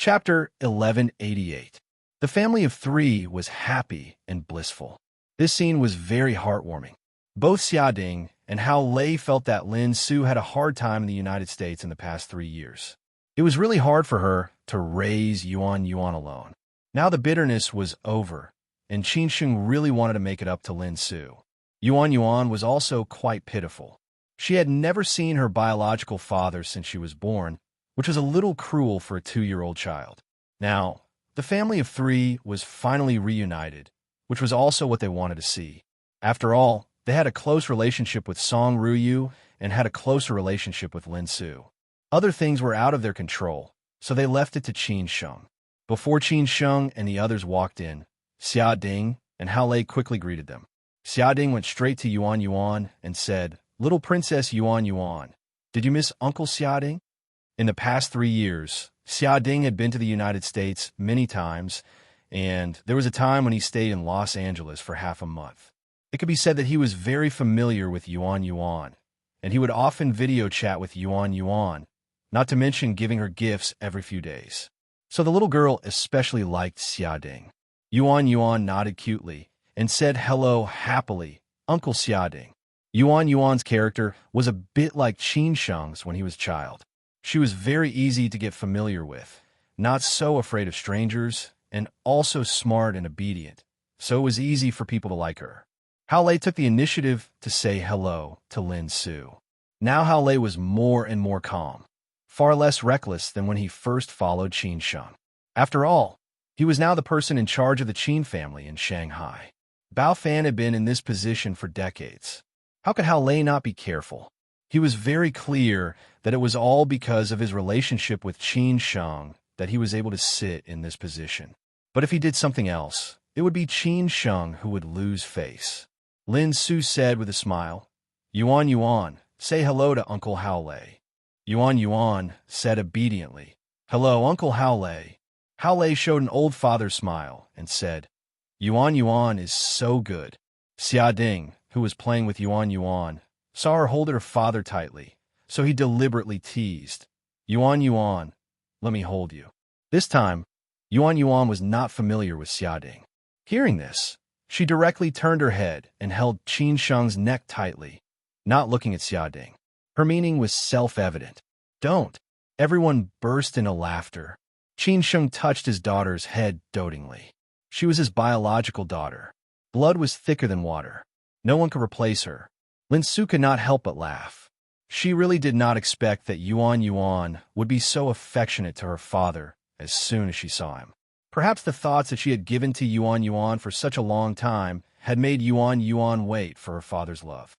Chapter 1188. The family of three was happy and blissful. This scene was very heartwarming. Both Xiaoding and Hao Lei felt that Lin Su had a hard time in the United States in the past 3 years. It was really hard for her to raise Yuan alone. Now the bitterness was over, and Qin Sheng really wanted to make it up to Lin Su. Yuan was also quite pitiful. She had never seen her biological father since she was born, which was a little cruel for a 2-year-old child. Now, the family of three was finally reunited, which was also what they wanted to see. After all, they had a close relationship with Song Ruyu and had a closer relationship with Lin Su. Other things were out of their control, so they left it to Qin Sheng. Before Qin Sheng and the others walked in, Xiaoding and Hao Lei quickly greeted them. Xiaoding went straight to Yuan and said, "Little Princess Yuan, did you miss Uncle Xiaoding?" In the past 3 years, Xiaoding had been to the United States many times, and there was a time when he stayed in Los Angeles for half a month. It could be said that he was very familiar with Yuan, and he would often video chat with Yuan, not to mention giving her gifts every few days. So the little girl especially liked Xiaoding. Yuan nodded cutely and said hello happily, "Uncle Xiaoding." Yuan's character was a bit like Qin Sheng's when he was a child. She was very easy to get familiar with, not so afraid of strangers, and also smart and obedient, so it was easy for people to like her. Hao Lei took the initiative to say hello to Lin Su. Now Hao Lei was more and more calm, far less reckless than when he first followed Qin Sheng. After all, he was now the person in charge of the Qin family in Shanghai. Bao Fan had been in this position for decades. How could Hao Lei not be careful? He was very clear that it was all because of his relationship with Qin Sheng that he was able to sit in this position. But if he did something else, it would be Qin Sheng who would lose face. Lin Su said with a smile, Yuan, say hello to Uncle Hao Lei." Yuan said obediently, "Hello, Uncle Hao Lei." Hao Lei showed an old father smile and said, Yuan is so good." Xiaoding, who was playing with Yuan, saw her hold her father tightly, so he deliberately teased, Yuan, let me hold you." This time, Yuan was not familiar with Xiaoding. Hearing this, she directly turned her head and held Qin Sheng's neck tightly, not looking at Xiaoding. Her meaning was self-evident. "Don't." Everyone burst into laughter. Qin Sheng touched his daughter's head dotingly. She was his biological daughter. Blood was thicker than water. No one could replace her. Lin Su could not help but laugh. She really did not expect that Yuan would be so affectionate to her father as soon as she saw him. Perhaps the thoughts that she had given to Yuan for such a long time had made Yuan wait for her father's love.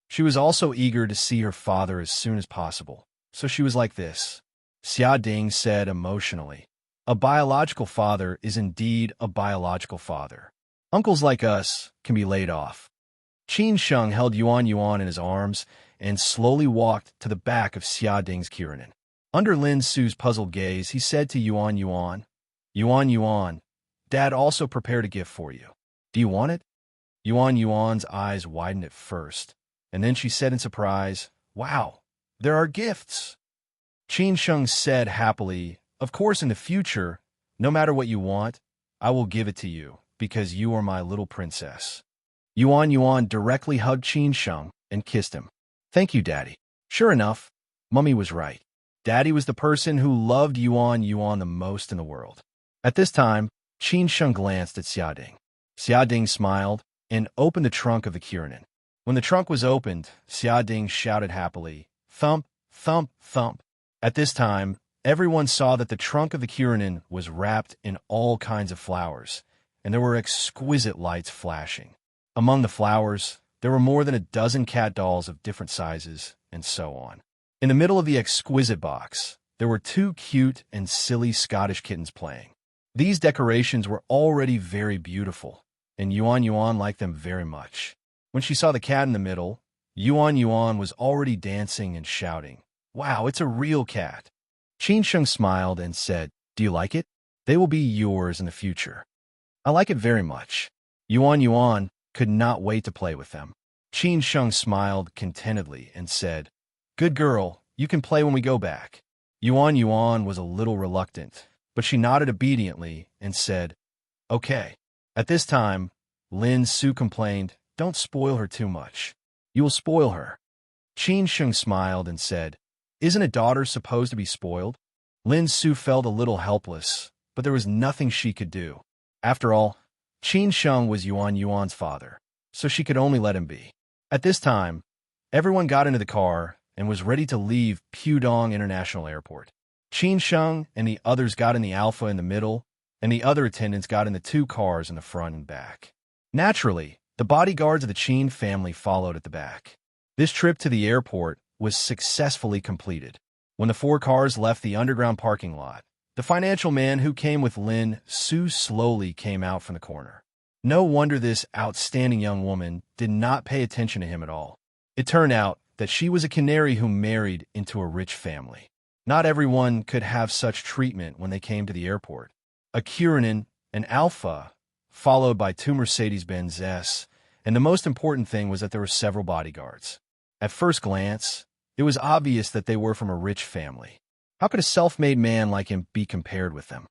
She was also eager to see her father as soon as possible, so she was like this. Xiaoding said emotionally, "A biological father is indeed a biological father. Uncles like us can be laid off." Qin Sheng held Yuan in his arms and slowly walked to the back of Xiaoding's Kiranin. Under Lin Su's puzzled gaze, he said to Yuan, "Dad also prepared a gift for you. Do you want it?" Yuan's eyes widened at first, and then she said in surprise, "Wow, there are gifts." Qin Sheng said happily, "Of course in the future, no matter what you want, I will give it to you, because you are my little princess." Yuan directly hugged Qin Sheng and kissed him. "Thank you, Daddy." Sure enough, Mummy was right. Daddy was the person who loved Yuan the most in the world. At this time, Qin Sheng glanced at Xiaoding. Xiaoding smiled and opened the trunk of the Kiranin. When the trunk was opened, Xiaoding shouted happily, "Thump, thump, thump." At this time, everyone saw that the trunk of the Kiranin was wrapped in all kinds of flowers, and there were exquisite lights flashing. Among the flowers, there were more than a dozen cat dolls of different sizes, and so on. In the middle of the exquisite box, there were 2 cute and silly Scottish kittens playing. These decorations were already very beautiful, and Yuan liked them very much. When she saw the cat in the middle, Yuan was already dancing and shouting, "Wow, it's a real cat." Qin Sheng smiled and said, "Do you like it? They will be yours in the future." "I like it very much." Yuan could not wait to play with them. Qin Sheng smiled contentedly and said, "Good girl, you can play when we go back." Yuan was a little reluctant, but she nodded obediently and said, "Okay." At this time, Lin Su complained, "Don't spoil her too much. You will spoil her." Qin Sheng smiled and said, "Isn't a daughter supposed to be spoiled?" Lin Su felt a little helpless, but there was nothing she could do. After all, Qin Sheng was Yuan's father, so she could only let him be. At this time, everyone got into the car and was ready to leave Pudong International Airport. Qin Sheng and the others got in the Alpha in the middle, and the other attendants got in the two cars in the front and back. Naturally, the bodyguards of the Qin family followed at the back. This trip to the airport was successfully completed. When the four cars left the underground parking lot, the financial man who came with Lin Su slowly came out from the corner. No wonder this outstanding young woman did not pay attention to him at all. It turned out that she was a canary who married into a rich family. Not everyone could have such treatment when they came to the airport. A Curinin, an Alpha, followed by two Mercedes-Benz S, and the most important thing was that there were several bodyguards. At first glance, it was obvious that they were from a rich family. How could a self-made man like him be compared with them?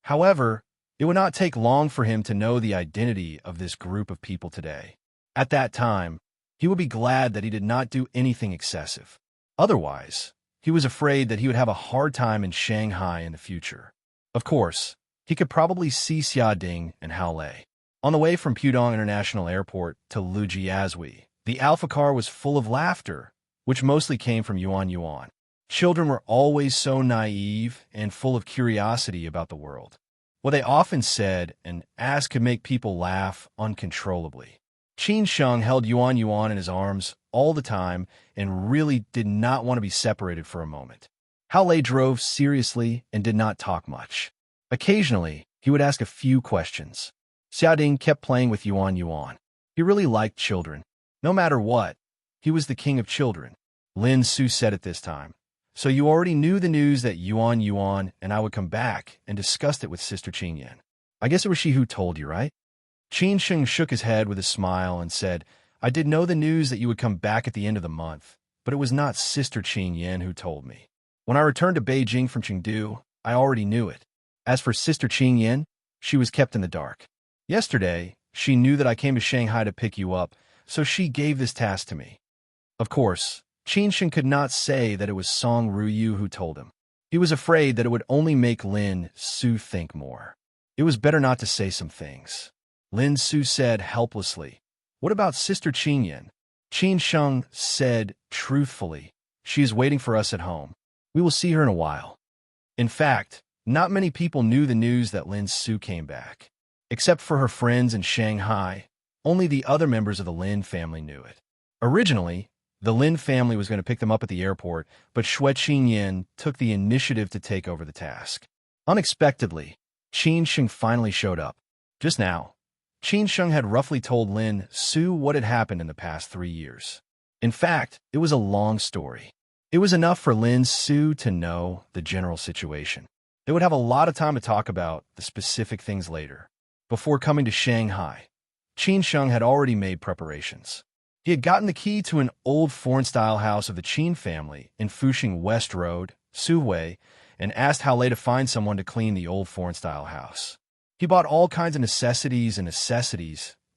However, it would not take long for him to know the identity of this group of people today. At that time, he would be glad that he did not do anything excessive. Otherwise, he was afraid that he would have a hard time in Shanghai in the future. Of course, he could probably see Xiaoding and Hao Lei. On the way from Pudong International Airport to Lujiazui, the Alpha car was full of laughter, which mostly came from Yuan. Children were always so naive and full of curiosity about the world. What they often said and asked could make people laugh uncontrollably. Qin Sheng held Yuan in his arms all the time and really did not want to be separated for a moment. Hao Lei drove seriously and did not talk much. Occasionally, he would ask a few questions. Xiaoding kept playing with Yuan. He really liked children. No matter what, he was the king of children. Lin Su said at this time, "So you already knew the news that Yuan and I would come back and discussed it with Sister Qin Yan. I guess it was she who told you, right?" Qin Sheng shook his head with a smile and said, "I did know the news that you would come back at the end of the month, but it was not Sister Qin Yan who told me. When I returned to Beijing from Chengdu, I already knew it. As for Sister Qin Yan, she was kept in the dark. Yesterday, she knew that I came to Shanghai to pick you up, so she gave this task to me." Of course, Qin Sheng could not say that it was Song Ruyu who told him. He was afraid that it would only make Lin Su think more. It was better not to say some things. Lin Su said helplessly, "What about Sister Qin Yan?" Qin Sheng said truthfully, "She is waiting for us at home. We will see her in a while." In fact, not many people knew the news that Lin Su came back. Except for her friends in Shanghai, only the other members of the Lin family knew it. Originally, the Lin family was going to pick them up at the airport, but Xue Qinyan took the initiative to take over the task. Unexpectedly, Qin Sheng finally showed up. Just now, Qin Sheng had roughly told Lin Su what had happened in the past 3 years. In fact, it was a long story. It was enough for Lin Su to know the general situation. They would have a lot of time to talk about the specific things later. Before coming to Shanghai, Qin Sheng had already made preparations. He had gotten the key to an old foreign-style house of the Qin family in Fuxing West Road, Suhui, and asked Hao Lei to find someone to clean the old foreign-style house. He bought all kinds of necessities,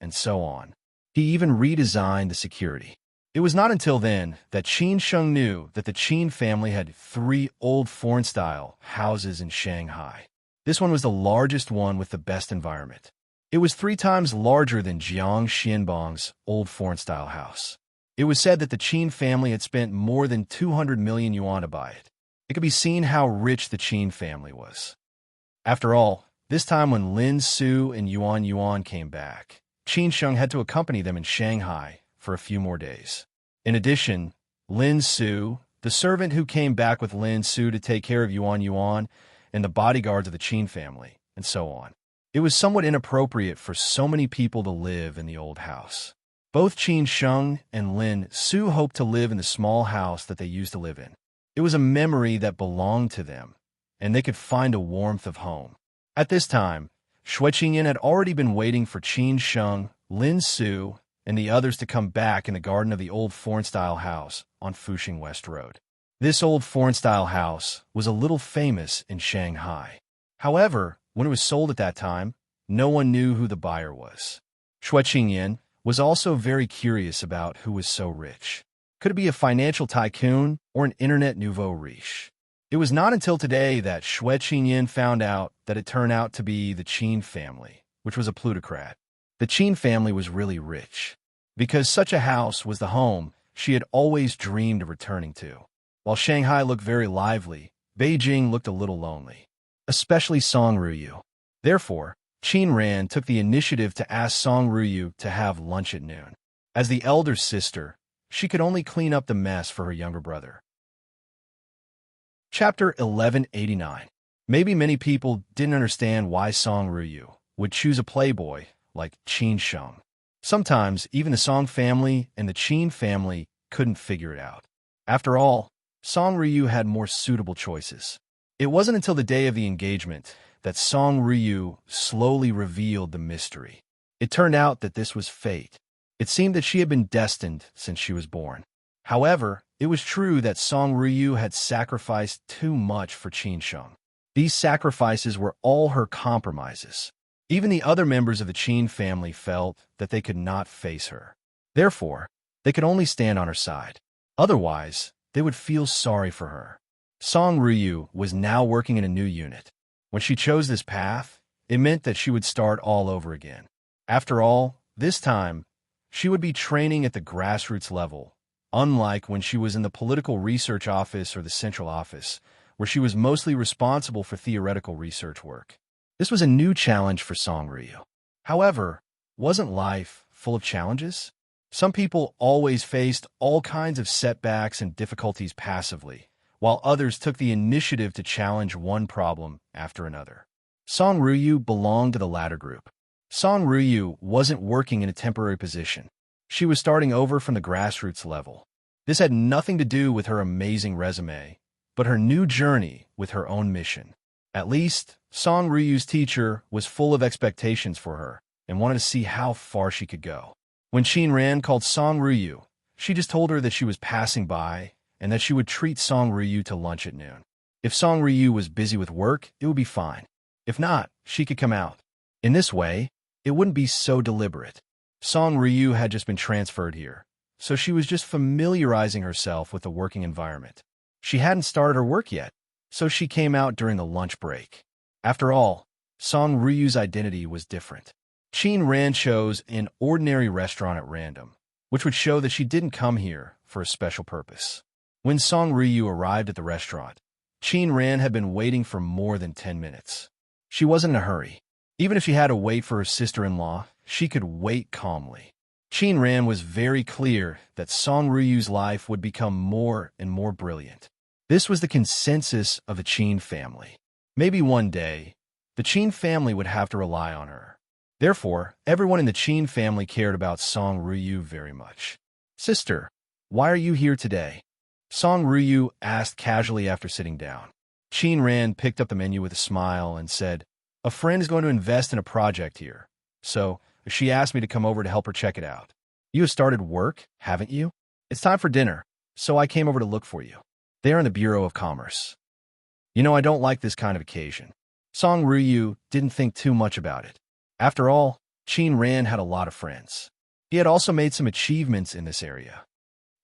and so on. He even redesigned the security. It was not until then that Qin Sheng knew that the Qin family had 3 old foreign-style houses in Shanghai. This one was the largest one with the best environment. It was 3 times larger than Jiang Xianbong's old foreign-style house. It was said that the Qin family had spent more than 200 million yuan to buy it. It could be seen how rich the Qin family was. After all, this time when Lin Su and Yuan came back, Qin Sheng had to accompany them in Shanghai for a few more days. In addition, Lin Su, the servant who came back with Lin Su to take care of Yuan, and the bodyguards of the Qin family, and so on. It was somewhat inappropriate for so many people to live in the old house. Both Qin Sheng and Lin Su hoped to live in the small house that they used to live in. It was a memory that belonged to them, and they could find a warmth of home. At this time, Xue Qinyan had already been waiting for Qin Sheng, Lin Su, and the others to come back in the garden of the old foreign-style house on Fuxing West Road. This old foreign-style house was a little famous in Shanghai. However, when it was sold at that time, no one knew who the buyer was. Xue Qingyan was also very curious about who was so rich. Could it be a financial tycoon or an internet nouveau riche? It was not until today that Xue Qingyan found out that it turned out to be the Qin family, which was a plutocrat. The Qin family was really rich, because such a house was the home she had always dreamed of returning to. While Shanghai looked very lively, Beijing looked a little lonely, especially Song Ruyu. Therefore, Qin Ran took the initiative to ask Song Ruyu to have lunch at noon. As the elder sister, she could only clean up the mess for her younger brother. Chapter 1189. Maybe many people didn't understand why Song Ruyu would choose a playboy like Qin Sheng. Sometimes, even the Song family and the Qin family couldn't figure it out. After all, Song Ruyu had more suitable choices. It wasn't until the day of the engagement that Song Ruyu slowly revealed the mystery. It turned out that this was fate. It seemed that she had been destined since she was born. However, it was true that Song Ruyu had sacrificed too much for Qin Sheng. These sacrifices were all her compromises. Even the other members of the Qin family felt that they could not face her. Therefore, they could only stand on her side. Otherwise, they would feel sorry for her. Song Ruyu was now working in a new unit. When she chose this path, it meant that she would start all over again. After all, this time, she would be training at the grassroots level, unlike when she was in the political research office or the central office, where she was mostly responsible for theoretical research work. This was a new challenge for Song Ruyu. However, wasn't life full of challenges? Some people always faced all kinds of setbacks and difficulties passively, while others took the initiative to challenge one problem after another. Song Ruyu belonged to the latter group. Song Ruyu wasn't working in a temporary position. She was starting over from the grassroots level. This had nothing to do with her amazing resume, but her new journey with her own mission. At least, Song Ruyu's teacher was full of expectations for her and wanted to see how far she could go. When Qin Ran called Song Ruyu, she just told her that she was passing by and that she would treat Song Ruyu to lunch at noon. If Song Ruyu was busy with work, it would be fine. If not, she could come out. In this way, it wouldn't be so deliberate. Song Ruyu had just been transferred here, so she was just familiarizing herself with the working environment. She hadn't started her work yet, so she came out during the lunch break. After all, Song Ruyu's identity was different. Qin Ran chose an ordinary restaurant at random, which would show that she didn't come here for a special purpose. When Song Ruyu arrived at the restaurant, Qin Ran had been waiting for more than 10 minutes. She wasn't in a hurry. Even if she had to wait for her sister-in-law, she could wait calmly. Qin Ran was very clear that Song Ruyu's life would become more and more brilliant. This was the consensus of the Qin family. Maybe one day, the Qin family would have to rely on her. Therefore, everyone in the Qin family cared about Song Ruyu very much. "Sister, why are you here today?" Song Ruyu asked casually after sitting down. Qin Ran picked up the menu with a smile and said, "A friend is going to invest in a project here, so she asked me to come over to help her check it out. You have started work, haven't you? It's time for dinner, so I came over to look for you. They are in the Bureau of Commerce." You know, I don't like this kind of occasion. Song Ruyu didn't think too much about it. After all, Qin Ran had a lot of friends. He had also made some achievements in this area.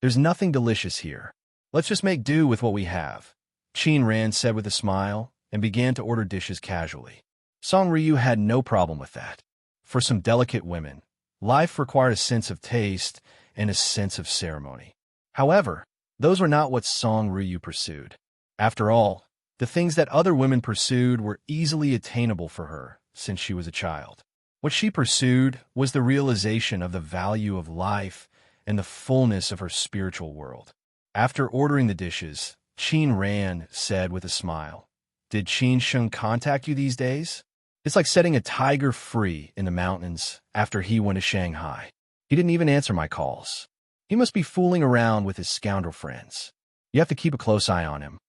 "There's nothing delicious here. Let's just make do with what we have," Qin Ran said with a smile and began to order dishes casually. Song Ruyu had no problem with that. For some delicate women, life required a sense of taste and a sense of ceremony. However, those were not what Song Ruyu pursued. After all, the things that other women pursued were easily attainable for her since she was a child. What she pursued was the realization of the value of life and the fullness of her spiritual world. After ordering the dishes, Qin Ran said with a smile, "Did Qin Sheng contact you these days? It's like setting a tiger free in the mountains after he went to Shanghai. He didn't even answer my calls. He must be fooling around with his scoundrel friends. You have to keep a close eye on him."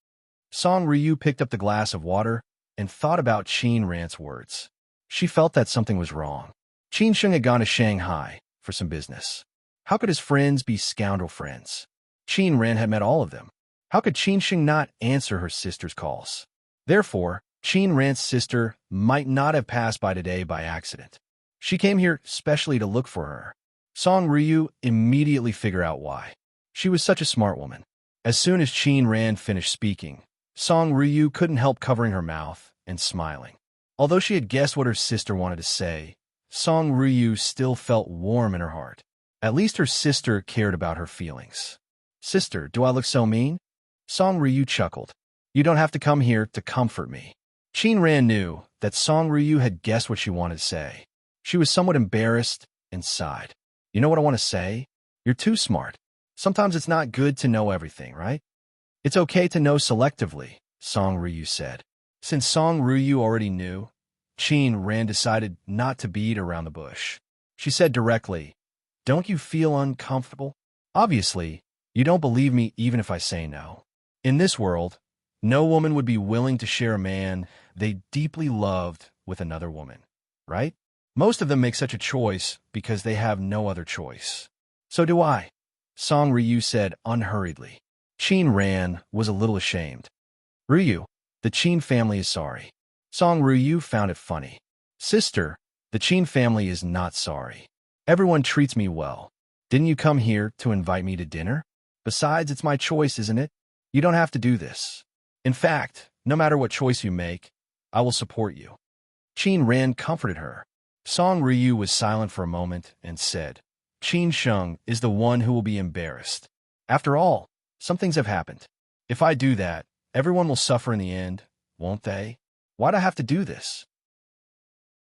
Song Ruyu picked up the glass of water and thought about Qin Ran's words. She felt that something was wrong. Qin Sheng had gone to Shanghai for some business. How could his friends be scoundrel friends? Qin Ran had met all of them. How could Qin Sheng not answer her sister's calls? Therefore, Qin Ran's sister might not have passed by today by accident. She came here specially to look for her. Song Ryu immediately figured out why. She was such a smart woman. As soon as Qin Ran finished speaking, Song Ryu couldn't help covering her mouth and smiling. Although she had guessed what her sister wanted to say, Song Ryu still felt warm in her heart. At least her sister cared about her feelings. "Sister, do I look so mean?" Song Ryu chuckled. "You don't have to come here to comfort me." Qin Ran knew that Song Ryu had guessed what she wanted to say. She was somewhat embarrassed and sighed. "You know what I want to say? You're too smart. Sometimes it's not good to know everything, right?" "It's okay to know selectively," Song Ryu said. Since Song Ryu already knew, Qin Ran decided not to beat around the bush. She said directly, "Don't you feel uncomfortable? Obviously, you don't believe me even if I say no. In this world, no woman would be willing to share a man they deeply loved with another woman, right? Most of them make such a choice because they have no other choice. So do I," Song Ryu said unhurriedly. Qin Ran was a little ashamed. "Ryu, the Qin family is sorry." Song Ryu found it funny. "Sister, the Qin family is not sorry. Everyone treats me well. Didn't you come here to invite me to dinner? Besides, it's my choice, isn't it? You don't have to do this. In fact, no matter what choice you make, I will support you." Qin Ran comforted her. Song Ryu was silent for a moment and said, "Qin Sheng is the one who will be embarrassed. After all, some things have happened. If I do that, everyone will suffer in the end, won't they? Why'd I have to do this?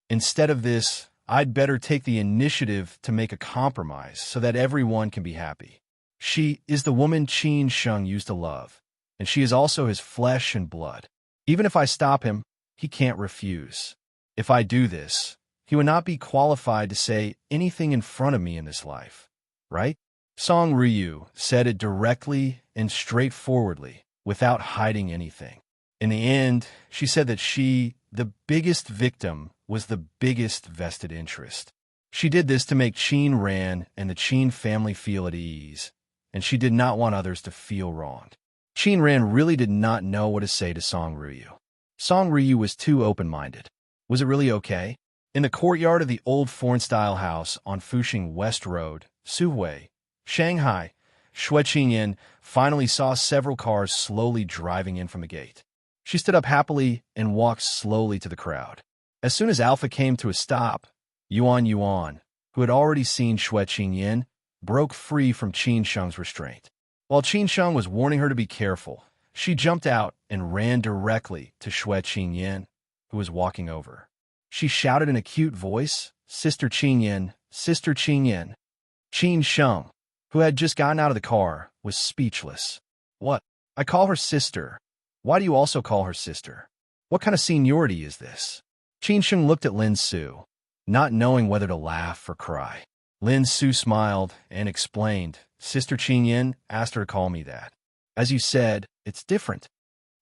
Instead of this, I'd better take the initiative to make a compromise so that everyone can be happy. She is the woman Qin Sheng used to love, and she is also his flesh and blood. Even if I stop him, he can't refuse. If I do this, he would not be qualified to say anything in front of me in this life, right?" Song Ryu said it directly and straightforwardly, without hiding anything. In the end, she said that she, the biggest victim, was the biggest vested interest. She did this to make Qin Ran and the Qin family feel at ease, and she did not want others to feel wronged. Qin Ran really did not know what to say to Song Ryu. Song Ryu was too open-minded. Was it really okay? In the courtyard of the old foreign-style house on Fuxing West Road, Suhui, Shanghai, Xue Qingyan finally saw several cars slowly driving in from the gate. She stood up happily and walked slowly to the crowd. As soon as Alpha came to a stop, Yuan, who had already seen Xue Qingyan, broke free from Qin Sheng's restraint. While Qin Sheng was warning her to be careful, she jumped out and ran directly to Xue Qingyan, who was walking over. She shouted in a cute voice, "Sister Qingyan, Sister Qingyan." Qin Sheng, who had just gotten out of the car, was speechless. "What? I call her sister. Why do you also call her sister? What kind of seniority is this?" Qin Sheng looked at Lin Su, not knowing whether to laugh or cry. Lin Su smiled and explained, "Sister Qingyan asked her to call me that. As you said, it's different."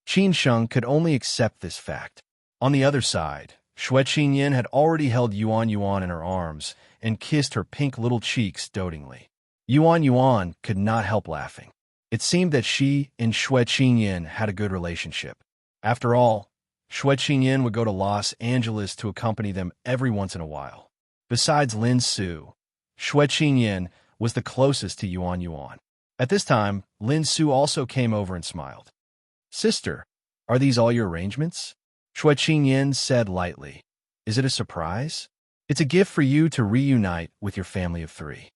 Qin Sheng could only accept this fact. On the other side, Xue Qingyan had already held Yuan in her arms and kissed her pink little cheeks dotingly. Yuan could not help laughing. It seemed that she and Xue Qingyan had a good relationship. After all, Xue Qingyan would go to Los Angeles to accompany them every once in a while. Besides Lin Su, Xue Qingyan was the closest to Yuan. At this time, Lin Su also came over and smiled. "Sister, are these all your arrangements?" Xue Qingyan said lightly. "Is it a surprise? It's a gift for you to reunite with your family of three."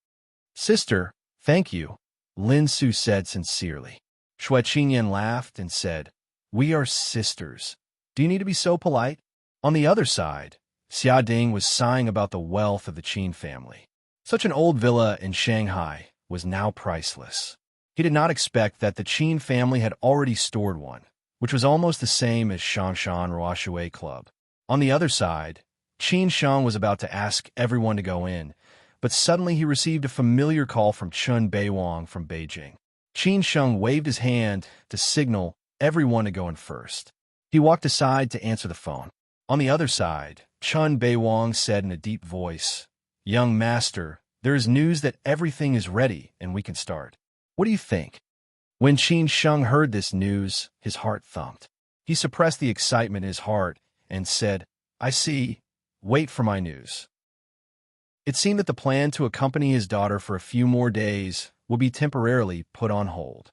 "Sister, thank you," Lin Su said sincerely. Xue Qingyan laughed and said, "We are sisters. Do you need to be so polite?" On the other side, Xia Ding was sighing about the wealth of the Qin family. Such an old villa in Shanghai was now priceless. He did not expect that the Qin family had already stored one, which was almost the same as Shangshan Ruoshui Club. On the other side, Qin Sheng was about to ask everyone to go in, but suddenly he received a familiar call from Chun Beiwang from Beijing. Qin Sheng waved his hand to signal everyone to go in first. He walked aside to answer the phone. On the other side, Chun Beiwang said in a deep voice, "Young master, there is news that everything is ready and we can start. What do you think?" When Qin Sheng heard this news, his heart thumped. He suppressed the excitement in his heart and said, "I see. Wait for my news." It seemed that the plan to accompany his daughter for a few more days would be temporarily put on hold.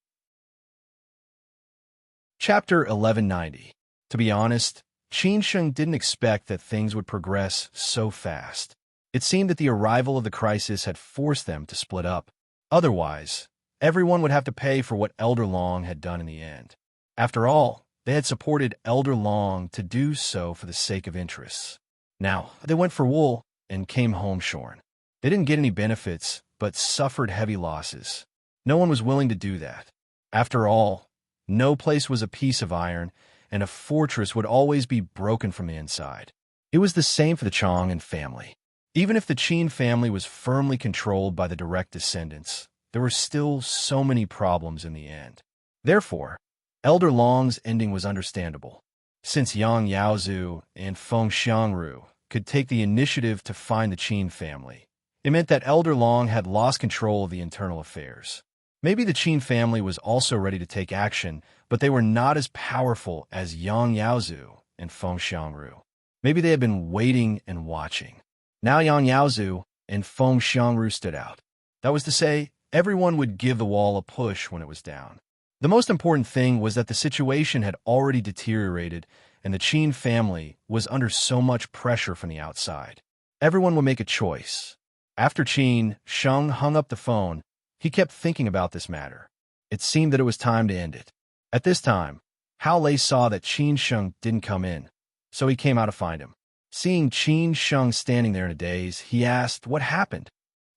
Chapter 1190. To be honest, Qin Sheng didn't expect that things would progress so fast. It seemed that the arrival of the crisis had forced them to split up. Otherwise, everyone would have to pay for what Elder Long had done in the end. After all, they had supported Elder Long to do so for the sake of interests. Now, they went for wool and came home shorn. They didn't get any benefits, but suffered heavy losses. No one was willing to do that. After all, no place was a piece of iron, and a fortress would always be broken from the inside. It was the same for the Chong and family. Even if the Qin family was firmly controlled by the direct descendants, there were still so many problems in the end. Therefore, Elder Long's ending was understandable. Since Yang Yaozu and Feng Xiangru could take the initiative to find the Qin family, it meant that Elder Long had lost control of the internal affairs. Maybe the Qin family was also ready to take action, but they were not as powerful as Yang Yaozu and Feng Xiangru. Maybe they had been waiting and watching. Now Yang Yaozu and Feng Xiangru stood out. That was to say, everyone would give the wall a push when it was down. The most important thing was that the situation had already deteriorated, and the Qin family was under so much pressure from the outside. Everyone would make a choice. After Qin Sheng hung up the phone, he kept thinking about this matter. It seemed that it was time to end it. At this time, Hao Lei saw that Qin Sheng didn't come in, so he came out to find him. Seeing Qin Sheng standing there in a daze, he asked what happened.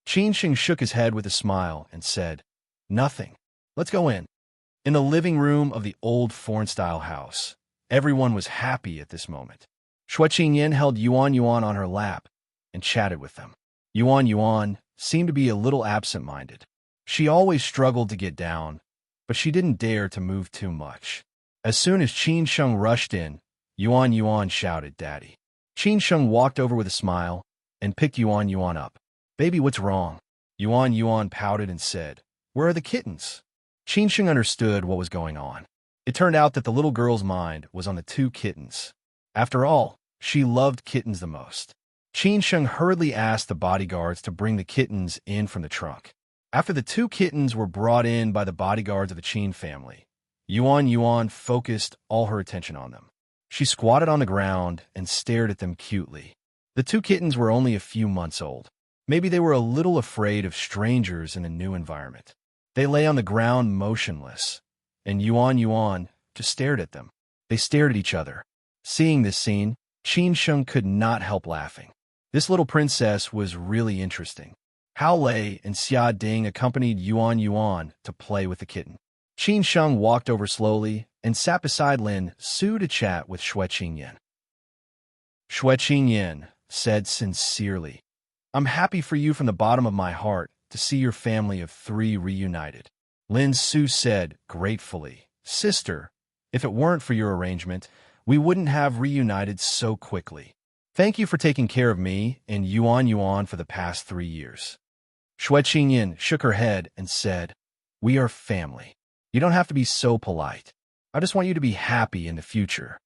Qin Sheng shook his head with a smile and said, "Nothing. Let's go in." In the living room of the old foreign-style house, everyone was happy at this moment. Shui Qingyan held Yuan Yuan on her lap and chatted with them. Yuan Yuan seemed to be a little absent-minded. She always struggled to get down, but she didn't dare to move too much. As soon as Qin Sheng rushed in, Yuan Yuan shouted, "Daddy." Qin Sheng walked over with a smile and picked Yuan Yuan up. "Baby, what's wrong?" Yuan Yuan pouted and said, "Where are the kittens?" Qin Sheng understood what was going on. It turned out that the little girl's mind was on the two kittens. After all, she loved kittens the most. Qin Sheng hurriedly asked the bodyguards to bring the kittens in from the trunk. After the two kittens were brought in by the bodyguards of the Qin family, Yuan Yuan focused all her attention on them. She squatted on the ground and stared at them cutely. The two kittens were only a few months old. Maybe they were a little afraid of strangers in a new environment. They lay on the ground motionless, and Yuan Yuan just stared at them. They stared at each other. Seeing this scene, Qin Sheng could not help laughing. This little princess was really interesting. Hao Lei and Xia Ding accompanied Yuan Yuan to play with the kitten. Qin Sheng walked over slowly and sat beside Lin Su to chat with Shui Qingyan. Shui Qingyan said sincerely, "I'm happy for you from the bottom of my heart to see your family of three reunited." Lin Su said gratefully, "Sister, if it weren't for your arrangement, we wouldn't have reunited so quickly. Thank you for taking care of me and Yuan Yuan for the past 3 years." Shui Qingyan shook her head and said, "We are family. You don't have to be so polite. I just want you to be happy in the future."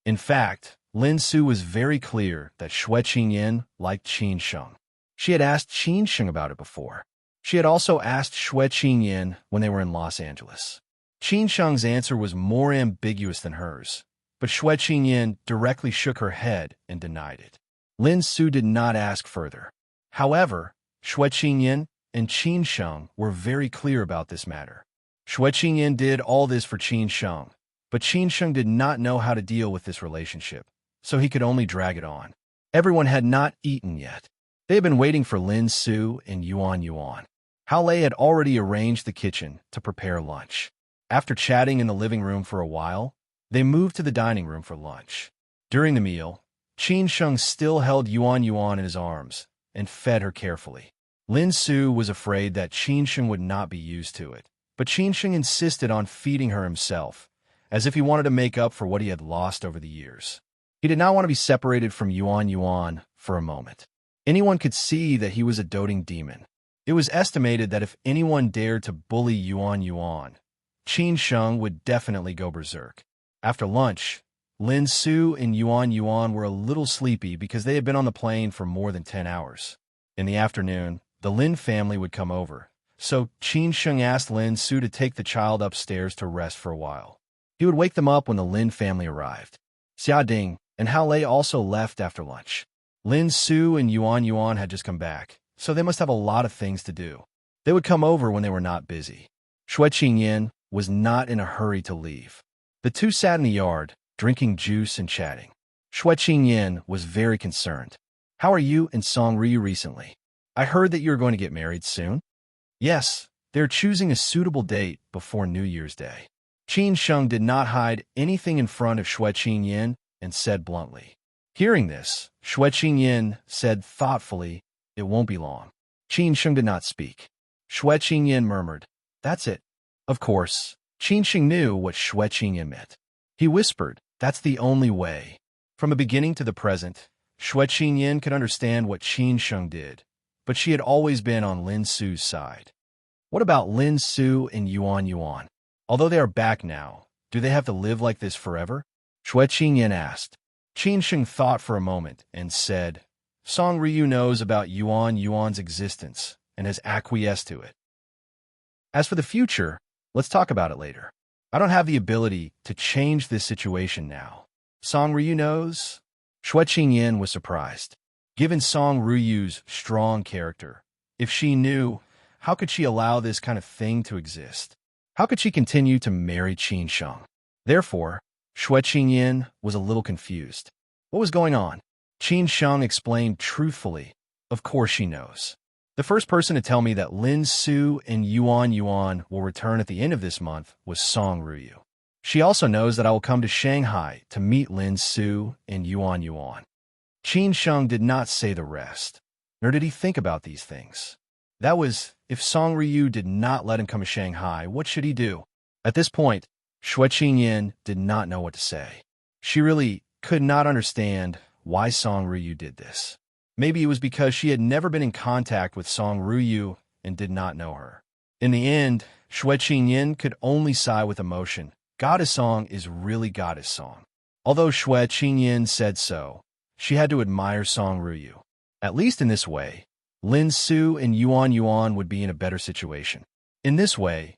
In fact, Lin Su was very clear that Shui Qingyan liked Qin Sheng. She had asked Qin Sheng about it before. She had also asked Shui Qingyan when they were in Los Angeles. Qin Sheng's answer was more ambiguous than hers, but Shui Qingyan directly shook her head and denied it. Lin Su did not ask further. However, Shui Qingyan and Qin Sheng were very clear about this matter. Shui Qingyan did all this for Qin Sheng, but Qin Sheng did not know how to deal with this relationship, so he could only drag it on. Everyone had not eaten yet. They had been waiting for Lin Su and Yuan Yuan. Hao Lei had already arranged the kitchen to prepare lunch. After chatting in the living room for a while, they moved to the dining room for lunch. During the meal, Qin Sheng still held Yuan Yuan in his arms and fed her carefully. Lin Su was afraid that Qin Sheng would not be used to it, but Qin Sheng insisted on feeding her himself, as if he wanted to make up for what he had lost over the years. He did not want to be separated from Yuan Yuan for a moment. Anyone could see that he was a doting demon. It was estimated that if anyone dared to bully Yuan Yuan, Qin Sheng would definitely go berserk. After lunch, Lin Su and Yuan Yuan were a little sleepy because they had been on the plane for more than 10 hours. In the afternoon, the Lin family would come over, so Qin Sheng asked Lin Su to take the child upstairs to rest for a while. He would wake them up when the Lin family arrived. Xia Ding and Hao Lei also left after lunch. Lin Su and Yuan Yuan had just come back, so they must have a lot of things to do. They would come over when they were not busy. Xue Qingyan was not in a hurry to leave. The two sat in the yard, drinking juice and chatting. Xue Qingyan was very concerned. "How are you and Song Ryu recently? I heard that you are going to get married soon." "Yes, they're choosing a suitable date before New Year's Day." Qin Sheng did not hide anything in front of Xue Qingyan and said bluntly. Hearing this, Xue Qingyan said thoughtfully, "It won't be long." Qin Sheng did not speak. Xue Qingyan murmured, "That's it." Of course, Qin Sheng knew what Xue Qingyan meant. He whispered, "That's the only way." From the beginning to the present, Xue Qingyan could understand what Qin Sheng did, but she had always been on Lin Su's side. What about Lin Su and Yuan Yuan? Although they are back now, do they have to live like this forever? Xue Qingyan asked. Qin Sheng thought for a moment and said, "Song Ryu knows about Yuan Yuan's existence and has acquiesced to it. As for the future, let's talk about it later. I don't have the ability to change this situation now. Song Ryu knows?" Xue Qingyan was surprised. Given Song Ryu's strong character, if she knew, how could she allow this kind of thing to exist? How could she continue to marry Qin Sheng? Therefore, Xue Qingyan was a little confused. What was going on? Qin Sheng explained truthfully, "Of course she knows. The first person to tell me that Lin Su and Yuan Yuan will return at the end of this month was Song Ryu. She also knows that I will come to Shanghai to meet Lin Su and Yuan Yuan." Qin Sheng did not say the rest, nor did he think about these things. That was, if Song Ryu did not let him come to Shanghai, what should he do? At this point, Xue Qingyan did not know what to say. She really could not understand why Song Ryu did this. Maybe it was because she had never been in contact with Song Ryu and did not know her. In the end, Xue Qingyan could only sigh with emotion. Goddess Song is really Goddess Song. Although Xue Qingyan said so, she had to admire Song Ryu. At least in this way, Lin Su and Yuan Yuan would be in a better situation. In this way,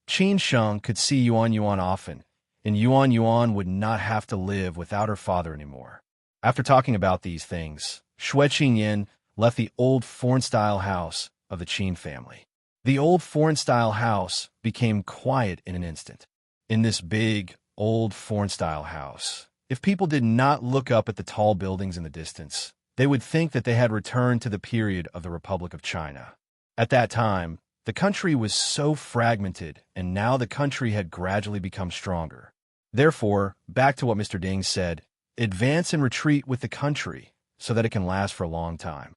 Qin Sheng could see Yuan Yuan often, and Yuan Yuan would not have to live without her father anymore. After talking about these things, Xue Qingyan left the old foreign-style house of the Qin family. The old foreign-style house became quiet in an instant. In this big, old foreign-style house, if people did not look up at the tall buildings in the distance, they would think that they had returned to the period of the Republic of China. At that time, the country was so fragmented, and now the country had gradually become stronger. Therefore, back to what Mr. Ding said, advance and retreat with the country so that it can last for a long time.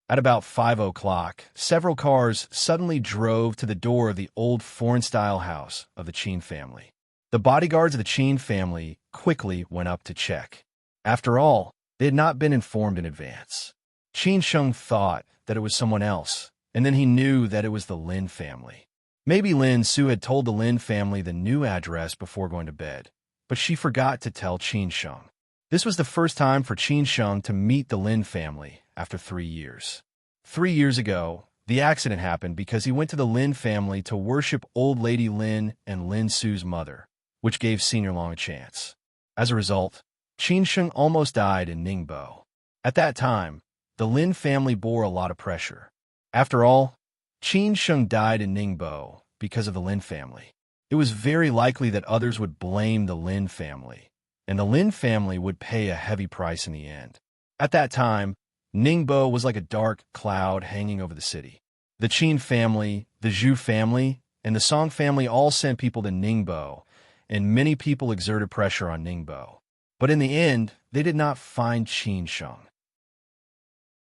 At about 5 o'clock, several cars suddenly drove to the door of the old foreign-style house of the Qin family. The bodyguards of the Qin family quickly went up to check. After all, they had not been informed in advance. Qin Sheng thought that it was someone else, and then he knew that it was the Lin family. Maybe Lin Su had told the Lin family the new address before going to bed, but she forgot to tell Qin Sheng. This was the first time for Qin Sheng to meet the Lin family after 3 years. 3 years ago, the accident happened because he went to the Lin family to worship Old Lady Lin and Lin Su's mother, which gave Senior Long a chance. As a result, Qin Sheng almost died in Ningbo. At that time, the Lin family bore a lot of pressure. After all, Qin Sheng died in Ningbo because of the Lin family. It was very likely that others would blame the Lin family, and the Lin family would pay a heavy price in the end. At that time, Ningbo was like a dark cloud hanging over the city. The Qin family, the Zhu family, and the Song family all sent people to Ningbo, and many people exerted pressure on Ningbo. But in the end, they did not find Qin Sheng.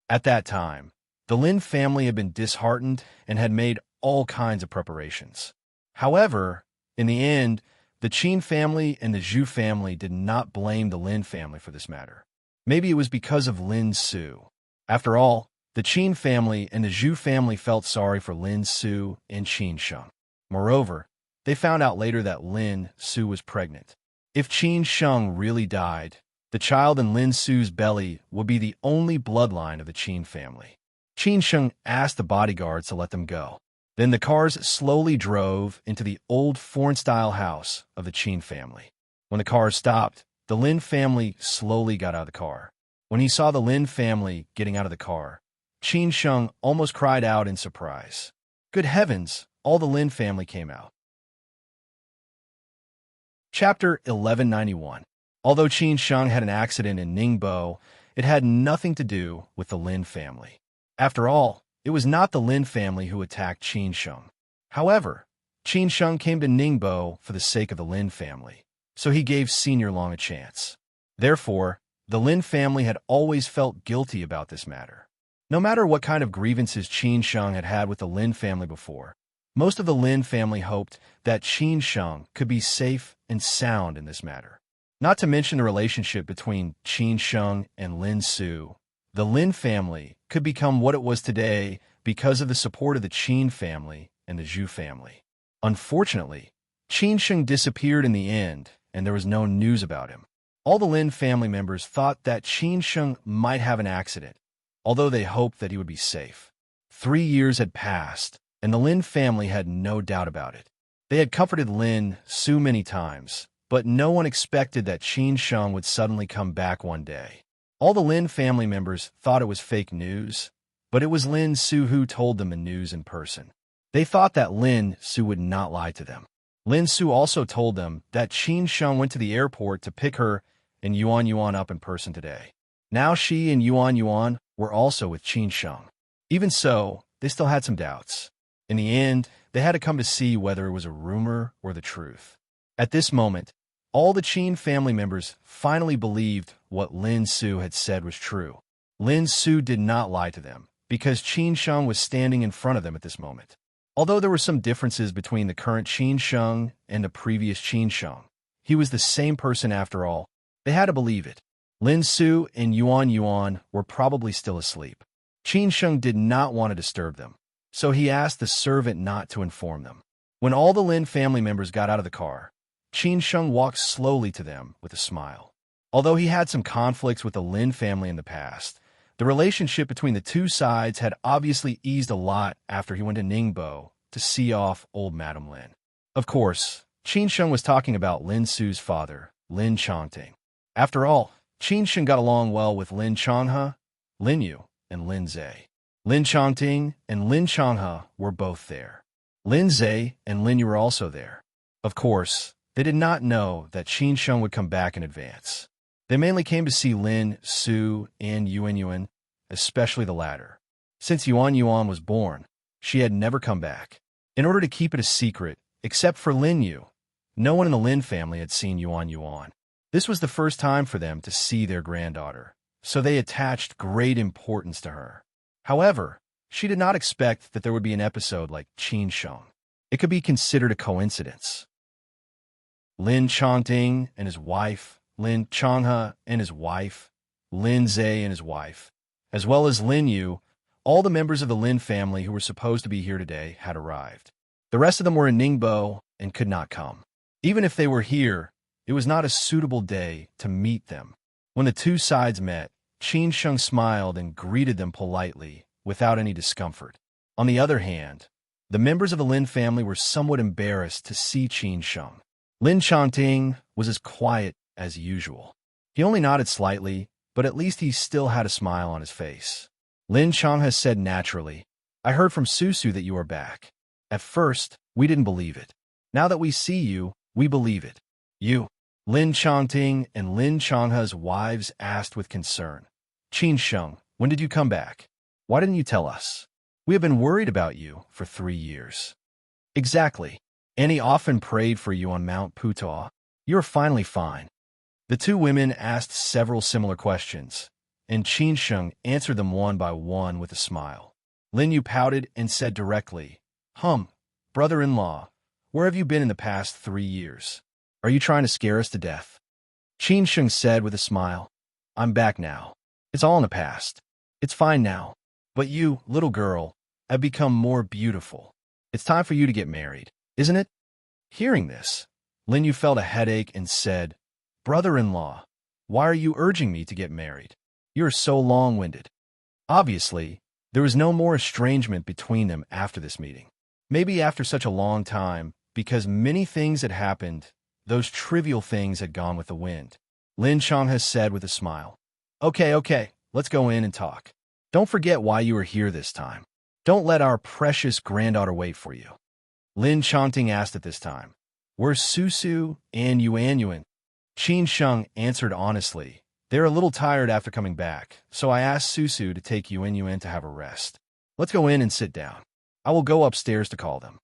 At that time, the Lin family had been disheartened and had made all kinds of preparations. However, in the end, the Qin family and the Zhu family did not blame the Lin family for this matter. Maybe it was because of Lin Su. After all, the Qin family and the Zhu family felt sorry for Lin Su and Qin Sheng. Moreover, they found out later that Lin Su was pregnant. If Qin Sheng really died, the child in Lin Su's belly would be the only bloodline of the Qin family. Qin Sheng asked the bodyguards to let them go. Then the cars slowly drove into the old foreign-style house of the Qin family. When the cars stopped, the Lin family slowly got out of the car. When he saw the Lin family getting out of the car, Qin Sheng almost cried out in surprise. Good heavens, all the Lin family came out. Chapter 1191. Although Qin Sheng had an accident in Ningbo, it had nothing to do with the Lin family. After all, it was not the Lin family who attacked Qin Sheng. However, Qin Sheng came to Ningbo for the sake of the Lin family, so he gave Senior Long a chance. Therefore, the Lin family had always felt guilty about this matter. No matter what kind of grievances Qin Sheng had had with the Lin family before, most of the Lin family hoped that Qin Sheng could be safe and sound in this matter. Not to mention the relationship between Qin Sheng and Lin Su, the Lin family could become what it was today because of the support of the Qin family and the Zhu family. Unfortunately, Qin Sheng disappeared in the end, and there was no news about him. All the Lin family members thought that Qin Sheng might have an accident, although they hoped that he would be safe. 3 years had passed, and the Lin family had no doubt about it. They had comforted Lin Su many times, but no one expected that Qin Sheng would suddenly come back one day. All the Lin family members thought it was fake news, but it was Lin Su who told them the news in person. They thought that Lin Su would not lie to them. Lin Su also told them that Qin Sheng went to the airport to pick her and Yuan Yuan up in person today. Now she and Yuan Yuan were also with Qin Sheng. Even so, they still had some doubts. In the end, they had to come to see whether it was a rumor or the truth. At this moment, all the Qin family members finally believed what Lin Su had said was true. Lin Su did not lie to them, because Qin Sheng was standing in front of them at this moment. Although there were some differences between the current Qin Sheng and the previous Qin Sheng, he was the same person after all. They had to believe it. Lin Su and Yuan Yuan were probably still asleep. Qin Sheng did not want to disturb them, so he asked the servant not to inform them. When all the Lin family members got out of the car, Qin Sheng walked slowly to them with a smile. Although he had some conflicts with the Lin family in the past, the relationship between the two sides had obviously eased a lot after he went to Ningbo to see off old Madame Lin. Of course, Qin Sheng was talking about Lin Su's father, Lin Chongting. After all, Qin Sheng got along well with Lin Chonghe, Lin Yu, and Lin Zhe. Lin Chongting and Lin Chonghe were both there. Lin Zhe and Lin Yu were also there. Of course, they did not know that Qin Sheng would come back in advance. They mainly came to see Lin Su and Yuan Yuan, especially the latter. Since Yuan Yuan was born, she had never come back. In order to keep it a secret, except for Lin Yu, no one in the Lin family had seen Yuan Yuan. This was the first time for them to see their granddaughter, so they attached great importance to her. However, she did not expect that there would be an episode like Qin Sheng. It could be considered a coincidence. Lin Chongting and his wife, Lin Chonghe and his wife, Lin Zhe and his wife, as well as Lin Yu, all the members of the Lin family who were supposed to be here today had arrived. The rest of them were in Ningbo and could not come. Even if they were here, it was not a suitable day to meet them. When the two sides met, Qin Sheng smiled and greeted them politely, without any discomfort. On the other hand, the members of the Lin family were somewhat embarrassed to see Qin Sheng. Lin Chongting was as quiet as usual. He only nodded slightly, but at least he still had a smile on his face. Lin Chonghe said naturally, "I heard from Susu that you are back. At first, we didn't believe it. Now that we see you, we believe it." You, Lin Chongting and Lin Chonghe's wives asked with concern. "Qin Sheng, when did you come back? Why didn't you tell us? We have been worried about you for 3 years." "Exactly. Annie often prayed for you on Mount Putois. You're finally fine." The two women asked several similar questions, and Qin Sheng answered them one by one with a smile. Lin Yu pouted and said directly, "Brother-in-law, where have you been in the past 3 years? Are you trying to scare us to death?" Qin Sheng said with a smile, "I'm back now. It's all in the past. It's fine now. But you, little girl, have become more beautiful. It's time for you to get married, isn't it?" Hearing this, Lin Yu felt a headache and said, "Brother-in-law, why are you urging me to get married? You're so long-winded." Obviously, there was no more estrangement between them after this meeting. Maybe after such a long time, because many things had happened, those trivial things had gone with the wind. Lin Chang has said with a smile, Okay, let's go in and talk. Don't forget why you are here this time. Don't let our precious granddaughter wait for you." Lin Chanting asked at this time, "Where's Susu and Yuan?" Qin Sheng answered honestly, "They're a little tired after coming back, so I asked Susu to take Yuan to have a rest. Let's go in and sit down. I will go upstairs to call them."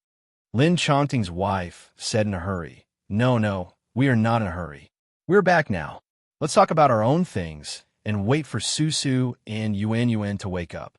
Lin Chanting's wife said in a hurry, No, we are not in a hurry. We're back now. Let's talk about our own things and wait for Susu and Yuan to wake up."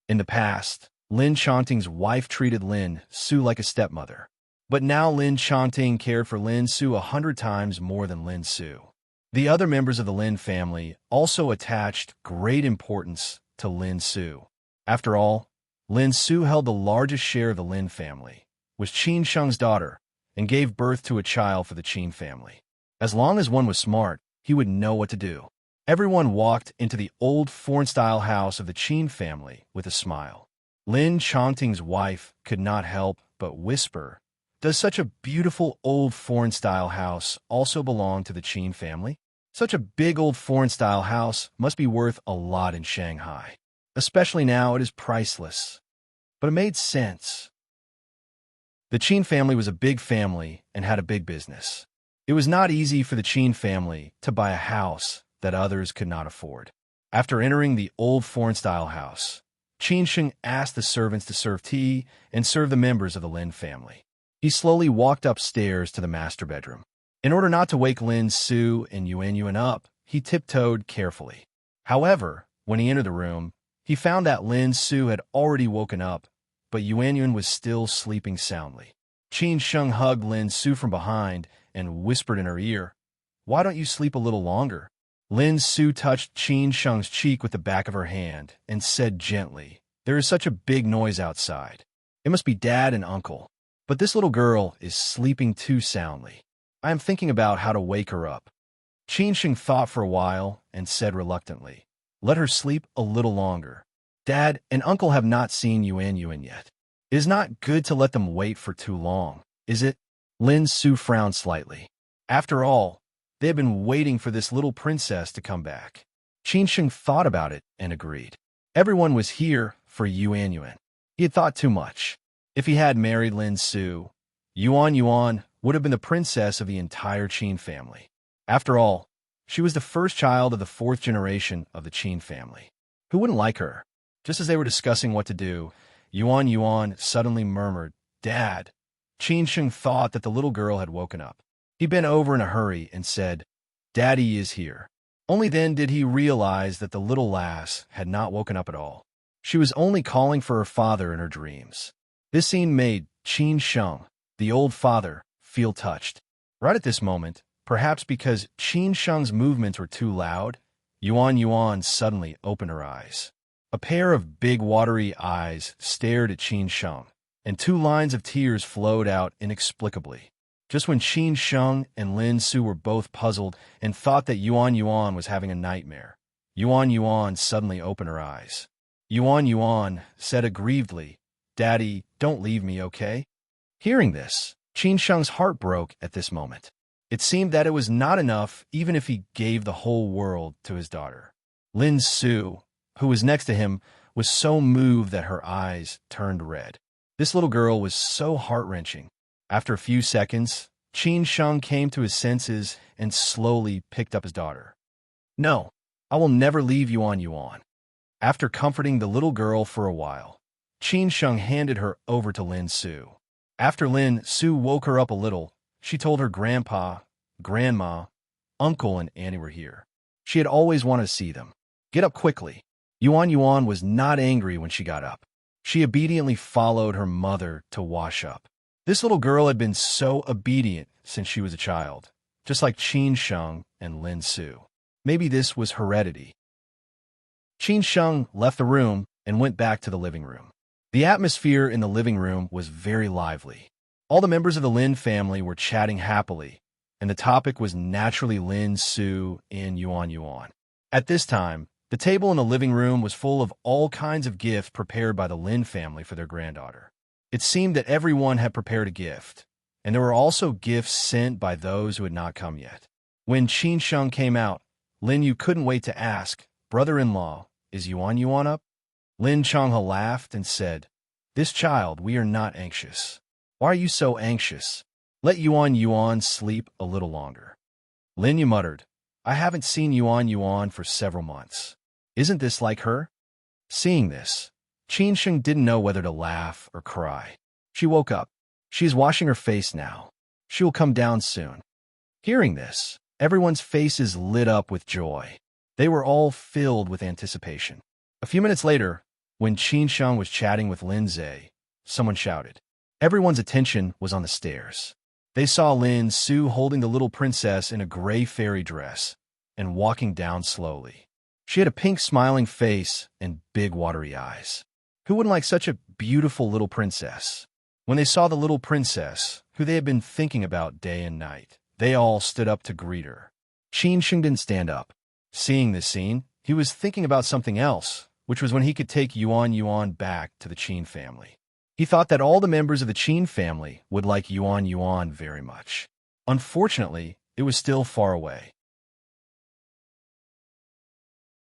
In the past, Lin Chanting's wife treated Lin Su like a stepmother. But now Lin Chanting cared for Lin Su 100 times more than Lin Su. The other members of the Lin family also attached great importance to Lin Su. After all, Lin Su held the largest share of the Lin family, was Qin Sheng's daughter, and gave birth to a child for the Qin family. As long as one was smart, he would know what to do. Everyone walked into the old foreign-style house of the Qin family with a smile. Lin Chanting's wife could not help but whisper, "Does such a beautiful old foreign-style house also belong to the Qin family? Such a big old foreign-style house must be worth a lot in Shanghai. Especially now it is priceless." But it made sense. The Qin family was a big family and had a big business. It was not easy for the Qin family to buy a house that others could not afford. After entering the old foreign-style house, Qin Sheng asked the servants to serve tea and serve the members of the Lin family. He slowly walked upstairs to the master bedroom. In order not to wake Lin Su and Yuan up, he tiptoed carefully. However, when he entered the room, he found that Lin Su had already woken up, but Yuan was still sleeping soundly. Qin Sheng hugged Lin Su from behind and whispered in her ear, "Why don't you sleep a little longer?" Lin Su touched Qin Sheng's cheek with the back of her hand and said gently, "There is such a big noise outside. It must be Dad and Uncle. But this little girl is sleeping too soundly. I am thinking about how to wake her up." Qin Sheng thought for a while and said reluctantly, "Let her sleep a little longer. Dad and Uncle have not seen Yuan yet. It is not good to let them wait for too long, is it?" Lin Su frowned slightly. After all, they had been waiting for this little princess to come back. Qin Sheng thought about it and agreed. Everyone was here for Yuan. He had thought too much. If he had married Lin Su, Yuan would have been the princess of the entire Qin family. After all, she was the first child of the 4th generation of the Qin family. Who wouldn't like her? Just as they were discussing what to do, Yuan suddenly murmured, "Dad." Qin Sheng thought that the little girl had woken up. He bent over in a hurry and said, "Daddy is here." Only then did he realize that the little lass had not woken up at all. She was only calling for her father in her dreams. This scene made Qin Sheng, the old father, feel touched. Right at this moment, perhaps because Qin Sheng's movements were too loud, Yuan suddenly opened her eyes. A pair of big watery eyes stared at Qin Sheng, and 2 lines of tears flowed out inexplicably. Just when Qin Sheng and Lin Su were both puzzled and thought that Yuan was having a nightmare, Yuan suddenly opened her eyes. Yuan said aggrievedly, "Daddy, don't leave me, okay?" Hearing this, Qin Sheng's heart broke at this moment. It seemed that it was not enough even if he gave the whole world to his daughter. Lin Su, who was next to him, was so moved that her eyes turned red. This little girl was so heart-wrenching. After a few seconds, Qin Sheng came to his senses and slowly picked up his daughter. "No, I will never leave Yuan." After comforting the little girl for a while, Qin Sheng handed her over to Lin Su. After Lin Su woke her up a little, she told her grandpa, grandma, uncle, and auntie were here. She had always wanted to see them. "Get up quickly." Yuan was not angry when she got up. She obediently followed her mother to wash up. This little girl had been so obedient since she was a child, just like Qin Sheng and Lin Su. Maybe this was heredity. Qin Sheng left the room and went back to the living room. The atmosphere in the living room was very lively. All the members of the Lin family were chatting happily, and the topic was naturally Lin, Su, and Yuan Yuan. At this time, the table in the living room was full of all kinds of gifts prepared by the Lin family for their granddaughter. It seemed that everyone had prepared a gift, and there were also gifts sent by those who had not come yet. When Qin Sheng came out, Lin Yu couldn't wait to ask, "Brother-in-law, is Yuan Yuan up?" Lin Changhe laughed and said, "This child, we are not anxious. Why are you so anxious? Let Yuan Yuan sleep a little longer." Lin Yu muttered, "I haven't seen Yuan Yuan for several months. Isn't this like her?" Seeing this, Qin Sheng didn't know whether to laugh or cry. She woke up. She is washing her face now. She will come down soon. Hearing this, everyone's faces lit up with joy. They were all filled with anticipation. A few minutes later, when Qin Sheng was chatting with Lin Zhe, someone shouted. Everyone's attention was on the stairs. They saw Lin Su holding the little princess in a gray fairy dress and walking down slowly. She had a pink smiling face and big watery eyes. Who wouldn't like such a beautiful little princess? When they saw the little princess, who they had been thinking about day and night, they all stood up to greet her. Qin Sheng didn't stand up. Seeing this scene, he was thinking about something else, which was when he could take Yuan Yuan back to the Qin family. He thought that all the members of the Qin family would like Yuan Yuan very much. Unfortunately, it was still far away.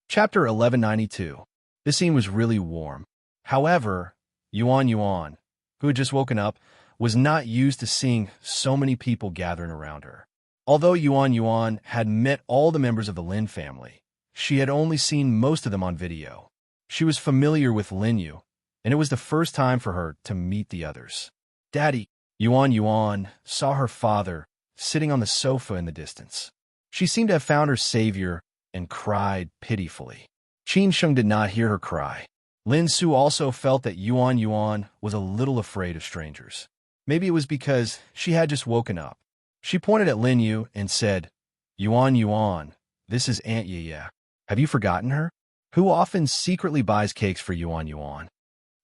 Chapter 1192. This scene was really warm. However, Yuan Yuan, who had just woken up, was not used to seeing so many people gathering around her. Although Yuan Yuan had met all the members of the Lin family, she had only seen most of them on video. She was familiar with Lin Yu, and it was the first time for her to meet the others. "Daddy," Yuan Yuan saw her father sitting on the sofa in the distance. She seemed to have found her savior and cried pitifully. Qin Sheng did not hear her cry. Lin Su also felt that Yuan Yuan was a little afraid of strangers. Maybe it was because she had just woken up. She pointed at Lin Yu and said, "Yuan Yuan, this is Aunt Yaya. Have you forgotten her? Who often secretly buys cakes for Yuan Yuan?"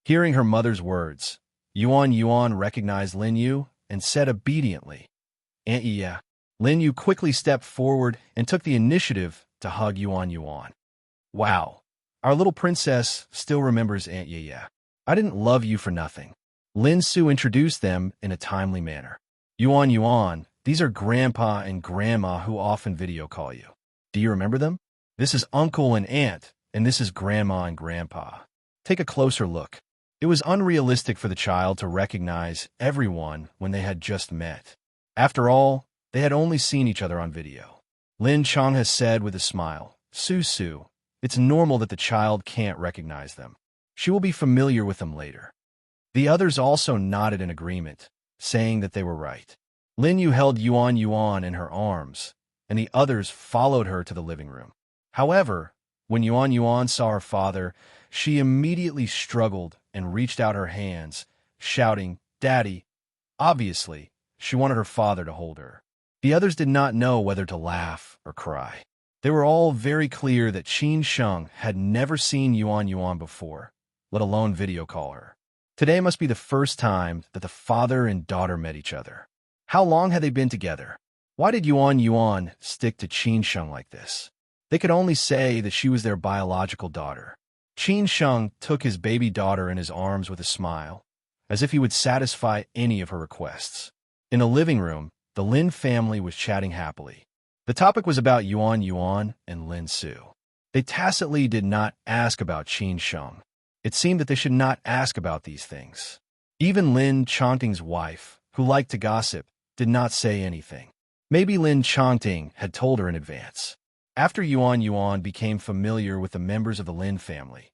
Hearing her mother's words, Yuan Yuan recognized Lin Yu and said obediently, "Aunt Yaya." Lin Yu quickly stepped forward and took the initiative to hug Yuan Yuan. "Wow, our little princess still remembers Aunt Yaya. I didn't love you for nothing." Lin Su introduced them in a timely manner. "Yuan Yuan, these are Grandpa and Grandma who often video call you. Do you remember them? This is Uncle and Aunt, and this is Grandma and Grandpa. Take a closer look." It was unrealistic for the child to recognize everyone when they had just met. After all, they had only seen each other on video. Lin Changhe said with a smile, "Su, it's normal that the child can't recognize them. She will be familiar with them later." The others also nodded in agreement, saying that they were right. Lin Yu held Yuan Yuan in her arms, and the others followed her to the living room. However, when Yuan Yuan saw her father, she immediately struggled and reached out her hands, shouting, "Daddy." Obviously, she wanted her father to hold her. The others did not know whether to laugh or cry. They were all very clear that Qin Sheng had never seen Yuan Yuan before, let alone video call her. Today must be the first time that the father and daughter met each other. How long had they been together? Why did Yuan Yuan stick to Qin Sheng like this? They could only say that she was their biological daughter. Qin Sheng took his baby daughter in his arms with a smile, as if he would satisfy any of her requests. In the living room, the Lin family was chatting happily. The topic was about Yuan Yuan and Lin Su. They tacitly did not ask about Qin Sheng. It seemed that they should not ask about these things. Even Lin Chongting's wife, who liked to gossip, did not say anything. Maybe Lin Chongting had told her in advance. After Yuan Yuan became familiar with the members of the Lin family,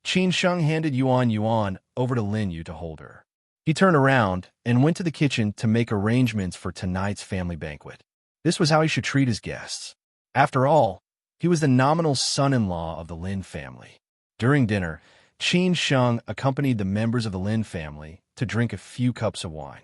Qin Sheng handed Yuan Yuan over to Lin Yu to hold her. He turned around and went to the kitchen to make arrangements for tonight's family banquet. This was how he should treat his guests. After all, he was the nominal son-in-law of the Lin family. During dinner, Qin Sheng accompanied the members of the Lin family to drink a few cups of wine.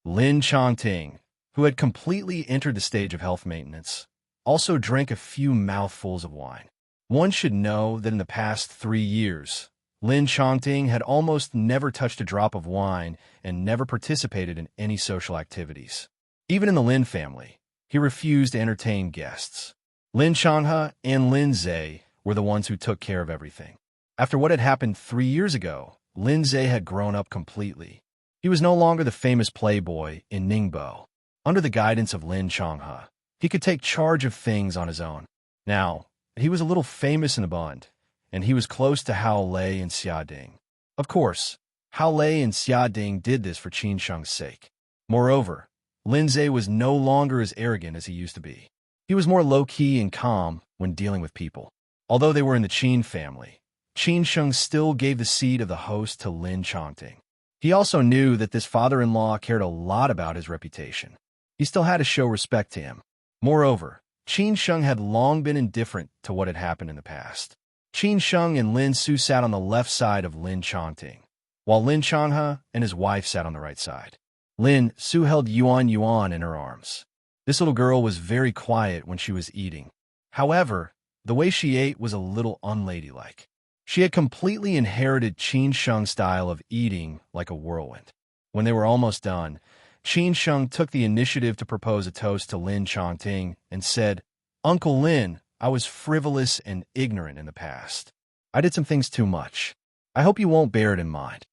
Lin Chongting, who had completely entered the stage of health maintenance, also drank a few mouthfuls of wine. One should know that in the past 3 years, Lin Chongting had almost never touched a drop of wine and never participated in any social activities. Even in the Lin family, he refused to entertain guests. Lin Changhe and Lin Zhe were the ones who took care of everything. After what had happened 3 years ago, Lin Zhe had grown up completely. He was no longer the famous playboy in Ningbo. Under the guidance of Lin Changhe, he could take charge of things on his own. Now, he was a little famous in the Bund, and he was close to Hao Lei and Xia Ding. Of course, Hao Lei and Xia Ding did this for Qin Sheng's sake. Moreover, Lin Zhe was no longer as arrogant as he used to be. He was more low-key and calm when dealing with people. Although they were in the Qin family, Qin Sheng still gave the seat of the host to Lin Changting. He also knew that this father-in-law cared a lot about his reputation. He still had to show respect to him. Moreover, Qin Sheng had long been indifferent to what had happened in the past. Qin Sheng and Lin Su sat on the left side of Lin Changting, while Lin Changhe and his wife sat on the right side. Lin Su held Yuan Yuan in her arms. This little girl was very quiet when she was eating. However, the way she ate was a little unladylike. She had completely inherited Qin Sheng's style of eating like a whirlwind. When they were almost done, Qin Sheng took the initiative to propose a toast to Lin Changting and said, "Uncle Lin, I was frivolous and ignorant in the past. I did some things too much. I hope you won't bear it in mind."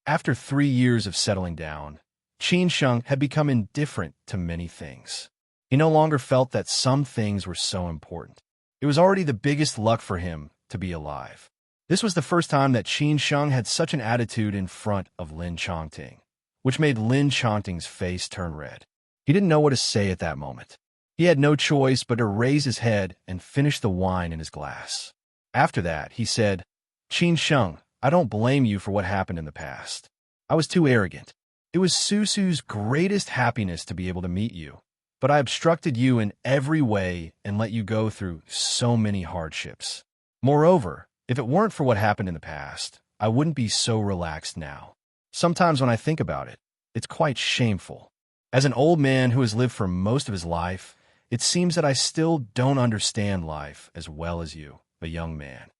After 3 years of settling down, Qin Sheng had become indifferent to many things. He no longer felt that some things were so important. It was already the biggest luck for him to be alive. This was the first time that Qin Sheng had such an attitude in front of Lin Changting, which made Lin Changting's face turn red. He didn't know what to say at that moment. He had no choice but to raise his head and finish the wine in his glass. After that, he said, "Qin Sheng, I don't blame you for what happened in the past. I was too arrogant. It was Susu's greatest happiness to be able to meet you, but I obstructed you in every way and let you go through so many hardships. Moreover, if it weren't for what happened in the past, I wouldn't be so relaxed now. Sometimes when I think about it, it's quite shameful. As an old man who has lived for most of his life, it seems that I still don't understand life as well as you, a young man."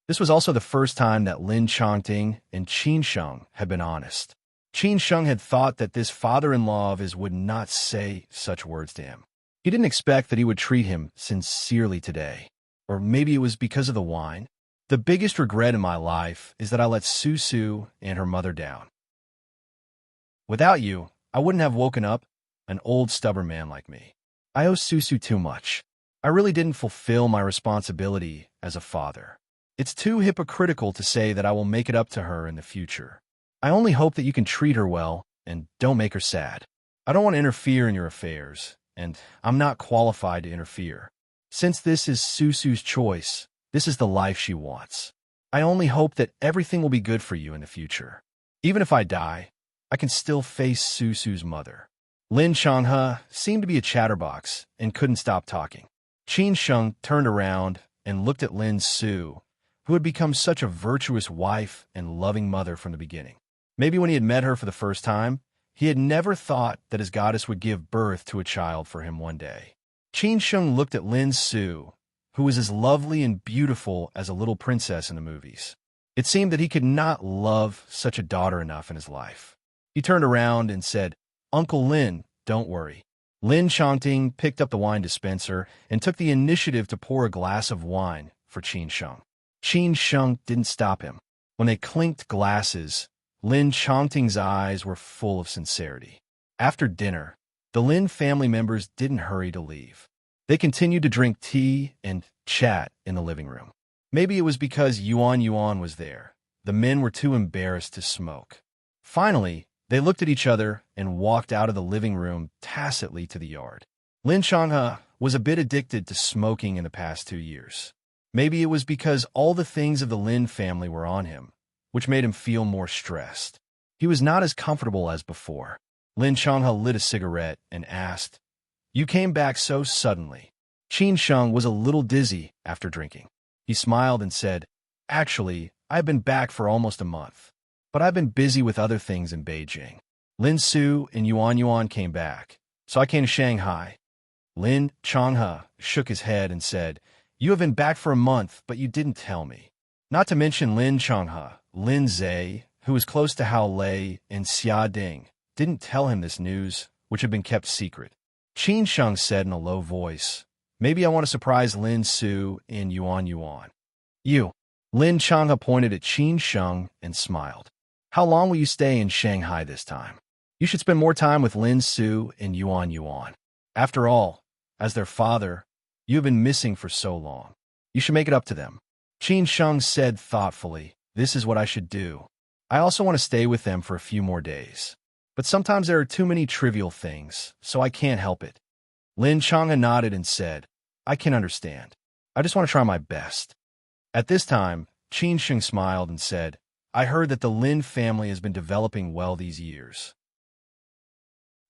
This was also the first time that Lin Changting and Qin Sheng had been honest. Qin Sheng had thought that this father-in-law of his would not say such words to him. He didn't expect that he would treat him sincerely today. Or maybe it was because of the wine. "The biggest regret in my life is that I let Susu and her mother down. Without you, I wouldn't have woken up, an old stubborn man like me. I owe Susu too much. I really didn't fulfill my responsibility as a father. It's too hypocritical to say that I will make it up to her in the future. I only hope that you can treat her well and don't make her sad. I don't want to interfere in your affairs, and I'm not qualified to interfere. Since this is Susu's choice, this is the life she wants. I only hope that everything will be good for you in the future. Even if I die, I can still face Susu's mother." Lin Changhe seemed to be a chatterbox and couldn't stop talking. Qin Sheng turned around and looked at Lin Su, who had become such a virtuous wife and loving mother from the beginning. Maybe when he had met her for the first time, he had never thought that his goddess would give birth to a child for him one day. Qin Sheng looked at Lin Su, who was as lovely and beautiful as a little princess in the movies. It seemed that he could not love such a daughter enough in his life. He turned around and said, "Uncle Lin, don't worry." Lin Changting picked up the wine dispenser and took the initiative to pour a glass of wine for Qin Sheng. Qin Sheng didn't stop him. When they clinked glasses, Lin Changting's eyes were full of sincerity. After dinner, the Lin family members didn't hurry to leave. They continued to drink tea and chat in the living room. Maybe it was because Yuan Yuan was there. The men were too embarrassed to smoke. Finally, they looked at each other and walked out of the living room tacitly to the yard. Lin Changhe was a bit addicted to smoking in the past 2 years. Maybe it was because all the things of the Lin family were on him, which made him feel more stressed. He was not as comfortable as before. Lin Changhe lit a cigarette and asked, "You came back so suddenly." Qin Sheng was a little dizzy after drinking. He smiled and said, "Actually, I've been back for almost a month, but I've been busy with other things in Beijing. Lin Su and Yuan Yuan came back, so I came to Shanghai." Lin Changhe shook his head and said, "You have been back for a month, but you didn't tell me." Not to mention Lin Changhe, Lin Zhe, who was close to Hao Lei and Xia Ding, didn't tell him this news, which had been kept secret. Qin Sheng said in a low voice, "Maybe I want to surprise Lin Su in Yuan. You." Lin Changhe pointed at Qin Sheng and smiled. "How long will you stay in Shanghai this time? You should spend more time with Lin Su and Yuan. After all, as their father, you have been missing for so long. You should make it up to them." Qin Sheng said thoughtfully, "This is what I should do. I also want to stay with them for a few more days. But sometimes there are too many trivial things, so I can't help it." Lin Changhe nodded and said, "I can understand. I just want to try my best." At this time, Qin Sheng smiled and said, "I heard that the Lin family has been developing well these years.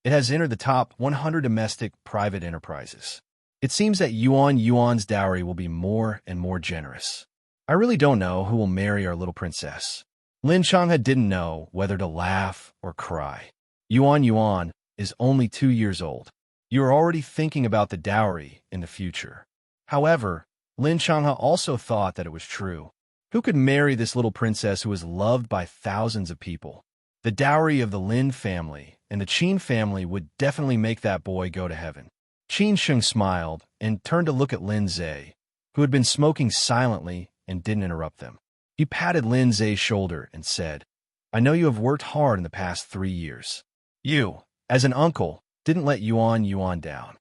It has entered the top 100 domestic private enterprises. It seems that Yuan's dowry will be more and more generous. I really don't know who will marry our little princess." Lin Changhe didn't know whether to laugh or cry. Yuan is only 2 years old. You are already thinking about the dowry in the future. However, Lin Changhe also thought that it was true. Who could marry this little princess who is loved by thousands of people? The dowry of the Lin family and the Qin family would definitely make that boy go to heaven. Qin Sheng smiled and turned to look at Lin Zhe, who had been smoking silently and didn't interrupt them. He patted Lin Zhe's shoulder and said, "I know you have worked hard in the past 3 years. You, as an uncle, didn't let Yuan down.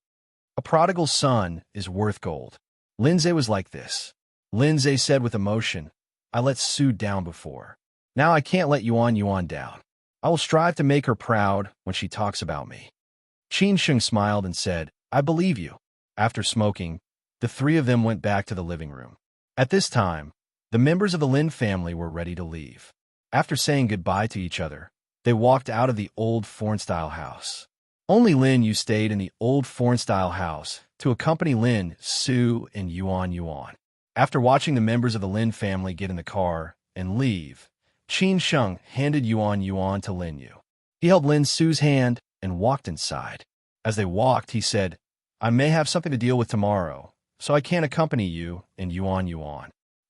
A prodigal son is worth gold." Lin Zhe was like this. Lin Zhe said with emotion, "I let Su down before. Now I can't let Yuan down. I will strive to make her proud when she talks about me." Qin Sheng smiled and said, "I believe you." After smoking, the three of them went back to the living room. At this time, the members of the Lin family were ready to leave. After saying goodbye to each other, they walked out of the old foreign-style house. Only Lin Yu stayed in the old foreign-style house to accompany Lin Su and Yuan. After watching the members of the Lin family get in the car and leave, Qin Sheng handed Yuan to Lin Yu. He held Lin Su's hand and walked inside. As they walked, he said, "I may have something to deal with tomorrow, so I can't accompany you and Yuan.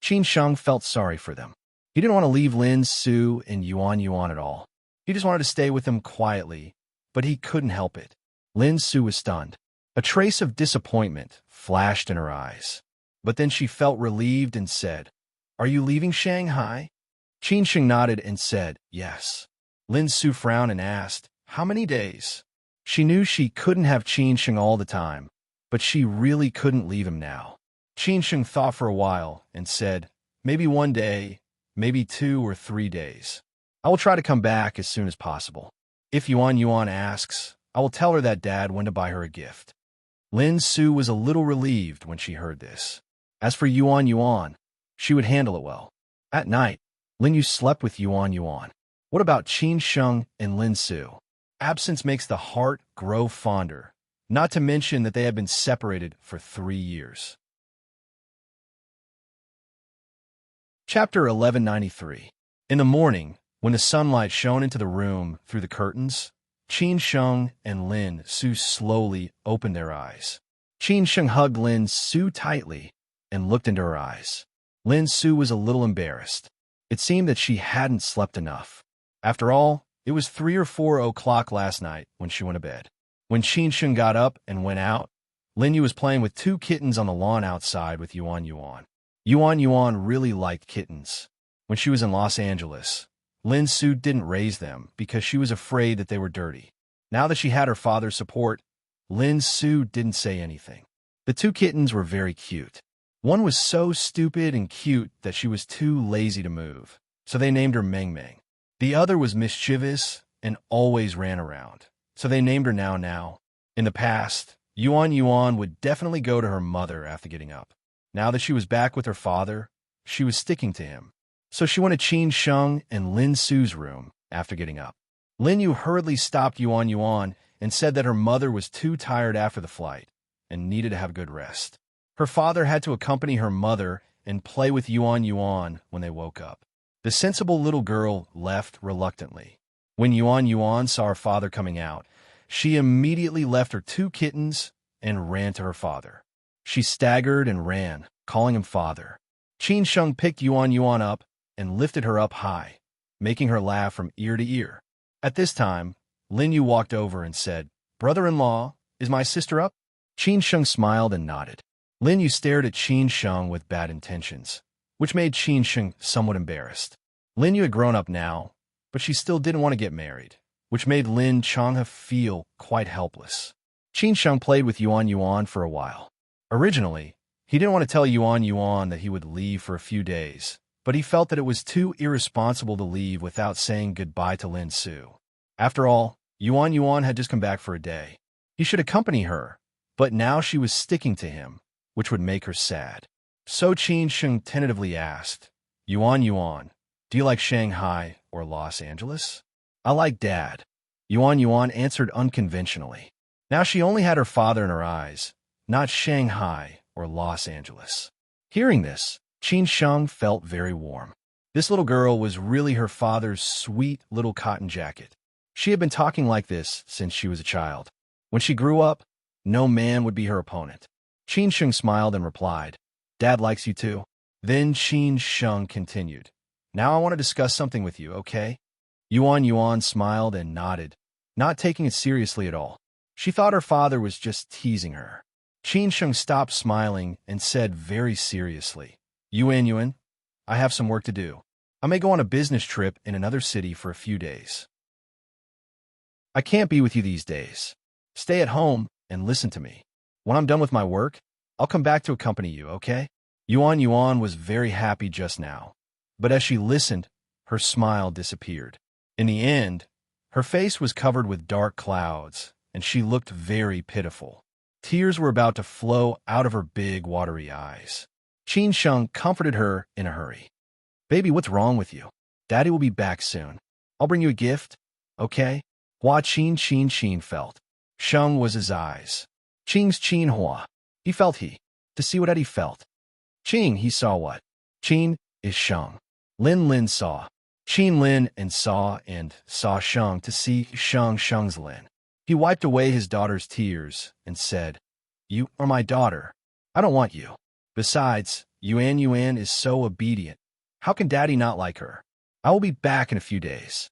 Qin Sheng felt sorry for them. He didn't want to leave Lin Su and Yuan at all. He just wanted to stay with them quietly, but he couldn't help it. Lin Su was stunned. A trace of disappointment flashed in her eyes. But then she felt relieved and said, "Are you leaving Shanghai?" Qin Sheng nodded and said, "Yes." Lin Su frowned and asked, "How many days?" She knew she couldn't have Qin Sheng all the time, but she really couldn't leave him now. Qin Sheng thought for a while and said, "Maybe 1 day, maybe 2 or 3 days. I will try to come back as soon as possible. If Yuan asks, I will tell her that Dad went to buy her a gift." Lin Su was a little relieved when she heard this. As for Yuan, she would handle it well. At night, Lin Yu slept with Yuan. What about Qin Sheng and Lin Su? Absence makes the heart grow fonder, not to mention that they had been separated for 3 years. Chapter 1193. In the morning, when the sunlight shone into the room through the curtains, Qin Sheng and Lin Su slowly opened their eyes. Qin Sheng hugged Lin Su tightly and looked into her eyes. Lin Su was a little embarrassed. It seemed that she hadn't slept enough. After all, it was 3 or 4 o'clock last night when she went to bed. When Qin Sheng got up and went out, Lin Yu was playing with 2 kittens on the lawn outside with Yuan. Yuan really liked kittens. When she was in Los Angeles, Lin Su didn't raise them because she was afraid that they were dirty. Now that she had her father's support, Lin Su didn't say anything. The 2 kittens were very cute. One was so stupid and cute that she was too lazy to move, so they named her Meng. The other was mischievous and always ran around, so they named her Now. In the past, Yuan would definitely go to her mother after getting up. Now that she was back with her father, she was sticking to him. So she went to Qin Sheng and Lin Su's room after getting up. Lin Yu hurriedly stopped Yuan and said that her mother was too tired after the flight and needed to have good rest. Her father had to accompany her mother and play with Yuan when they woke up. The sensible little girl left reluctantly. When Yuan saw her father coming out, she immediately left her 2 kittens and ran to her father. She staggered and ran, calling him father. Qin Sheng picked Yuan up and lifted her up high, making her laugh from ear to ear. At this time, Lin Yu walked over and said, "Brother-in-law, is my sister up? Qin Sheng smiled and nodded. Lin Yu stared at Qin Sheng with bad intentions, which made Qin Sheng somewhat embarrassed. Lin Yu had grown up now, but she still didn't want to get married, which made Lin Changhe feel quite helpless. Qin Sheng played with Yuan Yuan for a while. Originally, he didn't want to tell Yuan Yuan that he would leave for a few days, but he felt that it was too irresponsible to leave without saying goodbye to Lin Su. After all, Yuan Yuan had just come back for a day. He should accompany her, but now she was sticking to him, which would make her sad. So Qin Sheng tentatively asked, Yuan Yuan, do you like Shanghai or Los Angeles? I like Dad. Yuan Yuan answered unconventionally. Now she only had her father in her eyes, not Shanghai or Los Angeles. Hearing this, Qin Sheng felt very warm. This little girl was really her father's sweet little cotton jacket. She had been talking like this since she was a child. When she grew up, no man would be her opponent. Qin Sheng smiled and replied, Dad likes you too. Then Qin Sheng continued, Now I want to discuss something with you, okay? Yuan Yuan smiled and nodded, not taking it seriously at all. She thought her father was just teasing her. Qin Sheng stopped smiling and said very seriously, Yuan, I have some work to do. I may go on a business trip in another city for a few days. I can't be with you these days. Stay at home and listen to me. When I'm done with my work, I'll come back to accompany you, okay? Yuan Yuan was very happy just now, but as she listened, her smile disappeared. In the end, her face was covered with dark clouds, and she looked very pitiful. Tears were about to flow out of her big, watery eyes. Qin Sheng comforted her in a hurry. Baby, what's wrong with you? Daddy will be back soon. I'll bring you a gift, okay? Hua Qin felt. Sheng was his eyes. Qing's Qin Hua. He felt he. To see what Eddie felt. Qing, he saw what? Qin is Sheng. Lin saw. Qin Lin and saw Sheng to see Sheng's Lin. He wiped away his daughter's tears and said, You are my daughter. I don't want you. Besides, Yuan is so obedient. How can Daddy not like her? I will be back in a few days.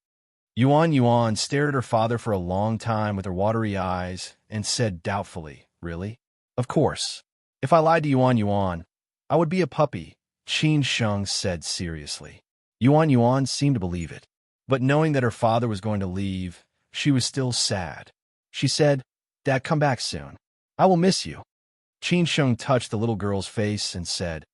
Yuan stared at her father for a long time with her watery eyes and said doubtfully, Really? Of course. If I lied to Yuan, I would be a puppy, Qin Sheng said seriously. Yuan seemed to believe it, but knowing that her father was going to leave, she was still sad. She said, Dad, come back soon. I will miss you. Qin Sheng touched the little girl's face and said,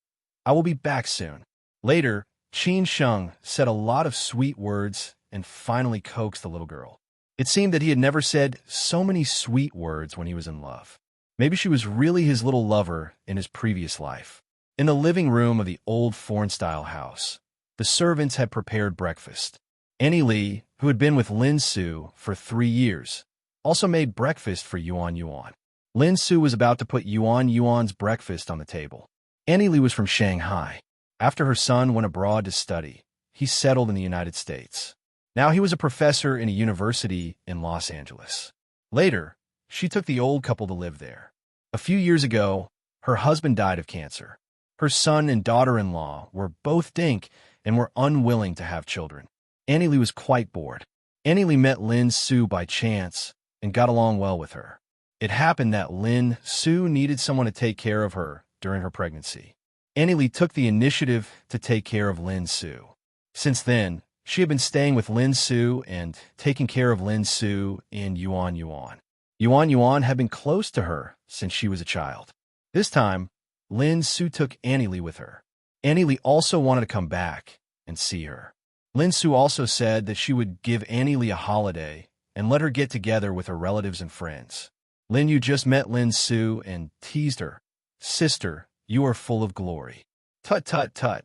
I will be back soon. Later, Qin Sheng said a lot of sweet words and finally coaxed the little girl. It seemed that he had never said so many sweet words when he was in love. Maybe she was really his little lover in his previous life. In the living room of the old foreign-style house, the servants had prepared breakfast. Annie Lee, who had been with Lin Su for 3 years, also made breakfast for Yuan. Lin Su was about to put Yuan's breakfast on the table. Annie Lee was from Shanghai. After her son went abroad to study, he settled in the United States. Now he was a professor in a university in Los Angeles. Later, she took the old couple to live there. A few years ago, her husband died of cancer. Her son and daughter-in-law were both dink and were unwilling to have children. Annie Lee was quite bored. Annie Lee met Lin Su by chance and got along well with her. It happened that Lin Su needed someone to take care of her during her pregnancy. Annie Lee took the initiative to take care of Lin Su. Since then, she had been staying with Lin Su and taking care of Lin Su and Yuan. Yuan had been close to her since she was a child. This time, Lin Su took Annie Lee with her. Annie Lee also wanted to come back and see her. Lin Su also said that she would give Annie Lee a holiday and let her get together with her relatives and friends. Lin Yu just met Lin Su and teased her. Sister, you are full of glory. Tut, tut, tut.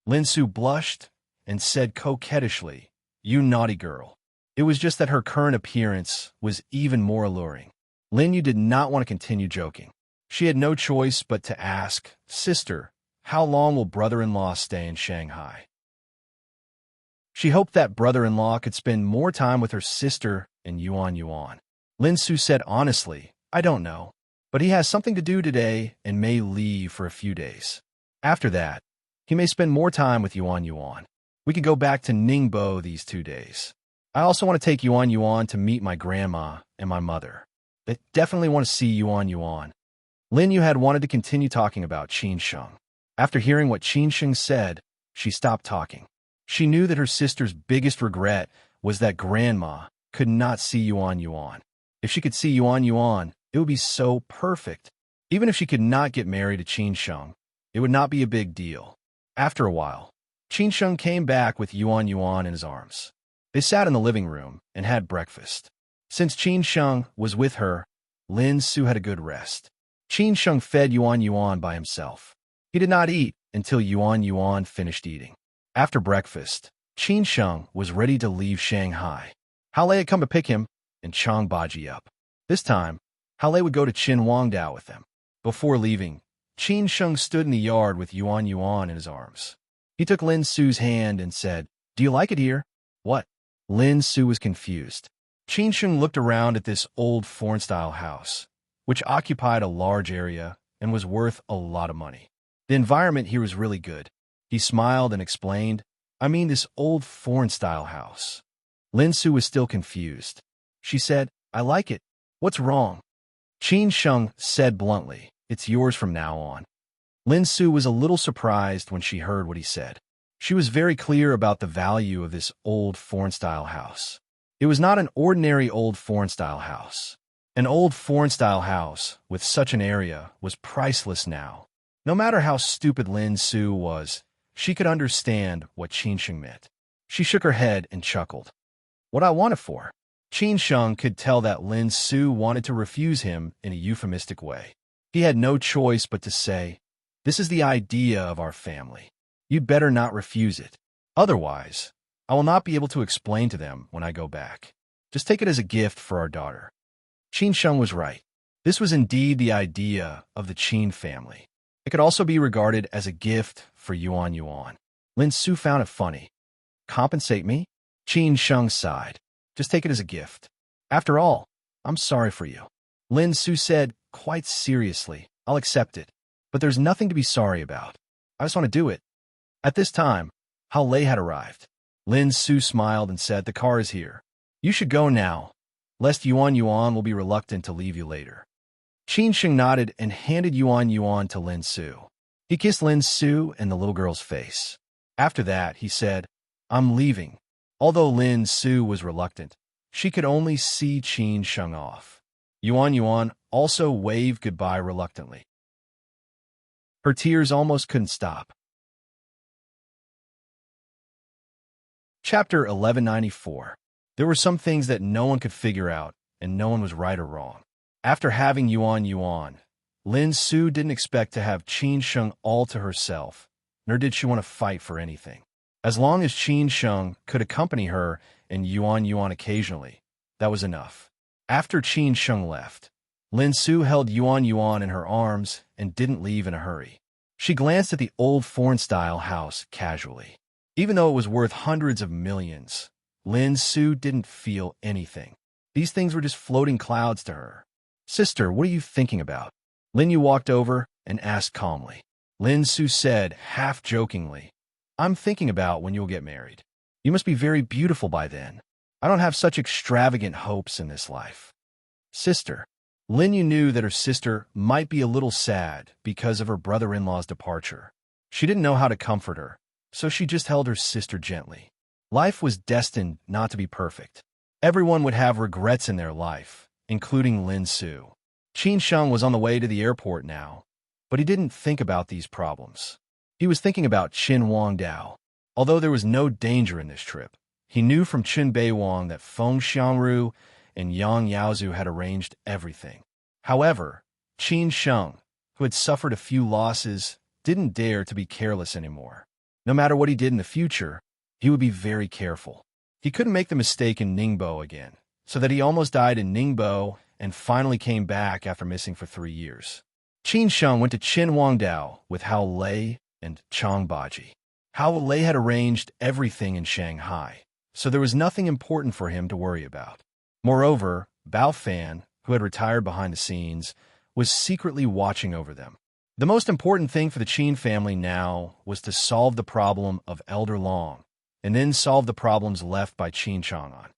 Lin Su blushed and said coquettishly, You naughty girl. It was just that her current appearance was even more alluring. Lin Yu did not want to continue joking. She had no choice but to ask, Sister, how long will brother-in-law stay in Shanghai? She hoped that brother-in-law could spend more time with her sister and Yuan. Lin Su said honestly, I don't know, but he has something to do today and may leave for a few days. After that, he may spend more time with Yuan. We could go back to Ningbo these 2 days. I also want to take Yuan to meet my grandma and my mother. They definitely want to see Yuan Yuan. Lin Yu had wanted to continue talking about Qin Sheng. After hearing what Qin Sheng said, she stopped talking. She knew that her sister's biggest regret was that Grandma could not see Yuan Yuan. If she could see Yuan Yuan, it would be so perfect. Even if she could not get married to Qin Sheng, it would not be a big deal. After a while, Qin Sheng came back with Yuan Yuan in his arms. They sat in the living room and had breakfast. Since Qin Sheng was with her, Lin Su had a good rest. Qin Sheng fed Yuan Yuan by himself. He did not eat until Yuan Yuan finished eating. After breakfast, Qin Sheng was ready to leave Shanghai. Hao Lei had come to pick him and Chang Baji up. This time, Hao Lei would go to Qin Wangdao with them. Before leaving, Qin Sheng stood in the yard with Yuan Yuan in his arms. He took Lin Su's hand and said, "Do you like it here?" "What?" Lin Su was confused. Qin Sheng looked around at this old foreign-style house, which occupied a large area and was worth a lot of money. The environment here was really good. He smiled and explained, "I mean this old foreign-style house." Lin Su was still confused. She said, "I like it. What's wrong?" Qin Sheng said bluntly, "It's yours from now on." Lin Su was a little surprised when she heard what he said. She was very clear about the value of this old foreign-style house. It was not an ordinary old foreign-style house. An old foreign-style house with such an area was priceless now. No matter how stupid Lin Su was, she could understand what Qin Sheng meant. She shook her head and chuckled. "What I want it for?" Qin Sheng could tell that Lin Su wanted to refuse him in a euphemistic way. He had no choice but to say, "This is the idea of our family. You'd better not refuse it. Otherwise, I will not be able to explain to them when I go back. Just take it as a gift for our daughter." Qin Sheng was right. This was indeed the idea of the Qin family. It could also be regarded as a gift for Yuan Yuan. Lin Su found it funny. "Compensate me?" Qin Sheng sighed. "Just take it as a gift. After all, I'm sorry for you." Lin Su said, quite seriously, "I'll accept it. But there's nothing to be sorry about. I just want to do it." At this time, Hao Lei had arrived. Lin Su smiled and said, "The car is here. You should go now, lest Yuan Yuan will be reluctant to leave you later." Qin Sheng nodded and handed Yuan Yuan to Lin Su. He kissed Lin Su and the little girl's face. After that, he said, "I'm leaving." Although Lin Su was reluctant, she could only see Qin Sheng off. Yuan Yuan also waved goodbye reluctantly. Her tears almost couldn't stop. Chapter 1194. There were some things that no one could figure out, and no one was right or wrong. After having Yuan Yuan, Lin Su didn't expect to have Qin Sheng all to herself, nor did she want to fight for anything. As long as Qin Sheng could accompany her and Yuan Yuan occasionally, that was enough. After Qin Sheng left, Lin Su held Yuan Yuan in her arms and didn't leave in a hurry. She glanced at the old foreign-style house casually. Even though it was worth hundreds of millions, Lin Su didn't feel anything. These things were just floating clouds to her. "Sister, what are you thinking about?" Lin Yu walked over and asked calmly. Lin Su said, half-jokingly, "I'm thinking about when you'll get married. You must be very beautiful by then. I don't have such extravagant hopes in this life." "Sister." Lin Yu knew that her sister might be a little sad because of her brother-in-law's departure. She didn't know how to comfort her, so she just held her sister gently. Life was destined not to be perfect. Everyone would have regrets in their life, including Lin Su. Qin Sheng was on the way to the airport now, but he didn't think about these problems. He was thinking about Qin Wangdao. Although there was no danger in this trip, he knew from Qin Beiwang that Feng Xiangru and Yang Yaozu had arranged everything. However, Qin Sheng, who had suffered a few losses, didn't dare to be careless anymore. No matter what he did in the future, he would be very careful. He couldn't make the mistake in Ningbo again, so that he almost died in Ningbo and finally came back after missing for 3 years. Qin Sheng went to Qin Wangdao with Hao Lei and Chang Baji. Hao Lei had arranged everything in Shanghai, so there was nothing important for him to worry about. Moreover, Bao Fan, who had retired behind the scenes, was secretly watching over them. The most important thing for the Qin family now was to solve the problem of Elder Long, and then solve the problems left by Qin Chang'an.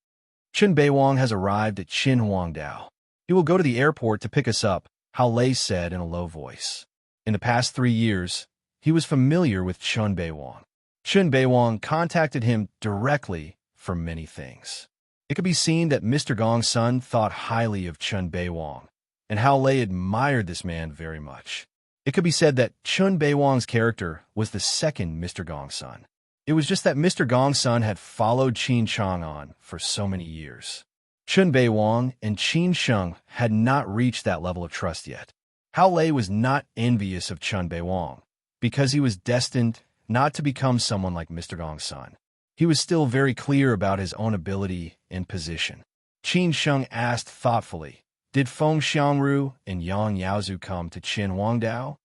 Qin Beiwang has arrived at Qin Wangdao. He will go to the airport to pick us up, Hao Lei said in a low voice. In the past 3 years, he was familiar with Chun Beiwang. Chun Beiwang contacted him directly for many things. It could be seen that Mr. Gong's son thought highly of Chun Beiwang, and Hao Lei admired this man very much. It could be said that Chun Beiwang's character was the second Mr. Gong's son. It was just that Mr. Gong's son had followed Qin Chang on for so many years. Chun Beiwang and Qin Sheng had not reached that level of trust yet. Hao Lei was not envious of Chun Beiwang, because he was destined not to become someone like Mr. Gong's son. He was still very clear about his own ability and position. Qin Sheng asked thoughtfully, "Did Feng Xiangru and Yang Yaozu come to Qin Huangdao?"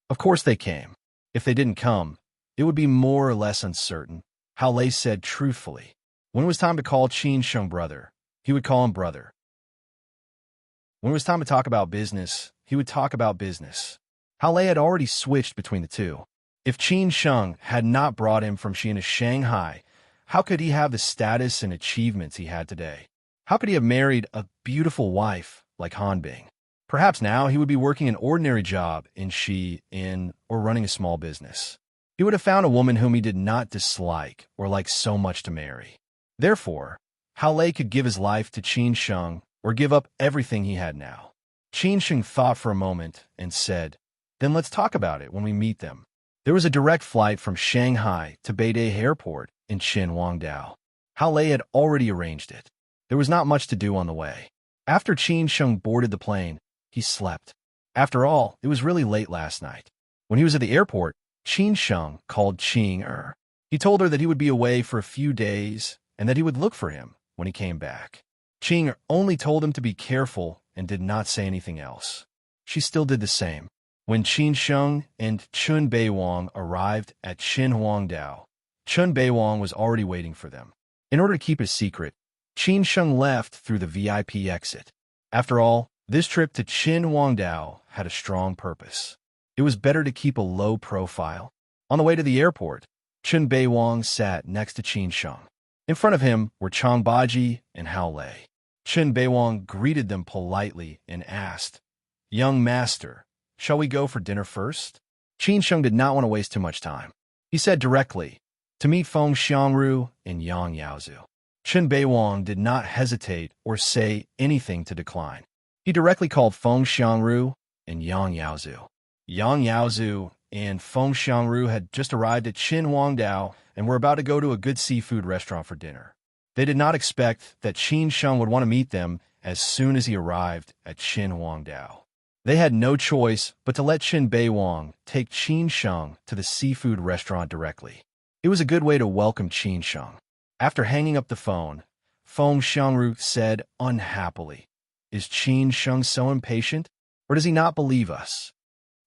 Of course they came. If they didn't come, it would be more or less uncertain, Hao Lei said truthfully. When it was time to call Qin Sheng brother, he would call him brother. When it was time to talk about business, he would talk about business. Hao Lei had already switched between the two. If Qin Sheng had not brought him from China to Shanghai, how could he have the status and achievements he had today? How could he have married a beautiful wife like Han Bing? Perhaps now he would be working an ordinary job in Xi'an or running a small business. He would have found a woman whom he did not dislike or like so much to marry. Therefore, Hao Lei could give his life to Qin Sheng or give up everything he had now. Qin Sheng thought for a moment and said, "Then let's talk about it when we meet them." There was a direct flight from Shanghai to Beidei Airport in Qin Huangdao. Hao Lei had already arranged it. There was not much to do on the way. After Qin Sheng boarded the plane, he slept. After all, it was really late last night. When he was at the airport, Qin Sheng called Qing Er. He told her that he would be away for a few days and that he would look for him when he came back. Qing Er only told him to be careful and did not say anything else. She still did the same. When Qin Sheng and Chun Beiwang arrived at Qin Huangdao, Chun Beiwang was already waiting for them. In order to keep his secret, Qin Sheng left through the VIP exit. After all, this trip to Qin Huangdao had a strong purpose. It was better to keep a low profile. On the way to the airport, Chun Beiwang sat next to Qin Sheng. In front of him were Chang Baji and Hao Lei. Chun Beiwang greeted them politely and asked, "Young master, shall we go for dinner first?" Qin Sheng did not want to waste too much time. He said directly, "To meet Feng Xiangru and Yang Yaozu." Chun Beiwang did not hesitate or say anything to decline. He directly called Feng Xiangru and Yang Yaozu. Yang Yaozu and Feng Xiangru had just arrived at Qin Huangdao and were about to go to a good seafood restaurant for dinner. They did not expect that Qin Sheng would want to meet them as soon as he arrived at Qin Huangdao. They had no choice but to let Qin Beiwang take Qin Sheng to the seafood restaurant directly. It was a good way to welcome Qin Sheng. After hanging up the phone, Feng Xiangru said unhappily, "Is Qin Sheng so impatient, or does he not believe us?"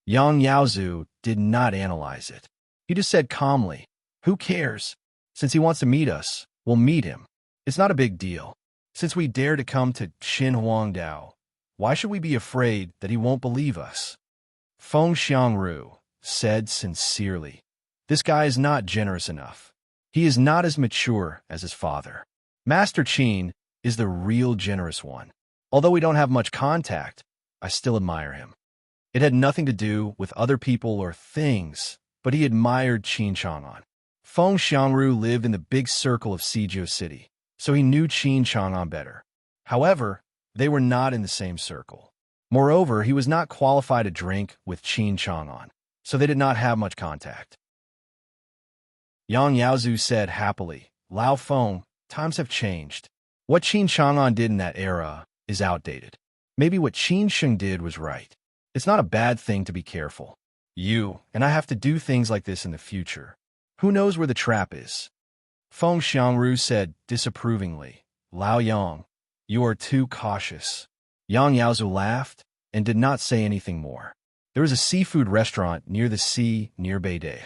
Yang Yaozu did not analyze it. He just said calmly, "Who cares? Since he wants to meet us, we'll meet him. It's not a big deal. Since we dare to come to Qin Huangdao, why should we be afraid that he won't believe us?" Feng Xiangru said sincerely, "This guy is not generous enough. He is not as mature as his father. Master Qin is the real generous one. Although we don't have much contact, I still admire him." It had nothing to do with other people or things, but he admired Qin Chang'an. Feng Xiangru lived in the big circle of Sijia City, so he knew Qin Chang'an better. However, they were not in the same circle. Moreover, he was not qualified to drink with Qin Chang'an, so they did not have much contact. Yang Yaozu said happily, "Lao Feng, times have changed. What Qin Chang'an did in that era is outdated. Maybe what Qin Sheng did was right. It's not a bad thing to be careful. You and I have to do things like this in the future. Who knows where the trap is?" Feng Xiangru said disapprovingly, "Lao Yang, you are too cautious." Yang Yaozu laughed and did not say anything more. There was a seafood restaurant near the sea near Beidei.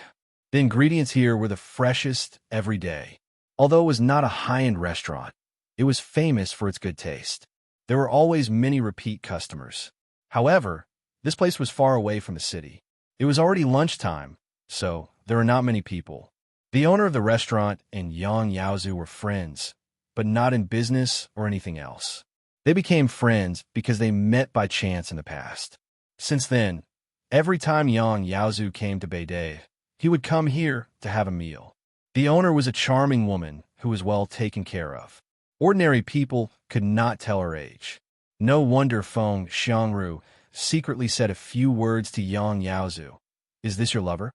The ingredients here were the freshest every day. Although it was not a high-end restaurant, it was famous for its good taste. There were always many repeat customers. However, this place was far away from the city. It was already lunchtime, so there were not many people. The owner of the restaurant and Yang Yaozu were friends, but not in business or anything else. They became friends because they met by chance in the past. Since then, every time Yang Yaozu came to Beidei, he would come here to have a meal. The owner was a charming woman who was well taken care of. Ordinary people could not tell her age. No wonder Feng Xiangru secretly said a few words to Yang Yaozu. "Is this your lover?"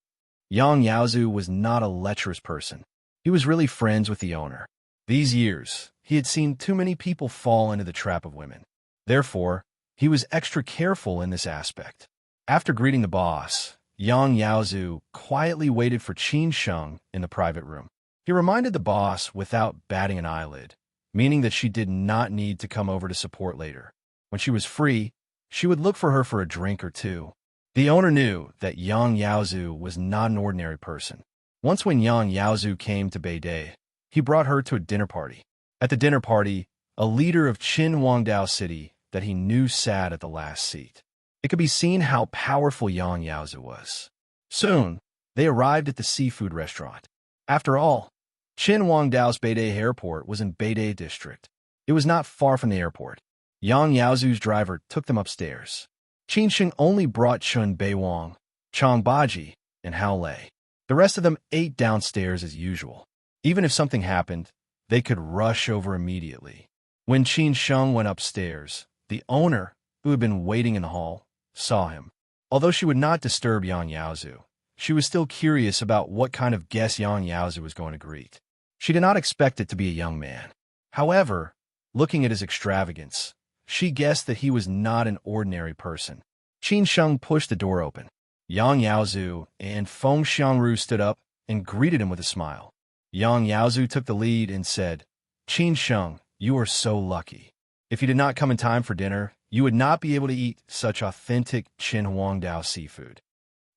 Yang Yaozu was not a lecherous person. He was really friends with the owner. These years, he had seen too many people fall into the trap of women. Therefore, he was extra careful in this aspect. After greeting the boss, Yang Yaozu quietly waited for Qin Sheng in the private room. He reminded the boss without batting an eyelid, meaning that she did not need to come over to support later. When she was free, she would look for her for a drink or two. The owner knew that Yang Yaozu was not an ordinary person. Once when Yang Yaozu came to Beidei, he brought her to a dinner party. At the dinner party, a leader of Qin Huangdao City that he knew sat at the last seat. It could be seen how powerful Yang Yaozu was. Soon, they arrived at the seafood restaurant. After all, Qin Huangdao's Beidei airport was in Beidei district. It was not far from the airport. Yang Yaozu's driver took them upstairs. Qin Sheng only brought Chun Beiwang, Chang Baji, and Hao Lei. The rest of them ate downstairs as usual. Even if something happened, they could rush over immediately. When Qin Sheng went upstairs, the owner, who had been waiting in the hall, saw him. Although she would not disturb Yang Yaozu, she was still curious about what kind of guest Yang Yaozu was going to greet. She did not expect it to be a young man. However, looking at his extravagance, she guessed that he was not an ordinary person. Qin Sheng pushed the door open. Yang Yaozu and Feng Xiangru stood up and greeted him with a smile. Yang Yaozu took the lead and said, "Qin Sheng, you are so lucky. If you did not come in time for dinner, you would not be able to eat such authentic Qin Huangdao seafood.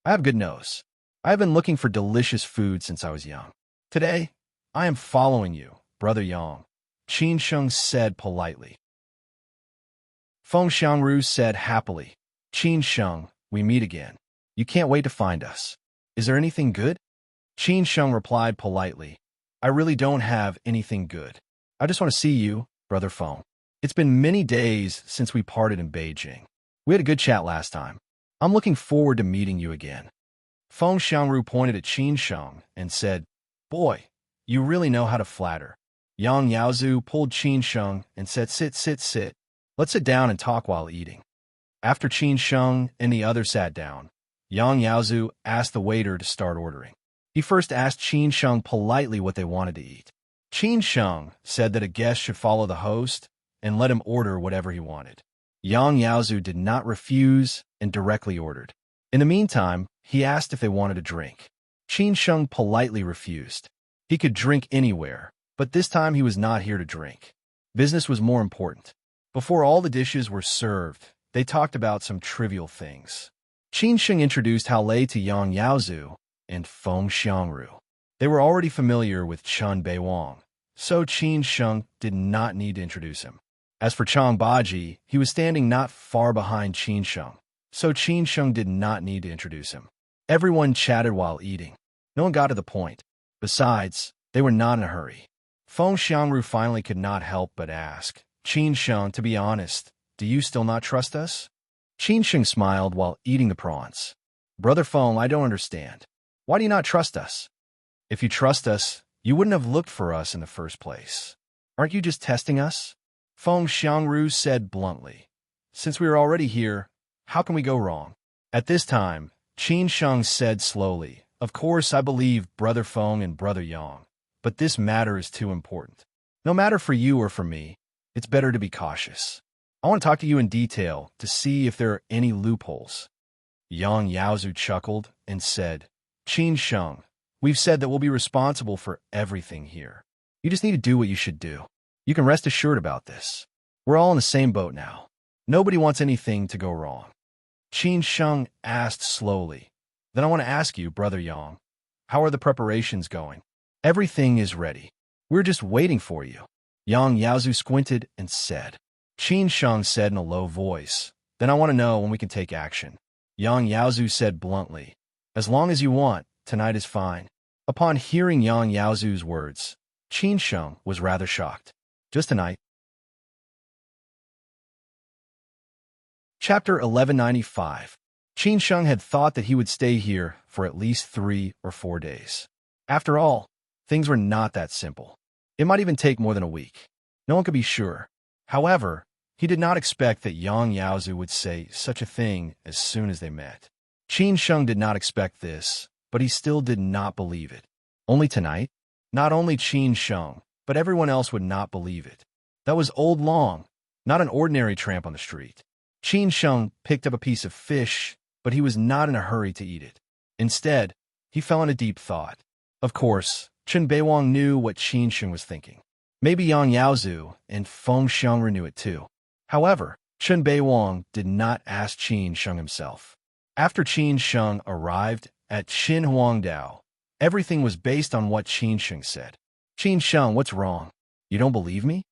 I have a good nose. I have been looking for delicious food since I was young. Today, I am following you, Brother Yang," Qin Sheng said politely. Feng Xiangru said happily, "Qin Sheng, we meet again. You can't wait to find us. Is there anything good?" Qin Sheng replied politely, "I really don't have anything good. I just want to see you, Brother Feng. It's been many days since we parted in Beijing. We had a good chat last time. I'm looking forward to meeting you again." Feng Xiangru pointed at Qin Sheng and said, "Boy, you really know how to flatter." Yang Yaozu pulled Qin Sheng and said, Sit. Let's sit down and talk while eating." After Qin Sheng and the others sat down, Yang Yaozu asked the waiter to start ordering. He first asked Qin Sheng politely what they wanted to eat. Qin Sheng said that a guest should follow the host and let him order whatever he wanted. Yang Yaozu did not refuse and directly ordered. In the meantime, he asked if they wanted a drink. Qin Sheng politely refused. He could drink anywhere, but this time he was not here to drink. Business was more important. Before all the dishes were served, they talked about some trivial things. Qin Sheng introduced Hao Lei to Yang Yaozu and Feng Xiangru. They were already familiar with Chun Beiwang, so Qin Sheng did not need to introduce him. As for Chang Baji, he was standing not far behind Qin Sheng, so Qin Sheng did not need to introduce him. Everyone chatted while eating. No one got to the point. Besides, they were not in a hurry. Feng Xiangru finally could not help but ask, "Qin Sheng, to be honest, do you still not trust us?" Qin Sheng smiled while eating the prawns. "Brother Feng, I don't understand. Why do you not trust us? If you trust us, you wouldn't have looked for us in the first place. Aren't you just testing us?" Feng Xiangru said bluntly, "Since we are already here, how can we go wrong?" At this time, Qin Sheng said slowly, "Of course I believe Brother Feng and Brother Yang, but this matter is too important. No matter for you or for me, it's better to be cautious. I want to talk to you in detail to see if there are any loopholes." Yang Yaozu chuckled and said, "Qin Sheng, we've said that we'll be responsible for everything here. You just need to do what you should do. You can rest assured about this. We're all in the same boat now. Nobody wants anything to go wrong." Qin Sheng asked slowly, "Then I want to ask you, Brother Yang, how are the preparations going?" "Everything is ready. We're just waiting for you." Yang Yaozu squinted and said. Qin Sheng said in a low voice, "Then I want to know when we can take action." Yang Yaozu said bluntly, "As long as you want, tonight is fine." Upon hearing Yang Yaozu's words, Qin Sheng was rather shocked. "Just tonight?" Chapter 1195. Qin Sheng had thought that he would stay here for at least 3 or 4 days. After all, things were not that simple. It might even take more than a week. No one could be sure. However, he did not expect that Yang Yaozu would say such a thing as soon as they met. Qin Sheng did not expect this, but he still did not believe it. Only tonight? Not only Qin Sheng, but everyone else would not believe it. That was Old Long, not an ordinary tramp on the street. Qin Sheng picked up a piece of fish, but he was not in a hurry to eat it. Instead, he fell into deep thought. Of course, Chen Beiwang knew what Qin Sheng was thinking. Maybe Yang Yaozu and Feng Xiangru knew it too. However, Chen Beiwang did not ask Qin Sheng himself. After Qin Sheng arrived at Qin Huangdao, everything was based on what Qin Sheng said. Qin Sheng, what's wrong? You don't believe me?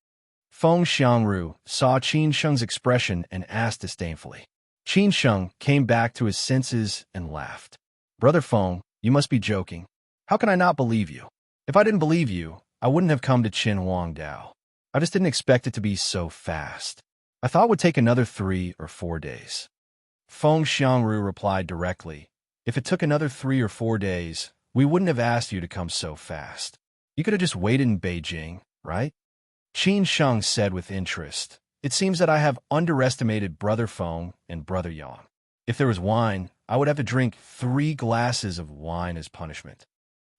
Feng Xiangru saw Qin Sheng's expression and asked disdainfully. Qin Sheng came back to his senses and laughed. Brother Feng, you must be joking. How can I not believe you? If I didn't believe you, I wouldn't have come to Qin Huangdao. I just didn't expect it to be so fast. I thought it would take another 3 or 4 days. Feng Xiangru replied directly. If it took another 3 or 4 days, we wouldn't have asked you to come so fast. You could have just waited in Beijing, right? Qin Sheng said with interest. It seems that I have underestimated Brother Feng and Brother Yang. If there was wine, I would have to drink 3 glasses of wine as punishment.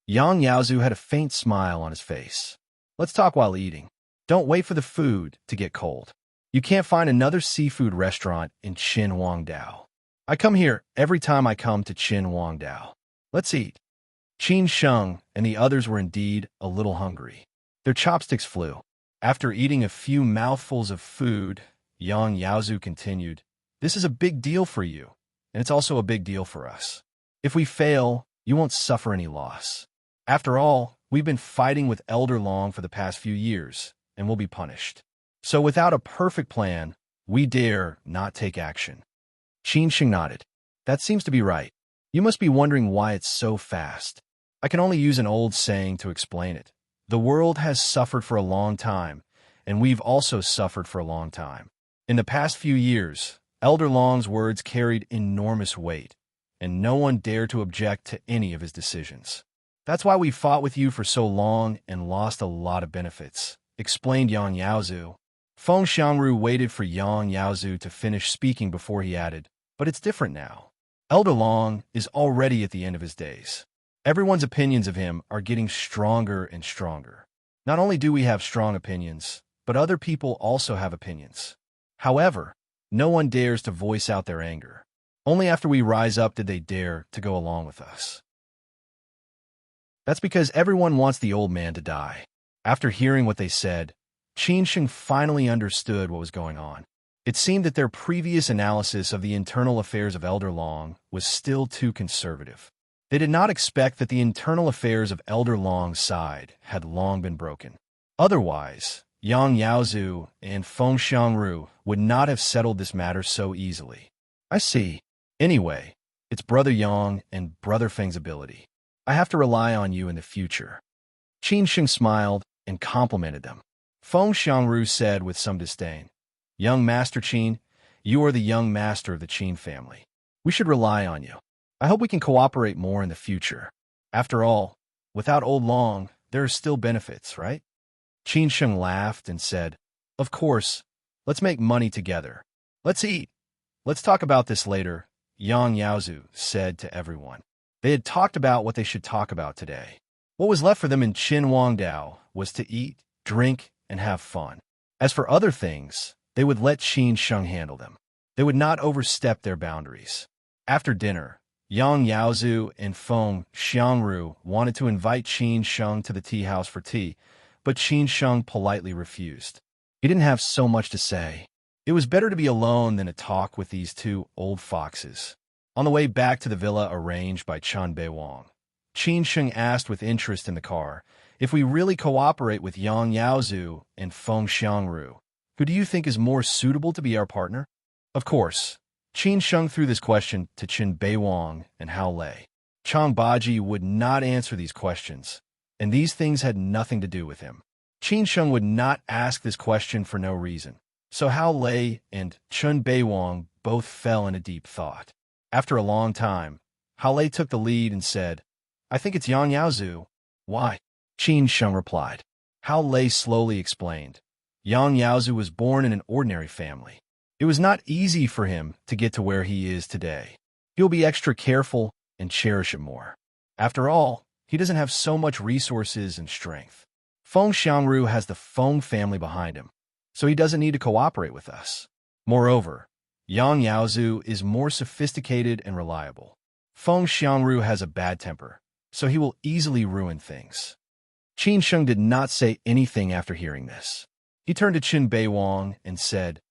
Yang Yaozu had a faint smile on his face. Let's talk while eating. Don't wait for the food to get cold. You can't find another seafood restaurant in Qin Huangdao. I come here every time I come to Qin Huangdao. Let's eat. Qin Sheng and the others were indeed a little hungry. Their chopsticks flew. After eating a few mouthfuls of food, Yang Yaozu continued, This is a big deal for you, and it's also a big deal for us. If we fail, you won't suffer any loss. After all, we've been fighting with Elder Long for the past few years, and we'll be punished. So without a perfect plan, we dare not take action. Qin Sheng nodded. That seems to be right. You must be wondering why it's so fast. I can only use an old saying to explain it. The world has suffered for a long time, and we've also suffered for a long time. In the past few years, Elder Long's words carried enormous weight, and no one dared to object to any of his decisions. That's why we fought with you for so long and lost a lot of benefits, explained Yang Yaozu. Feng Xiangru waited for Yang Yaozu to finish speaking before he added, but it's different now. Elder Long is already at the end of his days. Everyone's opinions of him are getting stronger and stronger. Not only do we have strong opinions, but other people also have opinions. However, no one dares to voice out their anger. Only after we rise up did they dare to go along with us. That's because everyone wants the old man to die. After hearing what they said, Qin Sheng finally understood what was going on. It seemed that their previous analysis of the internal affairs of Elder Long was still too conservative. They did not expect that the internal affairs of Elder Long's side had long been broken. Otherwise, Yang Yaozu and Feng Xiangru would not have settled this matter so easily. I see. Anyway, it's Brother Yang and Brother Feng's ability. I have to rely on you in the future. Qin Sheng smiled and complimented them. Feng Xiangru said with some disdain, Young Master Qin, you are the young master of the Qin family. We should rely on you. I hope we can cooperate more in the future. After all, without Old Long, there are still benefits, right? Qin Sheng laughed and said, Of course, let's make money together. Let's eat. Let's talk about this later, Yang Yaozu said to everyone. They had talked about what they should talk about today. What was left for them in Qin Huangdao was to eat, drink, and have fun. As for other things, they would let Qin Sheng handle them. They would not overstep their boundaries. After dinner, Yang Yaozu and Feng Xiangru wanted to invite Qin Sheng to the tea house for tea, but Qin Sheng politely refused. He didn't have so much to say. It was better to be alone than to talk with these two old foxes. On the way back to the villa arranged by Chen Beiwang, Qin Sheng asked with interest in the car, if we really cooperate with Yang Yaozu and Feng Xiangru, who do you think is more suitable to be our partner? Of course, Qin Sheng threw this question to Chen Beiwang and Hao Lei. Chang Baji would not answer these questions, and these things had nothing to do with him. Qin Sheng would not ask this question for no reason, so Hao Lei and Chen Beiwang both fell into deep thought. After a long time, Hao took the lead and said, "I think it's Yang Yaozu." "Why?" Qin Sheng replied. Hao slowly explained. Yang Yaozu was born in an ordinary family. It was not easy for him to get to where he is today. He'll be extra careful and cherish it more. After all, he doesn't have so much resources and strength. Feng Xiangru has the Feng family behind him, so he doesn't need to cooperate with us. Moreover, Yang Yaozu is more sophisticated and reliable. Feng Xiangru has a bad temper, so he will easily ruin things. Qin Sheng did not say anything after hearing this. He turned to Chen Beiwang and said,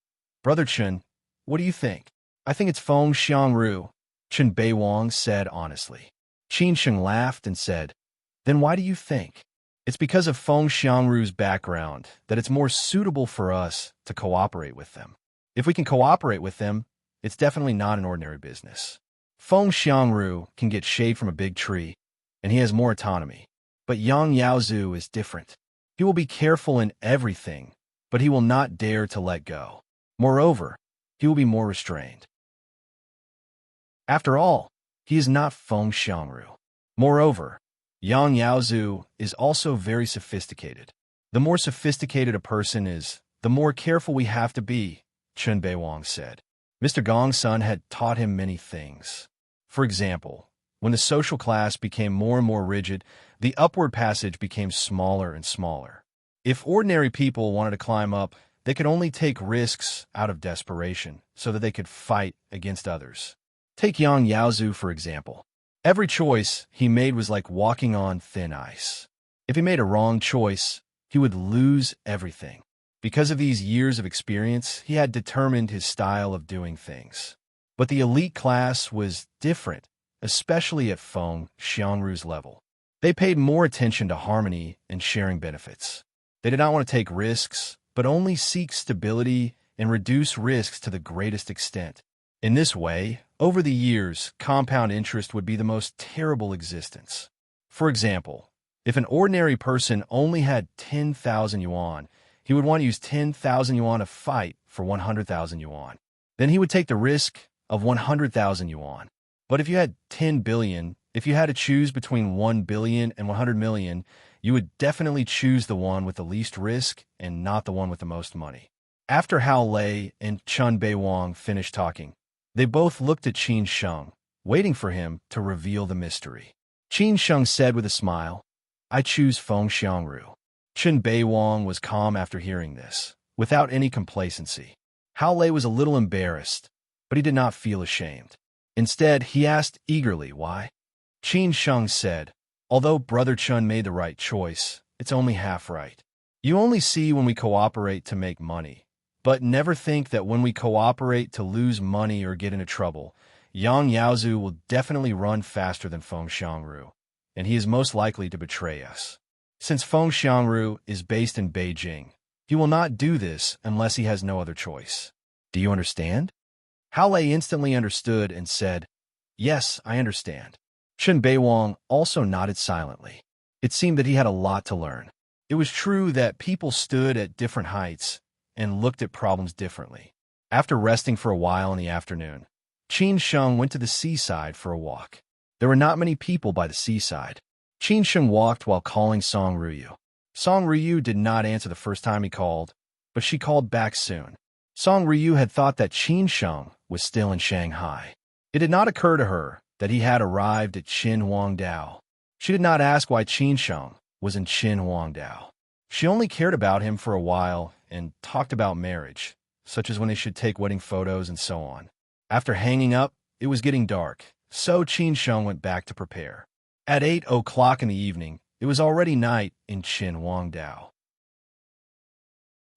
"Brother Chen, what do you think?" "I think it's Feng Xiangru," Chen Beiwang said honestly. Qin Sheng laughed and said, "Then why do you think?" "It's because of Feng Xiangru's background that it's more suitable for us to cooperate with them. If we can cooperate with them, it's definitely not an ordinary business. Feng Xiangru can get shade from a big tree, and he has more autonomy. But Yang Yaozu is different. He will be careful in everything, but he will not dare to let go. Moreover, he will be more restrained. After all, he is not Feng Xiangru. Moreover, Yang Yaozu is also very sophisticated. The more sophisticated a person is, the more careful we have to be," Chen Beiwang said. Mr. Gong's son had taught him many things. For example, when the social class became more and more rigid, the upward passage became smaller and smaller. If ordinary people wanted to climb up, they could only take risks out of desperation so that they could fight against others. Take Yang Yaozu, for example. Every choice he made was like walking on thin ice. If he made a wrong choice, he would lose everything. Because of these years of experience, he had determined his style of doing things. But the elite class was different, especially at Feng Xiangru's level. They paid more attention to harmony and sharing benefits. They did not want to take risks, but only seek stability and reduce risks to the greatest extent. In this way, over the years, compound interest would be the most terrible existence. For example, if an ordinary person only had 10,000 yuan, he would want to use 10,000 yuan to fight for 100,000 yuan. Then he would take the risk of 100,000 yuan. But if you had 10 billion, if you had to choose between 1 billion and 100 million, you would definitely choose the one with the least risk and not the one with the most money. After Hao Lei and Chen Beiwang finished talking, they both looked at Qin Sheng, waiting for him to reveal the mystery. Qin Sheng said with a smile, "I choose Feng Xiangru." Chen Beiwang was calm after hearing this, without any complacency. Hao Lei was a little embarrassed, but he did not feel ashamed. Instead, he asked eagerly why. Qin Sheng said, "Although Brother Chen made the right choice, it's only half right. You only see when we cooperate to make money, but never think that when we cooperate to lose money or get into trouble, Yang Yaozu will definitely run faster than Feng Xiangru, and he is most likely to betray us. Since Feng Xiangru is based in Beijing, he will not do this unless he has no other choice. Do you understand?" Hao Lei instantly understood and said, "Yes, I understand." Chen Beiwang also nodded silently. It seemed that he had a lot to learn. It was true that people stood at different heights and looked at problems differently. After resting for a while in the afternoon, Qin Sheng went to the seaside for a walk. There were not many people by the seaside. Qin Sheng walked while calling Song Ruyu. Song Ruyu did not answer the first time he called, but she called back soon. Song Ruyu had thought that Qin Sheng was still in Shanghai. It did not occur to her that he had arrived at Qin Huangdao. She did not ask why Qin Sheng was in Qin Huangdao. She only cared about him for a while and talked about marriage, such as when they should take wedding photos and so on. After hanging up, it was getting dark, so Qin Sheng went back to prepare. At 8 o'clock in the evening, it was already night in Qin Huangdao.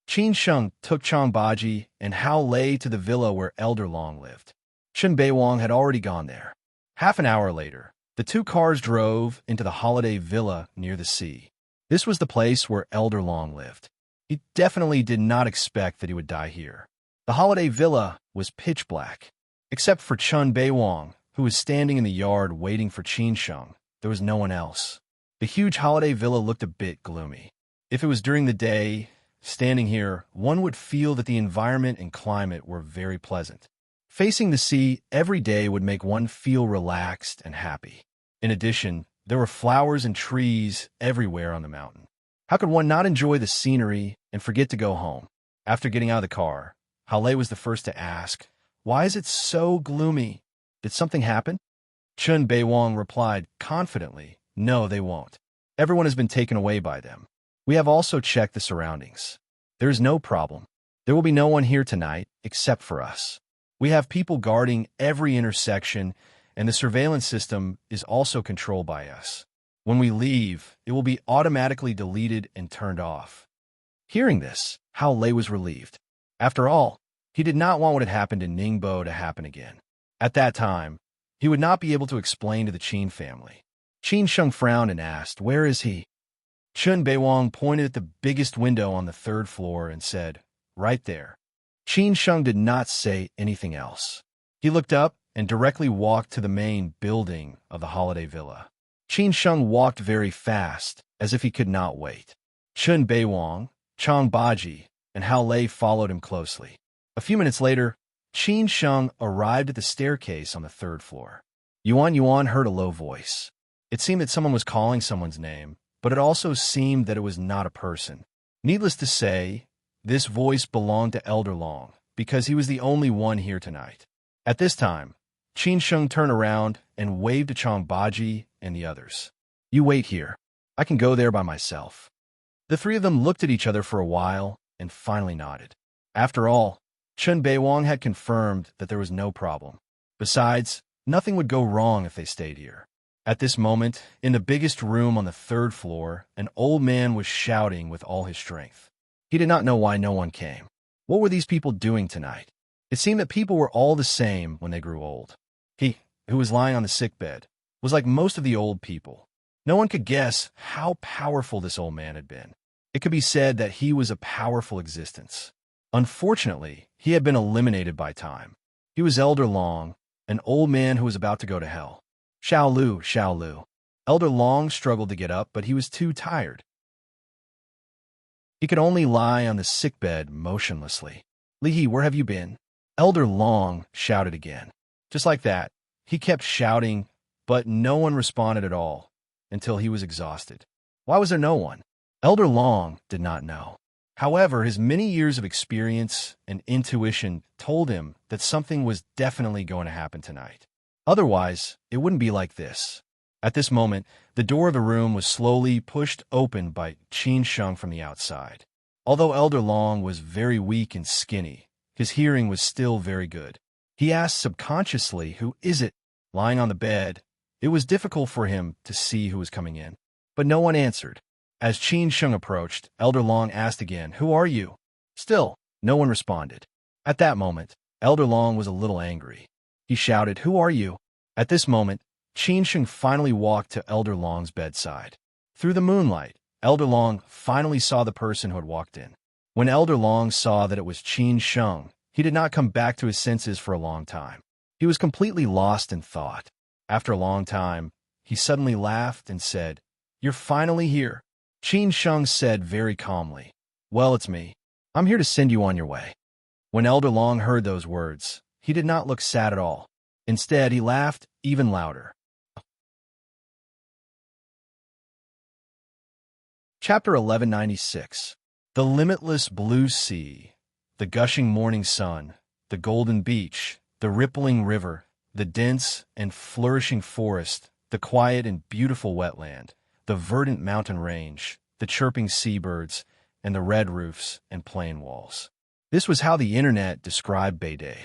Qin Sheng took Chang Baji and Hao Lei to the villa where Elder Long lived. Chen Beiwang had already gone there. Half an hour later, the two cars drove into the holiday villa near the sea. This was the place where Elder Long lived. He definitely did not expect that he would die here. The holiday villa was pitch black. Except for Chen Beiwang, who was standing in the yard waiting for Qin Sheng, there was no one else. The huge holiday villa looked a bit gloomy. If it was during the day, standing here, one would feel that the environment and climate were very pleasant. Facing the sea every day would make one feel relaxed and happy. In addition, there were flowers and trees everywhere on the mountain. How could one not enjoy the scenery and forget to go home? After getting out of the car, Hale was the first to ask, "Why is it so gloomy? Did something happen?" Chun Beiwang replied confidently, "No, they won't. Everyone has been taken away by them. We have also checked the surroundings. There is no problem. There will be no one here tonight except for us. We have people guarding every intersection, and the surveillance system is also controlled by us. When we leave, it will be automatically deleted and turned off." Hearing this, Hao Lei was relieved. After all, he did not want what had happened in Ningbo to happen again. At that time, he would not be able to explain to the Qin family. Qin Sheng frowned and asked, "Where is he?" Chun Beiwang pointed at the biggest window on the third floor and said, "Right there." Qin Sheng did not say anything else. He looked up and directly walked to the main building of the holiday villa. Qin Sheng walked very fast, as if he could not wait. Chun Beiwang, Chang Baji, and Hao Lei followed him closely. A few minutes later, Qin Sheng arrived at the staircase on the third floor. Yuan heard a low voice. It seemed that someone was calling someone's name, but it also seemed that it was not a person. Needless to say, this voice belonged to Elder Long, because he was the only one here tonight. At this time, Qin Sheng turned around and waved to Chang Baji and the others. "You wait here. I can go there by myself." The three of them looked at each other for a while and finally nodded. After all, Chun Beiwang had confirmed that there was no problem. Besides, nothing would go wrong if they stayed here. At this moment, in the biggest room on the third floor, an old man was shouting with all his strength. He did not know why no one came. What were these people doing tonight? It seemed that people were all the same when they grew old. He, who was lying on the sickbed, was like most of the old people. No one could guess how powerful this old man had been. It could be said that he was a powerful existence. Unfortunately, he had been eliminated by time. He was Elder Long, an old man who was about to go to hell. Xiao Lu. Elder Long struggled to get up, but he was too tired. He could only lie on the sickbed motionlessly. "Li He, where have you been?" Elder Long shouted again. Just like that, he kept shouting, but no one responded at all, until he was exhausted. Why was there no one? Elder Long did not know. However, his many years of experience and intuition told him that something was definitely going to happen tonight. Otherwise, it wouldn't be like this. At this moment, the door of the room was slowly pushed open by Qin Sheng from the outside. Although Elder Long was very weak and skinny, his hearing was still very good. He asked subconsciously, "Who is it?" Lying on the bed, it was difficult for him to see who was coming in. But no one answered. As Qin Sheng approached, Elder Long asked again, "Who are you?" Still, no one responded. At that moment, Elder Long was a little angry. He shouted, "Who are you?" At this moment, Qin Sheng finally walked to Elder Long's bedside. Through the moonlight, Elder Long finally saw the person who had walked in. When Elder Long saw that it was Qin Sheng, he did not come back to his senses for a long time. He was completely lost in thought. After a long time, he suddenly laughed and said, "You're finally here." Qin Sheng said very calmly, "Well, it's me. I'm here to send you on your way." When Elder Long heard those words, he did not look sad at all. Instead, he laughed even louder. Chapter 1196. The limitless blue sea, the gushing morning sun, the golden beach, the rippling river, the dense and flourishing forest, the quiet and beautiful wetland, the verdant mountain range, the chirping seabirds, and the red roofs and plain walls. This was how the internet described Beidei.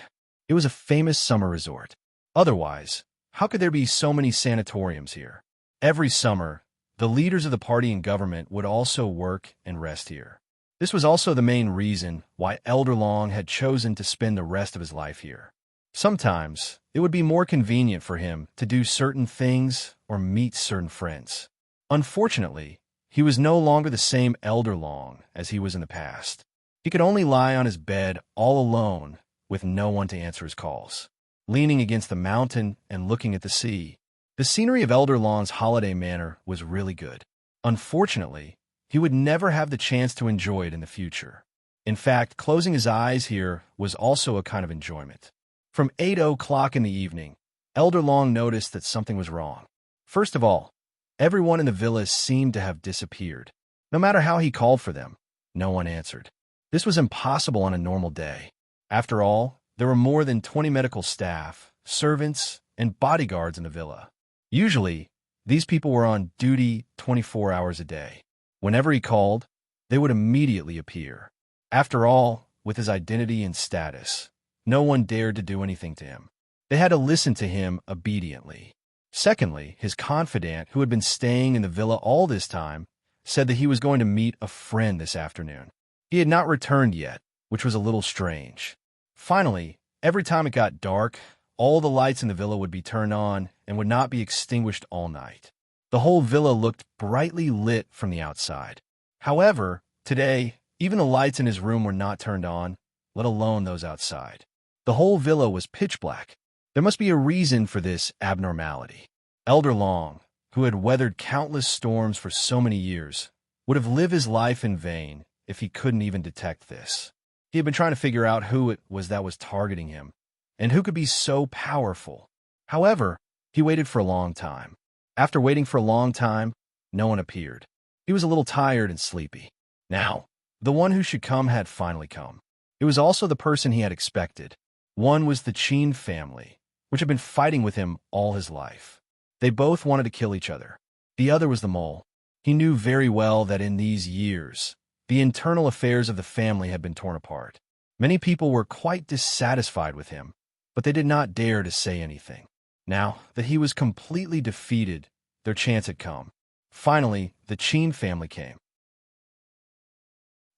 It was a famous summer resort. Otherwise, how could there be so many sanatoriums here? Every summer, the leaders of the party and government would also work and rest here. This was also the main reason why Elder Long had chosen to spend the rest of his life here. Sometimes, it would be more convenient for him to do certain things or meet certain friends. Unfortunately, he was no longer the same Elder Long as he was in the past. He could only lie on his bed all alone with no one to answer his calls. Leaning against the mountain and looking at the sea, the scenery of Elder Long's holiday manor was really good. Unfortunately, he would never have the chance to enjoy it in the future. In fact, closing his eyes here was also a kind of enjoyment. From 8 o'clock in the evening, Elder Long noticed that something was wrong. First of all, everyone in the villa seemed to have disappeared. No matter how he called for them, no one answered. This was impossible on a normal day. After all, there were more than 20 medical staff, servants, and bodyguards in the villa. Usually, these people were on duty 24 hours a day. Whenever he called, they would immediately appear. After all, with his identity and status, no one dared to do anything to him. They had to listen to him obediently. Secondly, his confidant, who had been staying in the villa all this time, said that he was going to meet a friend this afternoon. He had not returned yet, which was a little strange. Finally, every time it got dark, all the lights in the villa would be turned on and would not be extinguished all night. The whole villa looked brightly lit from the outside. However, today, even the lights in his room were not turned on, let alone those outside. The whole villa was pitch black. There must be a reason for this abnormality. Elder Long, who had weathered countless storms for so many years, would have lived his life in vain if he couldn't even detect this. He had been trying to figure out who it was that was targeting him, and who could be so powerful. However, he waited for a long time. After waiting for a long time, no one appeared. He was a little tired and sleepy. Now, the one who should come had finally come. It was also the person he had expected. One was the Qin family, which had been fighting with him all his life. They both wanted to kill each other. The other was the mole. He knew very well that in these years, the internal affairs of the family had been torn apart. Many people were quite dissatisfied with him, but they did not dare to say anything. Now that he was completely defeated, their chance had come. Finally, the Qin family came.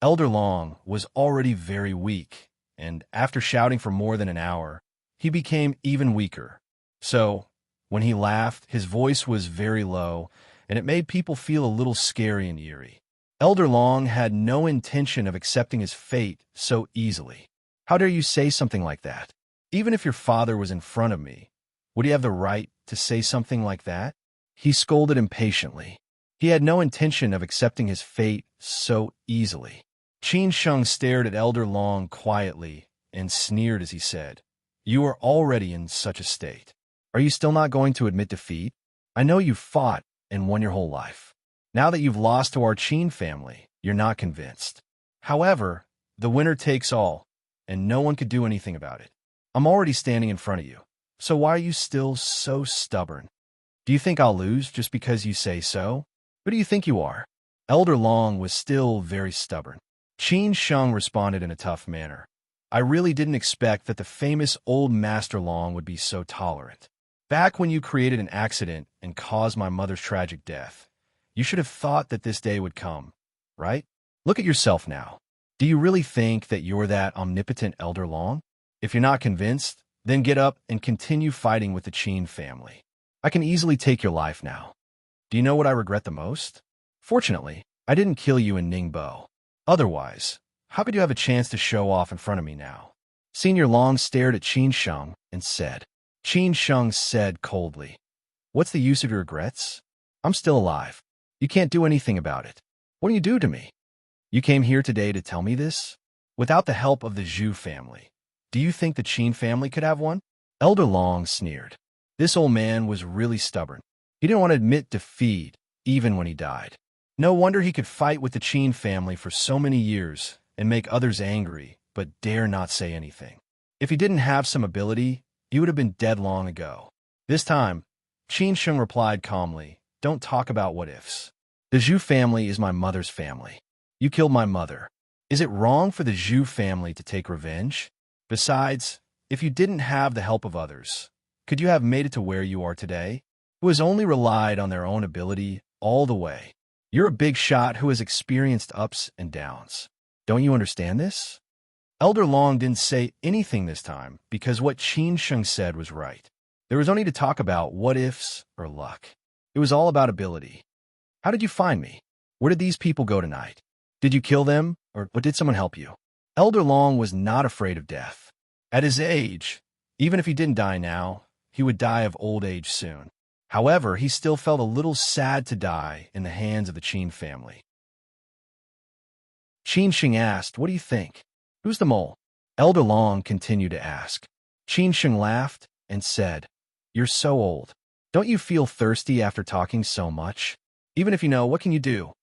Elder Long was already very weak, and after shouting for more than an hour, he became even weaker. So, when he laughed, his voice was very low, and it made people feel a little scary and eerie. Elder Long had no intention of accepting his fate so easily. How dare you say something like that? Even if your father was in front of me, would he have the right to say something like that? He scolded impatiently. He had no intention of accepting his fate so easily. Qin Sheng stared at Elder Long quietly and sneered as he said, "You are already in such a state. Are you still not going to admit defeat? I know you've fought and won your whole life. Now that you've lost to our Qin family, you're not convinced. However, the winner takes all, and no one could do anything about it. I'm already standing in front of you, so why are you still so stubborn? Do you think I'll lose just because you say so? Who do you think you are?" Elder Long was still very stubborn. Qin Sheng responded in a tough manner. "I really didn't expect that the famous old Master Long would be so tolerant. Back when you created an accident and caused my mother's tragic death, you should have thought that this day would come, right? Look at yourself now. Do you really think that you're that omnipotent Elder Long? If you're not convinced, then get up and continue fighting with the Qin family. I can easily take your life now. Do you know what I regret the most? Fortunately, I didn't kill you in Ningbo. Otherwise, how could you have a chance to show off in front of me now?" Senior Long stared at Qin Sheng and said. Qin Sheng said coldly, "What's the use of your regrets? I'm still alive. You can't do anything about it. What do you do to me? You came here today to tell me this? Without the help of the Zhu family, do you think the Qin family could have one?" Elder Long sneered. This old man was really stubborn. He didn't want to admit defeat, even when he died. No wonder he could fight with the Qin family for so many years and make others angry, but dare not say anything. If he didn't have some ability, he would have been dead long ago. This time, Qin Sheng replied calmly, "Don't talk about what-ifs. The Zhu family is my mother's family. You killed my mother. Is it wrong for the Zhu family to take revenge? Besides, if you didn't have the help of others, could you have made it to where you are today? Who has only relied on their own ability all the way. You're a big shot who has experienced ups and downs. Don't you understand this?" Elder Long didn't say anything this time because what Qin Sheng said was right. There was no need to talk about what-ifs or luck. It was all about ability. "How did you find me? Where did these people go tonight? Did you kill them, or did someone help you?" Elder Long was not afraid of death. At his age, even if he didn't die now, he would die of old age soon. However, he still felt a little sad to die in the hands of the Qin family. Qin Sheng asked, "What do you think? Who's the mole?" Elder Long continued to ask. Qin Sheng laughed and said, "You're so old. Don't you feel thirsty after talking so much? Even if you know, what can you do?"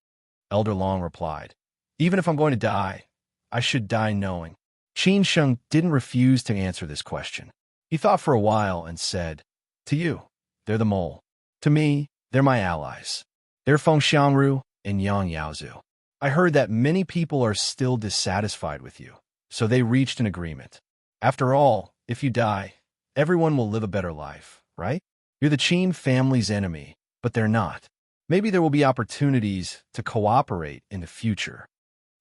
Elder Long replied, "Even if I'm going to die, I should die knowing." Qin Sheng didn't refuse to answer this question. He thought for a while and said, "To you, they're the mole. To me, they're my allies. They're Feng Xiangru and Yang Yaozu. I heard that many people are still dissatisfied with you, so they reached an agreement. After all, if you die, everyone will live a better life, right? You're the Qin family's enemy, but they're not. Maybe there will be opportunities to cooperate in the future."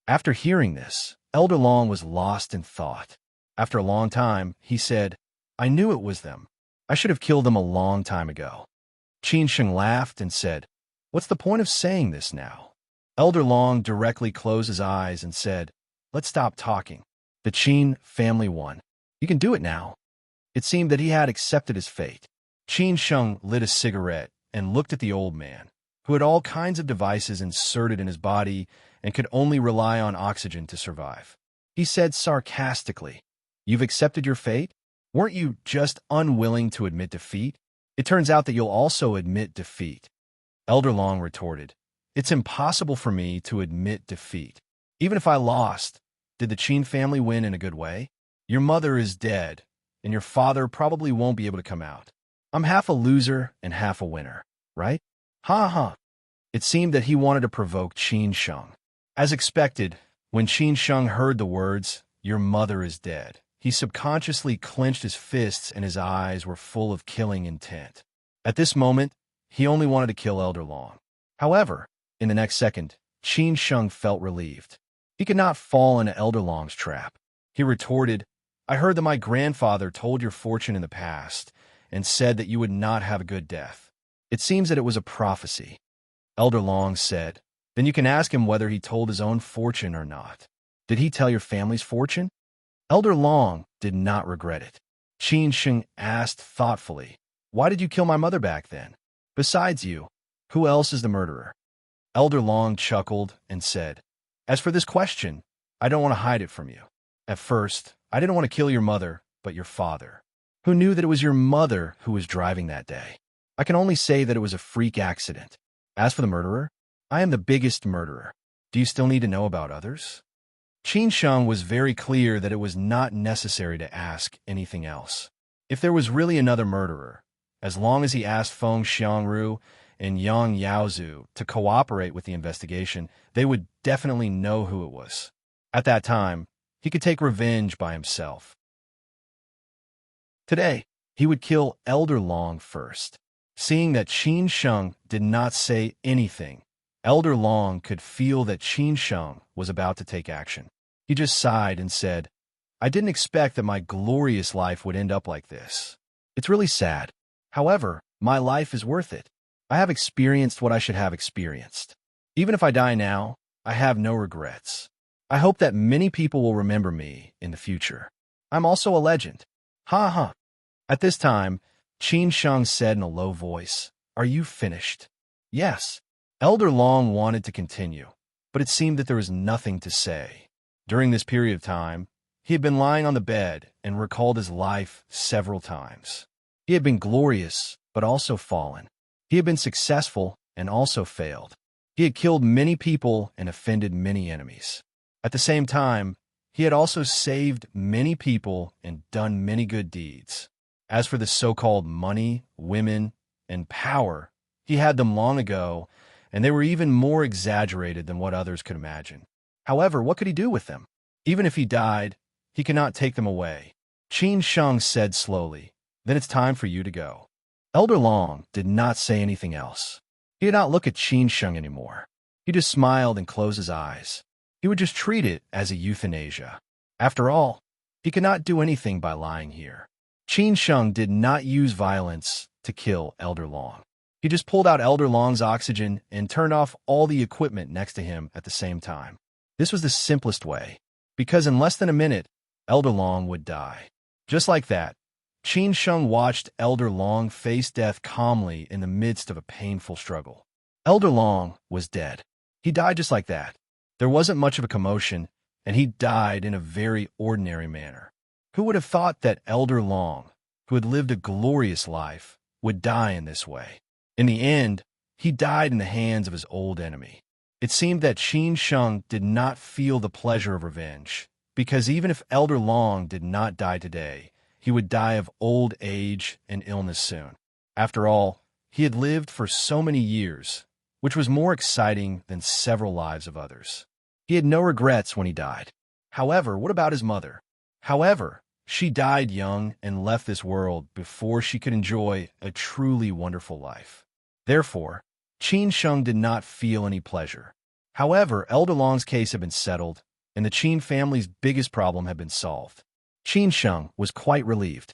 After hearing this, Elder Long was lost in thought. After a long time, he said, "I knew it was them. I should have killed them a long time ago." Qin Sheng laughed and said, "What's the point of saying this now?" Elder Long directly closed his eyes and said, "Let's stop talking. The Qin family won. You can do it now." It seemed that he had accepted his fate. Qin Sheng lit a cigarette and looked at the old man, who had all kinds of devices inserted in his body and could only rely on oxygen to survive. He said sarcastically, "You've accepted your fate? Weren't you just unwilling to admit defeat? It turns out that you'll also admit defeat." Elder Long retorted, "It's impossible for me to admit defeat. Even if I lost, did the Qin family win in a good way? Your mother is dead, and your father probably won't be able to come out. I'm half a loser and half a winner, right? Ha ha." It seemed that he wanted to provoke Qin Sheng. As expected, when Qin Sheng heard the words, "Your mother is dead," he subconsciously clenched his fists and his eyes were full of killing intent. At this moment, he only wanted to kill Elder Long. However, in the next second, Qin Sheng felt relieved. He could not fall into Elder Long's trap. He retorted, "I heard that my grandfather told your fortune in the past and said that you would not have a good death. It seems that it was a prophecy." Elder Long said, "Then you can ask him whether he told his own fortune or not. Did he tell your family's fortune?" Elder Long did not regret it. Qin Sheng asked thoughtfully, "Why did you kill my mother back then? Besides you, who else is the murderer?" Elder Long chuckled and said, "As for this question, I don't want to hide it from you. At first, I didn't want to kill your mother, but your father. Who knew that it was your mother who was driving that day? I can only say that it was a freak accident. As for the murderer, I am the biggest murderer. Do you still need to know about others?" Qin Sheng was very clear that it was not necessary to ask anything else. If there was really another murderer, as long as he asked Feng Xiangru and Yang Yaozu to cooperate with the investigation, they would definitely know who it was. At that time, he could take revenge by himself. Today, he would kill Elder Long first. Seeing that Qin Sheng did not say anything, Elder Long could feel that Qin Sheng was about to take action. He just sighed and said, "I didn't expect that my glorious life would end up like this. It's really sad. However, my life is worth it. I have experienced what I should have experienced. Even if I die now, I have no regrets. I hope that many people will remember me in the future. I'm also a legend. Ha ha." At this time, Qin Sheng said in a low voice, "Are you finished?" "Yes." Elder Long wanted to continue, but it seemed that there was nothing to say. During this period of time, he had been lying on the bed and recalled his life several times. He had been glorious, but also fallen. He had been successful and also failed. He had killed many people and offended many enemies. At the same time, he had also saved many people and done many good deeds. As for the so-called money, women, and power, he had them long ago, and they were even more exaggerated than what others could imagine. However, what could he do with them? Even if he died, he could not take them away. Qin Sheng said slowly, "Then it's time for you to go." Elder Long did not say anything else. He did not look at Qin Sheng anymore. He just smiled and closed his eyes. He would just treat it as a euthanasia. After all, he could not do anything by lying here. Qin Sheng did not use violence to kill Elder Long. He just pulled out Elder Long's oxygen and turned off all the equipment next to him at the same time. This was the simplest way, because in less than a minute, Elder Long would die. Just like that, Qin Sheng watched Elder Long face death calmly in the midst of a painful struggle. Elder Long was dead. He died just like that. There wasn't much of a commotion, and he died in a very ordinary manner. Who would have thought that Elder Long, who had lived a glorious life, would die in this way? In the end, he died in the hands of his old enemy. It seemed that Qin Sheng did not feel the pleasure of revenge, because even if Elder Long did not die today, he would die of old age and illness soon. After all, he had lived for so many years, which was more exciting than several lives of others. He had no regrets when he died. However, what about his mother? However, she died young and left this world before she could enjoy a truly wonderful life. Therefore, Qin Sheng did not feel any pleasure. However, Elder Long's case had been settled, and the Qin family's biggest problem had been solved. Qin Sheng was quite relieved.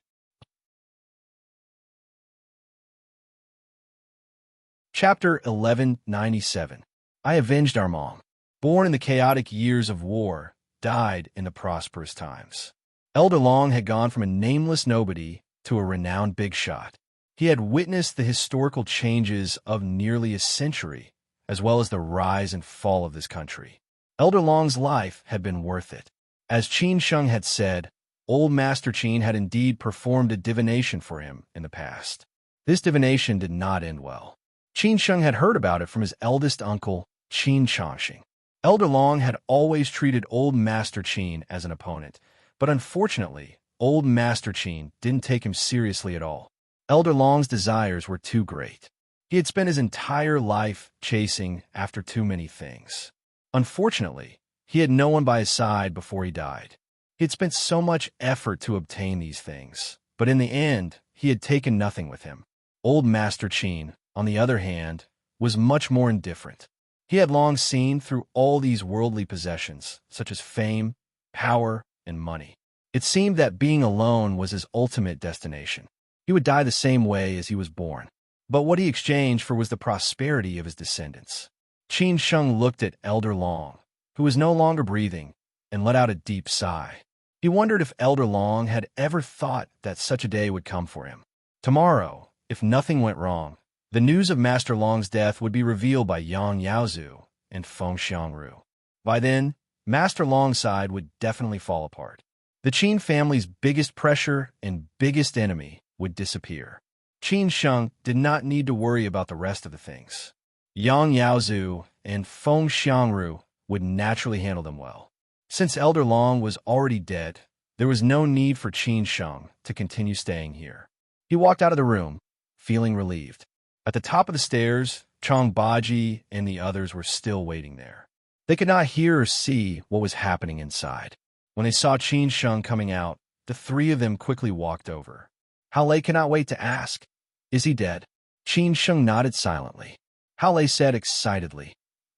Chapter 1197. I avenged our mom. Born in the chaotic years of war, died in the prosperous times. Elder Long had gone from a nameless nobody to a renowned big shot. He had witnessed the historical changes of nearly a century, as well as the rise and fall of this country. Elder Long's life had been worth it. As Qin Sheng had said, old Master Qin had indeed performed a divination for him in the past. This divination did not end well. Qin Sheng had heard about it from his eldest uncle, Qin Changxing. Elder Long had always treated old Master Qin as an opponent, but unfortunately, old Master Qin didn't take him seriously at all. Elder Long's desires were too great. He had spent his entire life chasing after too many things. Unfortunately, he had no one by his side before he died. He had spent so much effort to obtain these things, but in the end, he had taken nothing with him. Old Master Qin, on the other hand, was much more indifferent. He had long seen through all these worldly possessions, such as fame, power, and money. It seemed that being alone was his ultimate destination. He would die the same way as he was born. But what he exchanged for was the prosperity of his descendants. Qin Sheng looked at Elder Long, who was no longer breathing, and let out a deep sigh. He wondered if Elder Long had ever thought that such a day would come for him. Tomorrow, if nothing went wrong, the news of Master Long's death would be revealed by Yang Yaozu and Feng Xiangru. By then, Master Long's side would definitely fall apart. The Qin family's biggest pressure and biggest enemy would disappear. Qin Sheng did not need to worry about the rest of the things. Yang Yaozu and Feng Xiangru would naturally handle them well. Since Elder Long was already dead, there was no need for Qin Sheng to continue staying here. He walked out of the room, feeling relieved. At the top of the stairs, Chong Baji and the others were still waiting there. They could not hear or see what was happening inside. When they saw Qin Sheng coming out, the three of them quickly walked over. Hao Lei cannot wait to ask, "Is he dead?" Qin Sheng nodded silently. Hao Lei said excitedly,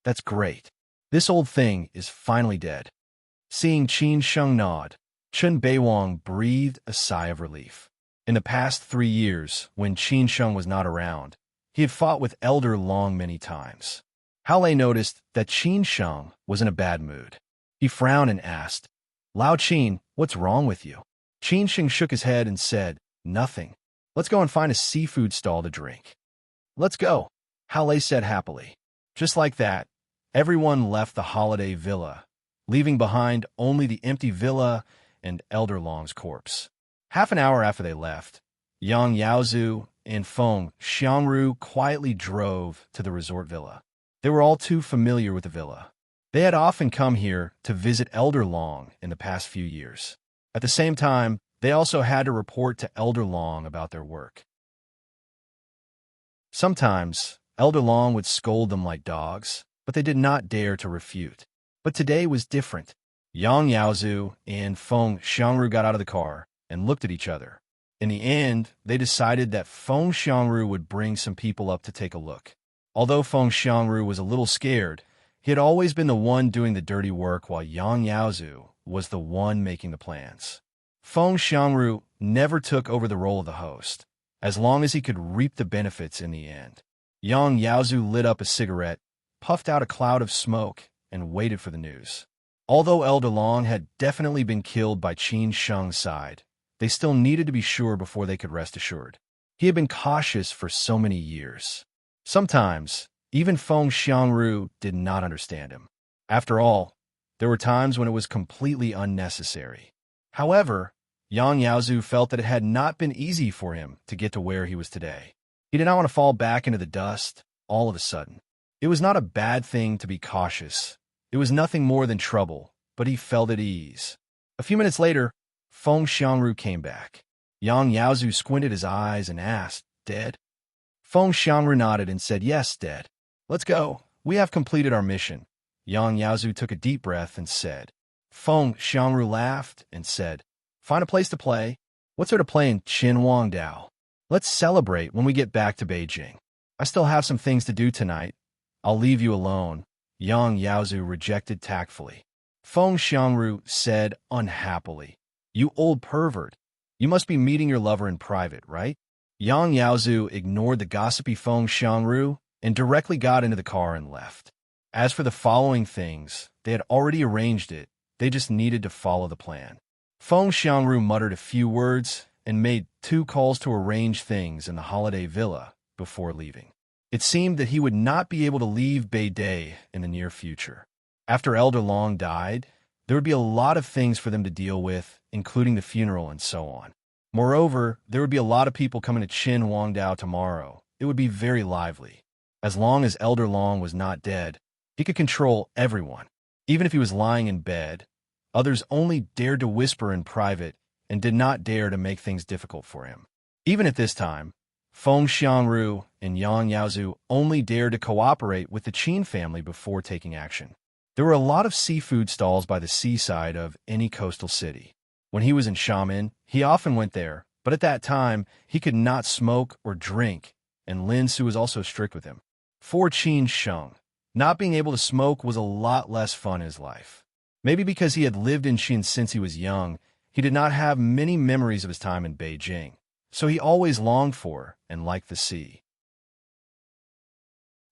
"That's great. This old thing is finally dead." Seeing Qin Sheng nod, Chen Beiwang breathed a sigh of relief. In the past 3 years, when Qin Sheng was not around, he had fought with Elder Long many times. Hao Lei noticed that Qin Sheng was in a bad mood. He frowned and asked, "Lao Qin, what's wrong with you?" Qin Sheng shook his head and said, "Nothing. Let's go and find a seafood stall to drink." "Let's go," Hao Lei said happily. Just like that, everyone left the holiday villa, leaving behind only the empty villa and Elder Long's corpse. Half an hour after they left, Yang Yaozu and Feng Xiangru quietly drove to the resort villa. They were all too familiar with the villa. They had often come here to visit Elder Long in the past few years. At the same time, they also had to report to Elder Long about their work. Sometimes, Elder Long would scold them like dogs, but they did not dare to refute. But today was different. Yang Yaozu and Feng Xiangru got out of the car and looked at each other. In the end, they decided that Feng Xiangru would bring some people up to take a look. Although Feng Xiangru was a little scared, he had always been the one doing the dirty work while Yang Yaozu was the one making the plans. Feng Xiangru never took over the role of the host, as long as he could reap the benefits in the end. Yang Yaozu lit up a cigarette, puffed out a cloud of smoke, and waited for the news. Although Elder Long had definitely been killed by Qin Sheng's side, they still needed to be sure before they could rest assured. He had been cautious for so many years. Sometimes, even Feng Xiangru did not understand him. After all, there were times when it was completely unnecessary. However, Yang Yaozu felt that it had not been easy for him to get to where he was today. He did not want to fall back into the dust all of a sudden. It was not a bad thing to be cautious. It was nothing more than trouble, but he felt at ease. A few minutes later, Feng Xiangru came back. Yang Yaozu squinted his eyes and asked, "Dead?" Feng Xiangru nodded and said, "Yes, dead. Let's go. We have completed our mission." Yang Yaozu took a deep breath and said. Feng Xiangru laughed and said, "Find a place to play. What's there to play in Qinhuangdao? Let's celebrate when we get back to Beijing. I still have some things to do tonight. I'll leave you alone." Yang Yaozu rejected tactfully. Feng Xiangru said unhappily, "You old pervert. You must be meeting your lover in private, right?" Yang Yaozu ignored the gossipy Feng Xiangru and directly got into the car and left. As for the following things, they had already arranged it. They just needed to follow the plan. Feng Xiangru muttered a few words and made 2 calls to arrange things in the holiday villa before leaving. It seemed that he would not be able to leave Beidei in the near future. After Elder Long died, there would be a lot of things for them to deal with, including the funeral and so on. Moreover, there would be a lot of people coming to Qinhuangdao tomorrow. It would be very lively. As long as Elder Long was not dead, he could control everyone. Even if he was lying in bed, others only dared to whisper in private and did not dare to make things difficult for him. Even at this time, Feng Xiangru and Yang Yaozu only dared to cooperate with the Qin family before taking action. There were a lot of seafood stalls by the seaside of any coastal city. When he was in Xiamen, he often went there, but at that time, he could not smoke or drink, and Lin Su was also strict with him. For Qin Sheng, not being able to smoke was a lot less fun in his life. Maybe because he had lived in Qin since he was young, he did not have many memories of his time in Beijing, so he always longed for and liked the sea.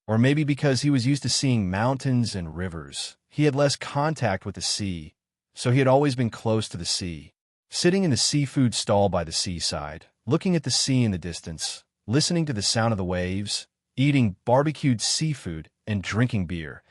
Or maybe because he was used to seeing mountains and rivers, he had less contact with the sea, so he had always been close to the sea. Sitting in the seafood stall by the seaside, looking at the sea in the distance, listening to the sound of the waves, eating barbecued seafood, and drinking beer,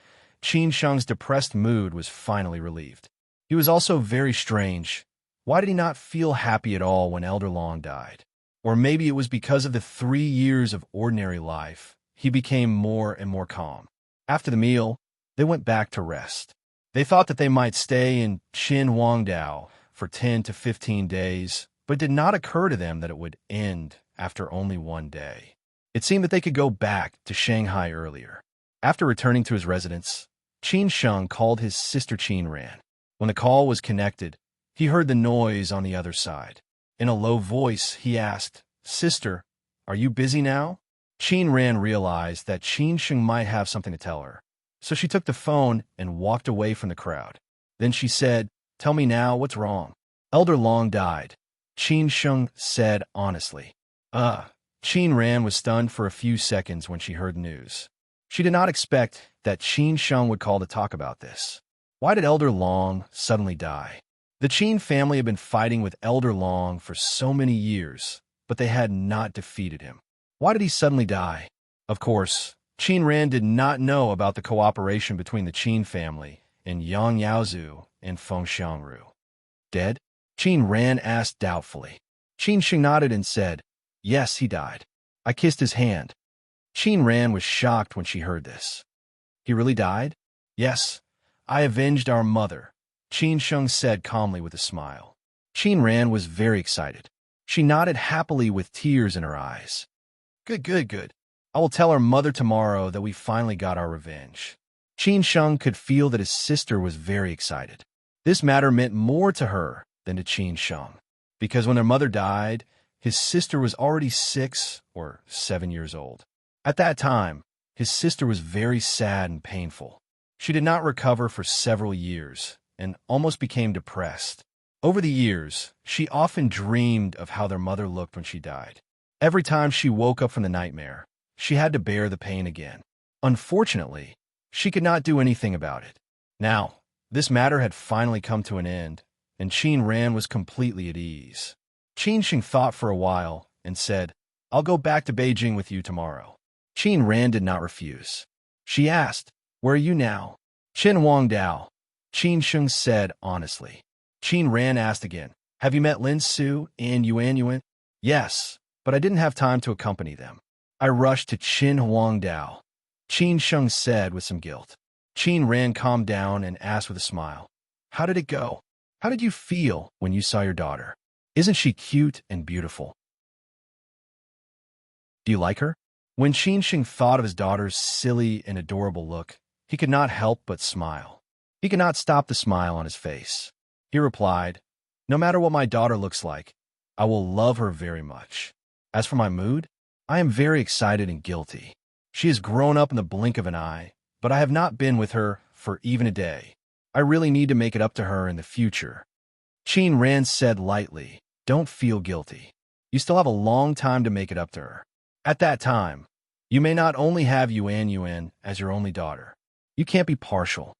Qin Sheng's depressed mood was finally relieved. He was also very strange. Why did he not feel happy at all when Elder Long died? Or maybe it was because of the 3 years of ordinary life, he became more and more calm. After the meal, they went back to rest. They thought that they might stay in Qinhuangdao for 10 to 15 days, but it did not occur to them that it would end after only 1 day. It seemed that they could go back to Shanghai earlier. After returning to his residence, Qin Sheng called his sister Qin Ran. When the call was connected, he heard the noise on the other side. In a low voice, he asked, "Sister, are you busy now?" Qin Ran realized that Qin Sheng might have something to tell her, so she took the phone and walked away from the crowd. Then she said, "Tell me now, what's wrong?" "Elder Long died," Qin Sheng said honestly. Qin Ran was stunned for a few seconds when she heard the news. She did not expect that Qin Sheng would call to talk about this. Why did Elder Long suddenly die? The Qin family had been fighting with Elder Long for so many years, but they had not defeated him. Why did he suddenly die? Of course, Qin Ran did not know about the cooperation between the Qin family and Yang Yaozu and Feng Xiangru. Dead? Qin Ran asked doubtfully. Qin Sheng nodded and said, "Yes, he died. I kissed his hand." Qin Ran was shocked when she heard this. "He really died?" "Yes, I avenged our mother," Qin Sheng said calmly with a smile. Qin Ran was very excited. She nodded happily with tears in her eyes. Good. I will tell our mother tomorrow that we finally got our revenge." Qin Sheng could feel that his sister was very excited. This matter meant more to her than to Qin Sheng, because when their mother died, his sister was already 6 or 7 years old. At that time, his sister was very sad and painful. She did not recover for several years and almost became depressed. Over the years, she often dreamed of how their mother looked when she died. Every time she woke up from the nightmare, she had to bear the pain again. Unfortunately, she could not do anything about it. Now, this matter had finally come to an end, and Qin Ran was completely at ease. Qin Sheng thought for a while and said, "I'll go back to Beijing with you tomorrow." Qin Ran did not refuse. She asked, "Where are you now?" "Qinhuangdao," Qin Sheng said honestly. Qin Ran asked again, Have you met Lin Su and Yuan Yuan? Yes, but I didn't have time to accompany them. I rushed to Qin Huangdao. Qin Sheng said with some guilt. Qin Ran calmed down and asked with a smile, "How did it go? How did you feel when you saw your daughter? Isn't she cute and beautiful? Do you like her?" When Qin Sheng thought of his daughter's silly and adorable look, he could not help but smile. He could not stop the smile on his face. He replied, "No matter what my daughter looks like, I will love her very much. As for my mood, I am very excited and guilty. She has grown up in the blink of an eye, but I have not been with her for even a day. I really need to make it up to her in the future." Qin Ran said lightly, "Don't feel guilty. You still have a long time to make it up to her. At that time, you may not only have Yuan Yuan as your only daughter. You can't be partial."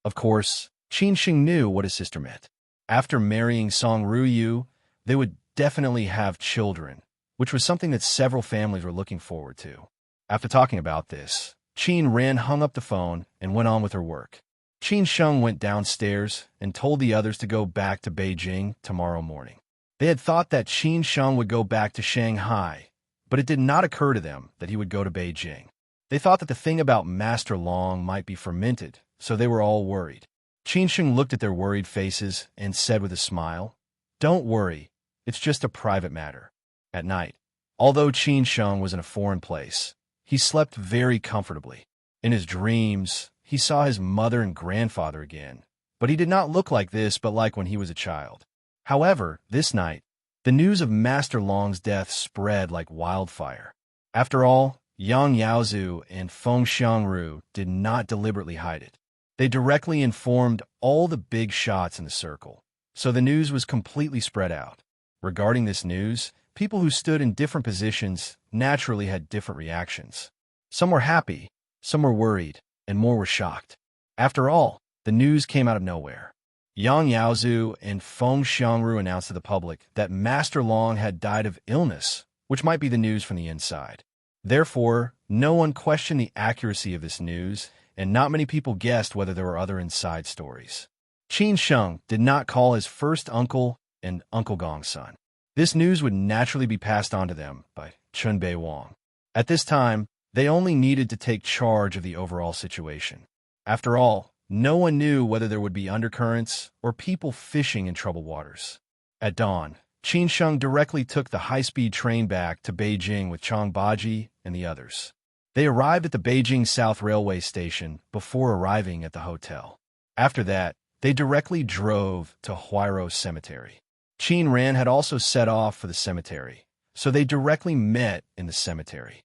Of course, Qin Sheng knew what his sister meant. After marrying Song Ruyu, they would definitely have children, which was something that several families were looking forward to. After talking about this, Qin Ran hung up the phone and went on with her work. Qin Sheng went downstairs and told the others to go back to Beijing tomorrow morning. They had thought that Qin Sheng would go back to Shanghai, but it did not occur to them that he would go to Beijing. They thought that the thing about Master Long might be fermented, so they were all worried. Qin Sheng looked at their worried faces and said with a smile, "Don't worry, it's just a private matter." At night, although Qin Sheng was in a foreign place, he slept very comfortably. In his dreams, he saw his mother and grandfather again, but he did not look like this but like when he was a child. However, this night, the news of Master Long's death spread like wildfire. After all, Yang Yaozu and Feng Xiangru did not deliberately hide it. They directly informed all the big shots in the circle, so the news was completely spread out. Regarding this news, people who stood in different positions naturally had different reactions. Some were happy, some were worried, and more were shocked. After all, the news came out of nowhere. Yang Yaozu and Feng Xiangru announced to the public that Master Long had died of illness, which might be the news from the inside. Therefore, no one questioned the accuracy of this news, and not many people guessed whether there were other inside stories. Qin Sheng did not call his first uncle and Uncle Gong's son. This news would naturally be passed on to them by Chunbei Wang. At this time, they only needed to take charge of the overall situation. After all, no one knew whether there would be undercurrents or people fishing in troubled waters. At dawn, Qin Sheng directly took the high-speed train back to Beijing with Chang Baji and the others. They arrived at the Beijing South Railway Station before arriving at the hotel. After that, they directly drove to Huairou Cemetery. Qin Ran had also set off for the cemetery, so they directly met in the cemetery.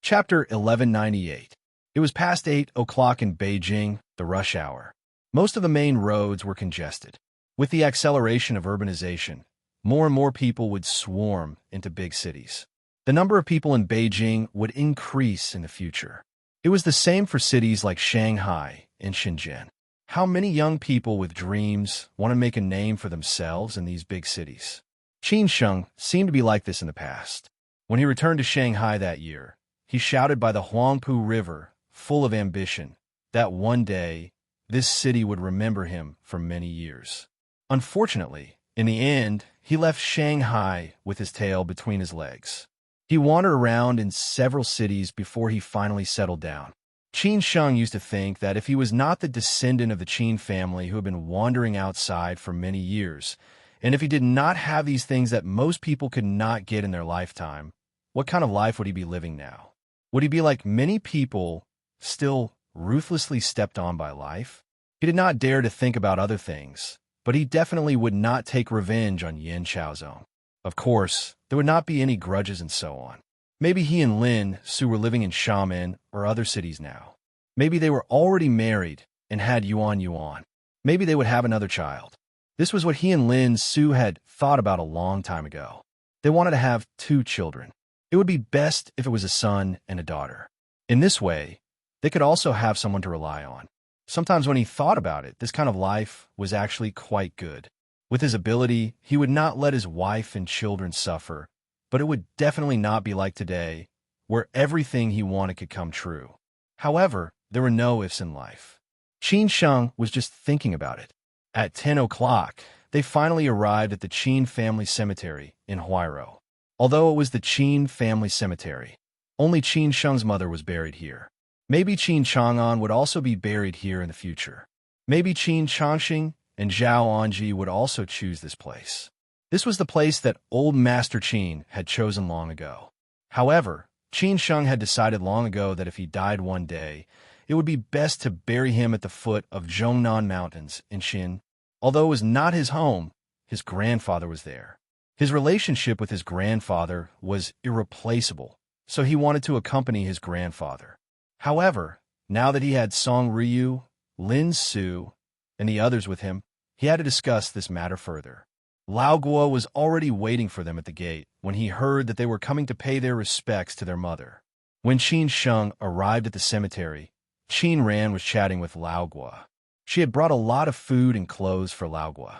Chapter 1198. It was past 8 o'clock in Beijing, the rush hour. Most of the main roads were congested. With the acceleration of urbanization, more and more people would swarm into big cities. The number of people in Beijing would increase in the future. It was the same for cities like Shanghai and Shenzhen. How many young people with dreams want to make a name for themselves in these big cities? Qin Sheng seemed to be like this in the past. When he returned to Shanghai that year, he shouted by the Huangpu River, full of ambition, that one day this city would remember him for many years. Unfortunately, in the end, he left Shanghai with his tail between his legs. He wandered around in several cities before he finally settled down. Qin Sheng used to think that if he was not the descendant of the Qin family who had been wandering outside for many years, and if he did not have these things that most people could not get in their lifetime, what kind of life would he be living now? Would he be like many people, still ruthlessly stepped on by life? He did not dare to think about other things, but he definitely would not take revenge on Yin Chaozong. Of course, there would not be any grudges and so on. Maybe he and Lin Su were living in Xiamen or other cities now. Maybe they were already married and had Yuan Yuan. Maybe they would have another child. This was what he and Lin Su had thought about a long time ago. They wanted to have 2 children. It would be best if it was a son and a daughter. In this way, they could also have someone to rely on. Sometimes when he thought about it, this kind of life was actually quite good. With his ability, he would not let his wife and children suffer, but it would definitely not be like today, where everything he wanted could come true. However, there were no ifs in life. Qin Sheng was just thinking about it. At 10 o'clock, they finally arrived at the Qin family cemetery in Huairou. Although it was the Qin family cemetery, only Qin Sheng's mother was buried here. Maybe Qin Chang'an would also be buried here in the future. Maybe Qin Changxing and Zhao Anji would also choose this place. This was the place that old Master Qin had chosen long ago. However, Qin Sheng had decided long ago that if he died one day, it would be best to bury him at the foot of Zhongnan Mountains in Xin. Although it was not his home, his grandfather was there. His relationship with his grandfather was irreplaceable, so he wanted to accompany his grandfather. However, now that he had Song Ryu, Lin Su, and the others with him, he had to discuss this matter further. Lao Guo was already waiting for them at the gate when he heard that they were coming to pay their respects to their mother. When Qin Sheng arrived at the cemetery, Qin Ran was chatting with Lao Guo. She had brought a lot of food and clothes for Lao Guo.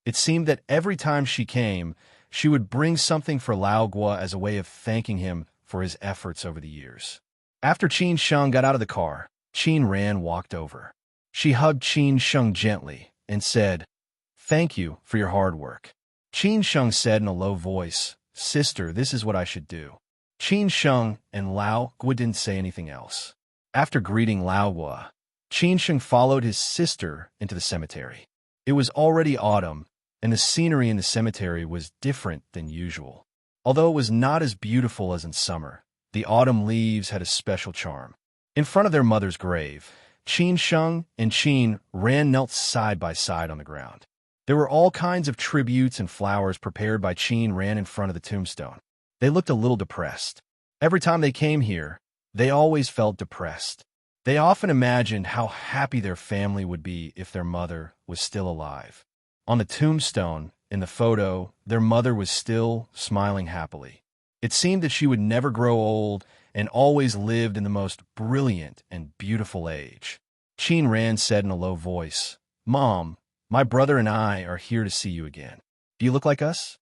It seemed that every time she came, she would bring something for Lao Guo as a way of thanking him for his efforts over the years. After Qin Sheng got out of the car, Qin Ran walked over. She hugged Qin Sheng gently and said, "Thank you for your hard work." Qin Sheng said in a low voice, "Sister, this is what I should do." Qin Sheng and Lao Guo didn't say anything else. After greeting Lao Guo, Qin Sheng followed his sister into the cemetery. It was already autumn, and the scenery in the cemetery was different than usual. Although it was not as beautiful as in summer, the autumn leaves had a special charm. In front of their mother's grave, Qin Sheng and Qin Ran knelt side by side on the ground. There were all kinds of tributes and flowers prepared by Qin Ran in front of the tombstone. They looked a little depressed. Every time they came here, they always felt depressed. They often imagined how happy their family would be if their mother was still alive. On the tombstone, in the photo, their mother was still smiling happily. It seemed that she would never grow old and always lived in the most brilliant and beautiful age. Qin Ran said in a low voice, "Mom, my brother and I are here to see you again. Do you look like us?"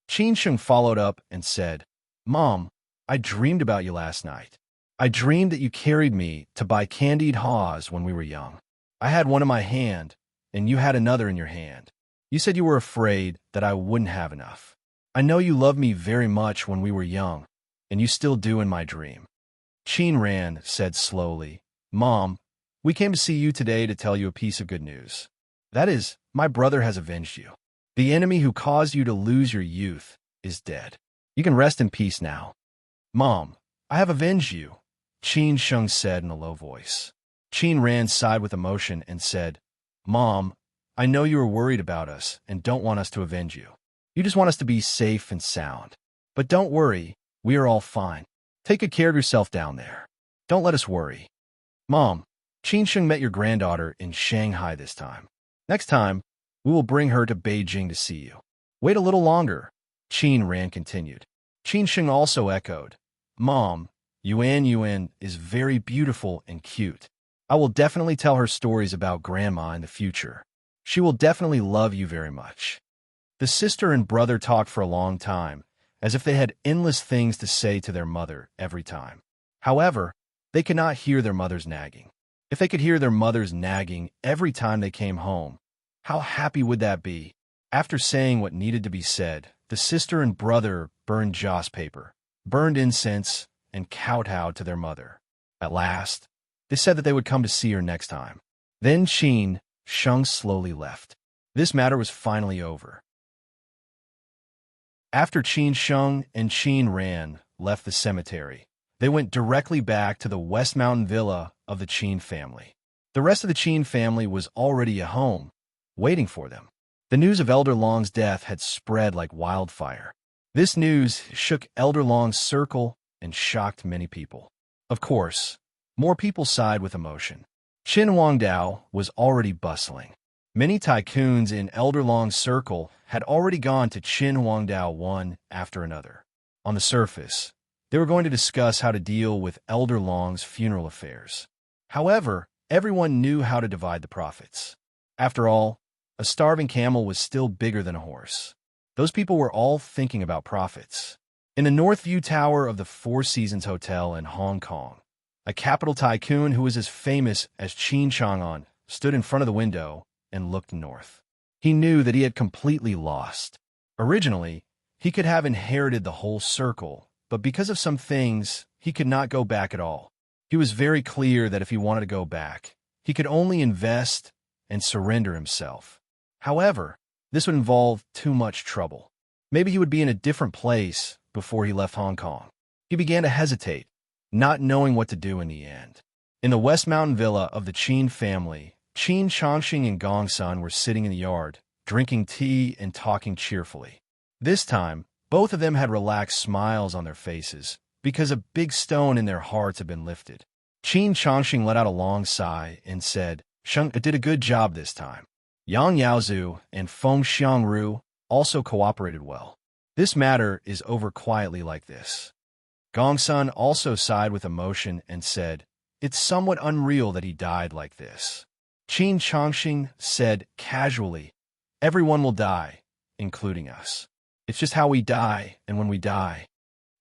Qin Sheng followed up and said, "Mom, I dreamed about you last night. I dreamed that you carried me to buy candied haws when we were young. I had one in my hand, and you had another in your hand. You said you were afraid that I wouldn't have enough. I know you loved me very much when we were young, and you still do in my dream." Qin Ran said slowly, "Mom, we came to see you today to tell you a piece of good news. That is, my brother has avenged you. The enemy who caused you to lose your youth is dead. You can rest in peace now." "Mom, I have avenged you," Qin Sheng said in a low voice. Qin Ran sighed with emotion and said, "Mom, I know you are worried about us and don't want us to avenge you. You just want us to be safe and sound. But don't worry, we are all fine. Take good care of yourself down there. Don't let us worry. Mom, Qin Sheng met your granddaughter in Shanghai this time. Next time, we will bring her to Beijing to see you. Wait a little longer," Qin Ran continued. Qin Sheng also echoed, "Mom, Yuan is very beautiful and cute. I will definitely tell her stories about Grandma in the future. She will definitely love you very much." The sister and brother talked for a long time, as if they had endless things to say to their mother every time. However, they could not hear their mother's nagging. If they could hear their mother's nagging every time they came home, how happy would that be? After saying what needed to be said, the sister and brother burned joss paper, burned incense, and kowtowed to their mother. At last, they said that they would come to see her next time. Then Qin Sheng slowly left. This matter was finally over. After Qin Sheng and Qin Ran left the cemetery, they went directly back to the West Mountain villa of the Qin family. The rest of the Qin family was already at home, waiting for them. The news of Elder Long's death had spread like wildfire. This news shook Elder Long's circle and shocked many people. Of course, more people sighed with emotion. Qin Huangdao was already bustling. Many tycoons in Elder Long's circle had already gone to Qin Huangdao one after another. On the surface, they were going to discuss how to deal with Elder Long's funeral affairs. However, everyone knew how to divide the profits. After all, a starving camel was still bigger than a horse. Those people were all thinking about profits. In the North View Tower of the Four Seasons Hotel in Hong Kong, a capital tycoon who was as famous as Qin Chang'an, stood in front of the window and looked north. He knew that he had completely lost. Originally, he could have inherited the whole circle, but because of some things, he could not go back at all. He was very clear that if he wanted to go back, he could only invest and surrender himself. However, this would involve too much trouble. Maybe he would be in a different place before he left Hong Kong. He began to hesitate, not knowing what to do in the end. In the West Mountain villa of the Qin family, Qin Changxing and Gong Sun were sitting in the yard, drinking tea and talking cheerfully. This time, both of them had relaxed smiles on their faces, because a big stone in their hearts had been lifted. Qin Changxing let out a long sigh and said, "Sheng did a good job this time." Yang Yaozu and Feng Xiangru also cooperated well. This matter is over quietly like this. Gong Sun also sighed with emotion and said, "It's somewhat unreal that he died like this." Qin Changxing said casually, "Everyone will die, including us. It's just how we die, and when we die."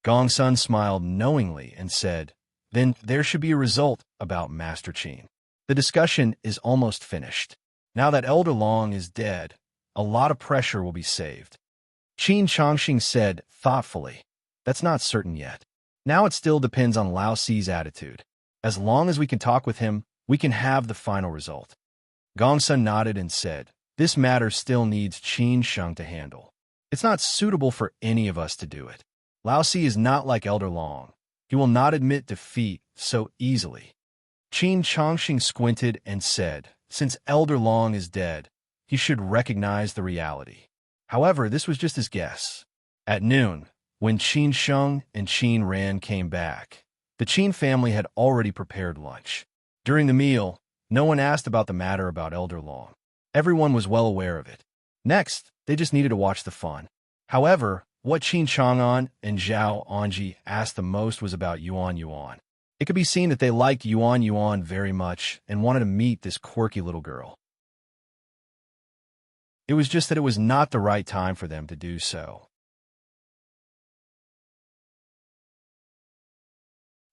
Gong Sun smiled knowingly and said, "Then there should be a result about Master Qin. The discussion is almost finished. Now that Elder Long is dead, a lot of pressure will be saved." Qin Changxing said thoughtfully, "That's not certain yet. Now it still depends on Lao Si's attitude. As long as we can talk with him, we can have the final result." Gong Sun nodded and said, "This matter still needs Qin Sheng to handle. It's not suitable for any of us to do it. Lao Si is not like Elder Long. He will not admit defeat so easily." Qin Changxing squinted and said, "Since Elder Long is dead, he should recognize the reality." However, this was just his guess. At noon, when Qin Sheng and Qin Ran came back, the Qin family had already prepared lunch. During the meal, no one asked about the matter about Elder Long. Everyone was well aware of it. Next, they just needed to watch the fun. However, what Qin Chang'an and Zhao Anji asked the most was about Yuan Yuan. It could be seen that they liked Yuan Yuan very much and wanted to meet this quirky little girl. It was just that it was not the right time for them to do so.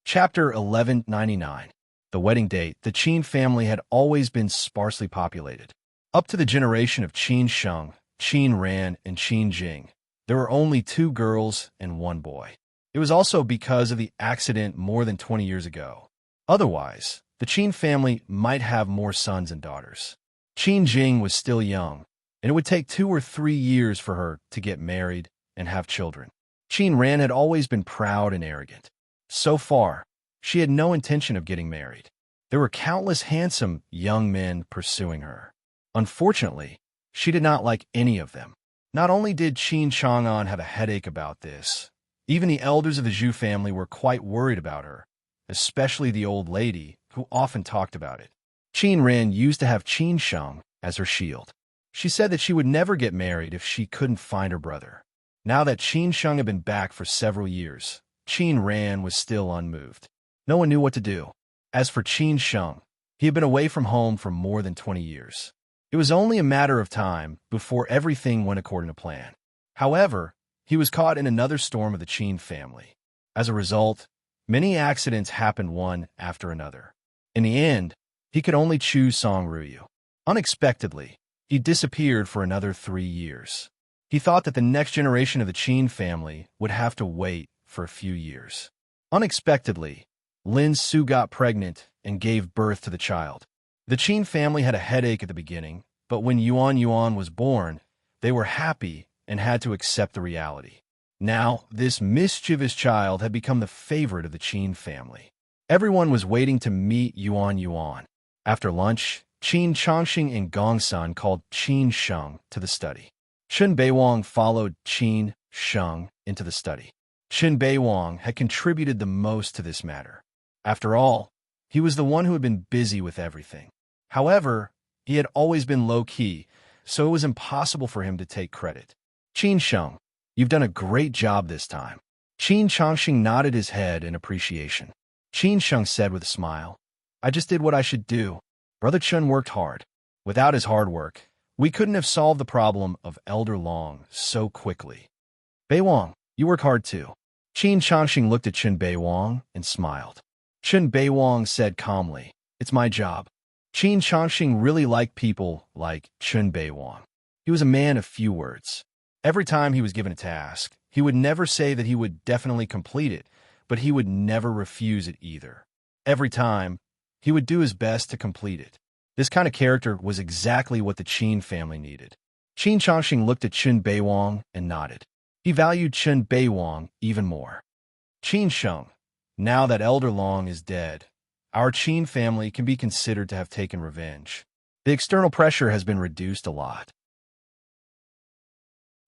Chapter 1199. The wedding date. The Qin family had always been sparsely populated. Up to the generation of Qin Sheng, Qin Ran, and Qin Jing, there were only 2 girls and 1 boy. It was also because of the accident more than 20 years ago. Otherwise, the Qin family might have more sons and daughters. Qin Jing was still young, and it would take 2 or 3 years for her to get married and have children. Qin Ran had always been proud and arrogant. So far, she had no intention of getting married. There were countless handsome young men pursuing her. Unfortunately, she did not like any of them. Not only did Qin Chang'an have a headache about this, even the elders of the Zhu family were quite worried about her, especially the old lady, who often talked about it. Qin Ran used to have Qin Sheng as her shield. She said that she would never get married if she couldn't find her brother. Now that Qin Sheng had been back for several years, Qin Ran was still unmoved. No one knew what to do. As for Qin Sheng, he had been away from home for more than 20 years. It was only a matter of time before everything went according to plan. However, he was caught in another storm of the Qin family. As a result, many accidents happened one after another. In the end, he could only choose Song Ruyu. Unexpectedly, he disappeared for another 3 years. He thought that the next generation of the Qin family would have to wait for a few years. Unexpectedly, Lin Su got pregnant and gave birth to the child. The Qin family had a headache at the beginning, but when Yuan Yuan was born, they were happy and had to accept the reality. Now, this mischievous child had become the favorite of the Qin family. Everyone was waiting to meet Yuan Yuan. After lunch, Qin Changxing and Gong Sun called Qin Sheng to the study. Chen Beiwang followed Qin Sheng into the study. Chen Beiwang had contributed the most to this matter. After all, he was the one who had been busy with everything. However, he had always been low-key, so it was impossible for him to take credit. "Qin Sheng, you've done a great job this time." Qin Changxing nodded his head in appreciation. Qin Sheng said with a smile, "I just did what I should do. Brother Chen worked hard. Without his hard work, we couldn't have solved the problem of Elder Long so quickly." "Beiwang, you work hard too." Qin Changxing looked at Chen Beiwang and smiled. Chen Beiwang said calmly, "It's my job." Qin Changxing really liked people like Chen Beiwang. He was a man of few words. Every time he was given a task, he would never say that he would definitely complete it, but he would never refuse it either. Every time, he would do his best to complete it. This kind of character was exactly what the Qin family needed. Qin Changxing looked at Chen Beiwang and nodded. He valued Chen Beiwang even more. Qin Sheng, now that Elder Long is dead, our Qin family can be considered to have taken revenge. The external pressure has been reduced a lot.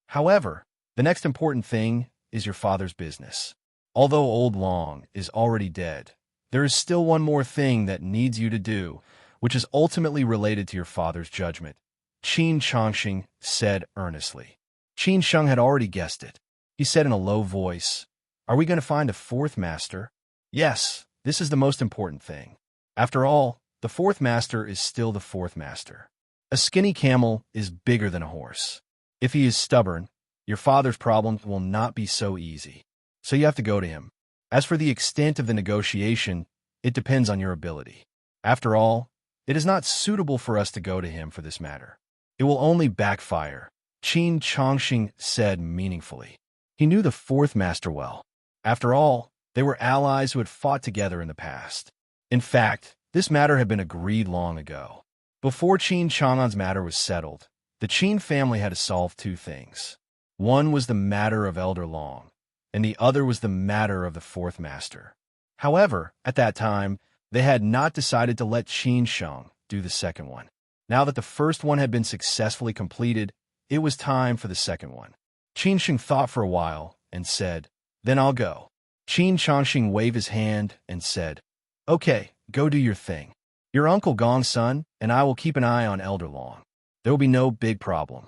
However, the next important thing is your father's business. Although Old Long is already dead, there is still one more thing that needs you to do, which is ultimately related to your father's judgment, Qin Changxing said earnestly. Qin Sheng had already guessed it. He said in a low voice, "Are we going to find a fourth master?" "Yes, this is the most important thing. After all, the fourth master is still the fourth master. A skinny camel is bigger than a horse. If he is stubborn, your father's problems will not be so easy. So you have to go to him. As for the extent of the negotiation, it depends on your ability. After all, it is not suitable for us to go to him for this matter. It will only backfire," Qin Changxing said meaningfully. He knew the fourth master well. After all, they were allies who had fought together in the past. In fact, this matter had been agreed long ago. Before Qin Chang'an's matter was settled, the Qin family had to solve two things. One was the matter of Elder Long, and the other was the matter of the fourth master. However, at that time, they had not decided to let Qin Sheng do the second one. Now that the first one had been successfully completed, it was time for the second one. Qin Sheng thought for a while and said, "Then I'll go." Qin Changxing waved his hand and said, "Okay, go do your thing. Your Uncle Gong's son and I will keep an eye on Elder Long. There will be no big problem."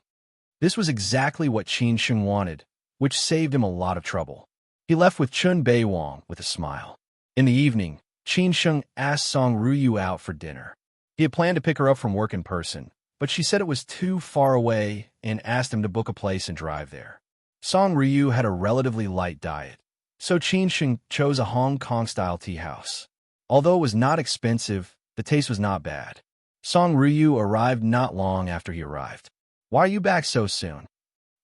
This was exactly what Qin Sheng wanted, which saved him a lot of trouble. He left with Chen Beiwang with a smile. In the evening, Qin Sheng asked Song Ruyu out for dinner. He had planned to pick her up from work in person, but she said it was too far away and asked him to book a place and drive there. Song Ruyu had a relatively light diet, so Qin Sheng chose a Hong Kong-style tea house. Although it was not expensive, the taste was not bad. Song Ruyu arrived not long after he arrived. "Why are you back so soon?"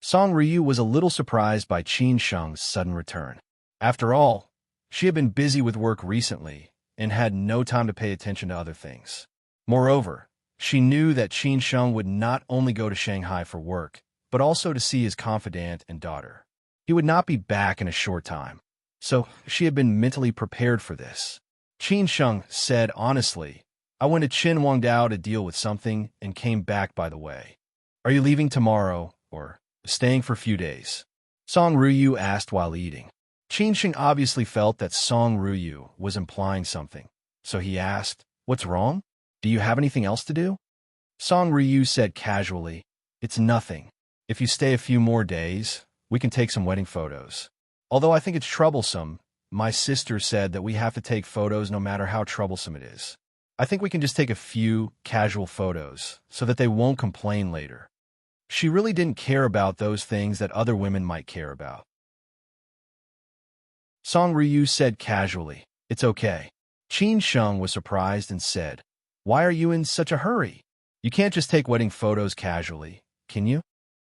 Song Ruyu was a little surprised by Qin Sheng's sudden return. After all, she had been busy with work recently and had no time to pay attention to other things. Moreover, she knew that Qin Sheng would not only go to Shanghai for work, but also to see his confidant and daughter. He would not be back in a short time, so she had been mentally prepared for this. Qin Sheng said honestly, "I went to Qin Wangdao to deal with something and came back by the way. Are you leaving tomorrow, or staying for a few days?" Song Ruyu asked while eating. Qin Sheng obviously felt that Song Ruyu was implying something, so he asked, "What's wrong? Do you have anything else to do?" Song Ruyu said casually, "It's nothing. If you stay a few more days, we can take some wedding photos. Although I think it's troublesome, my sister said that we have to take photos no matter how troublesome it is. I think we can just take a few casual photos so that they won't complain later." She really didn't care about those things that other women might care about. Song Ruyu said casually, "It's okay." Qin Sheng was surprised and said, "Why are you in such a hurry? You can't just take wedding photos casually, can you?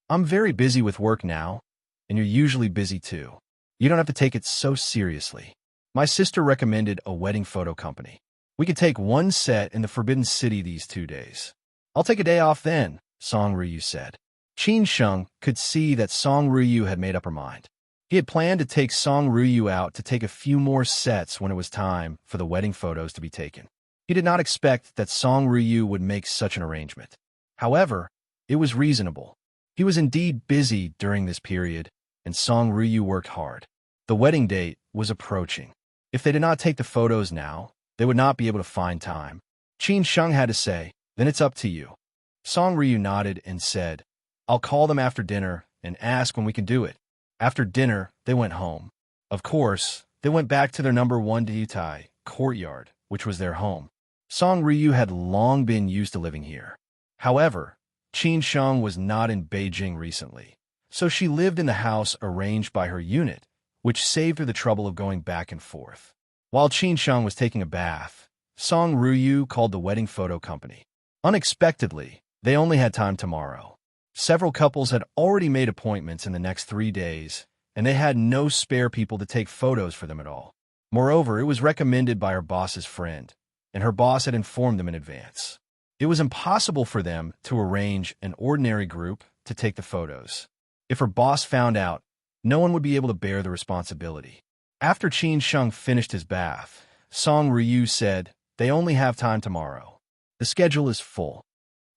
I'm very busy with work now, and you're usually busy too. You don't have to take it so seriously. My sister recommended a wedding photo company. We could take one set in the Forbidden City these 2 days. I'll take a day off then," Song Ruyu said. Qin Sheng could see that Song Ruyu had made up her mind. He had planned to take Song Ruyu out to take a few more sets when it was time for the wedding photos to be taken. He did not expect that Song Ruyu would make such an arrangement. However, it was reasonable. He was indeed busy during this period, and Song Ruyu worked hard. The wedding date was approaching. If they did not take the photos now, they would not be able to find time. Qin Sheng had to say, "Then it's up to you." Song Ruyu nodded and said, "I'll call them after dinner and ask when we can do it." After dinner, they went home. Of course, they went back to their number 1 Diutai courtyard, which was their home. Song Ruyu had long been used to living here. However, Qin Sheng was not in Beijing recently, so she lived in the house arranged by her unit, which saved her the trouble of going back and forth. While Qin Sheng was taking a bath, Song Ruyu called the wedding photo company. Unexpectedly, they only had time tomorrow. Several couples had already made appointments in the next 3 days, and they had no spare people to take photos for them at all. Moreover, it was recommended by her boss's friend, and her boss had informed them in advance. It was impossible for them to arrange an ordinary group to take the photos. If her boss found out, no one would be able to bear the responsibility. After Qin Sheng finished his bath, Song Ryu said, "They only have time tomorrow. The schedule is full."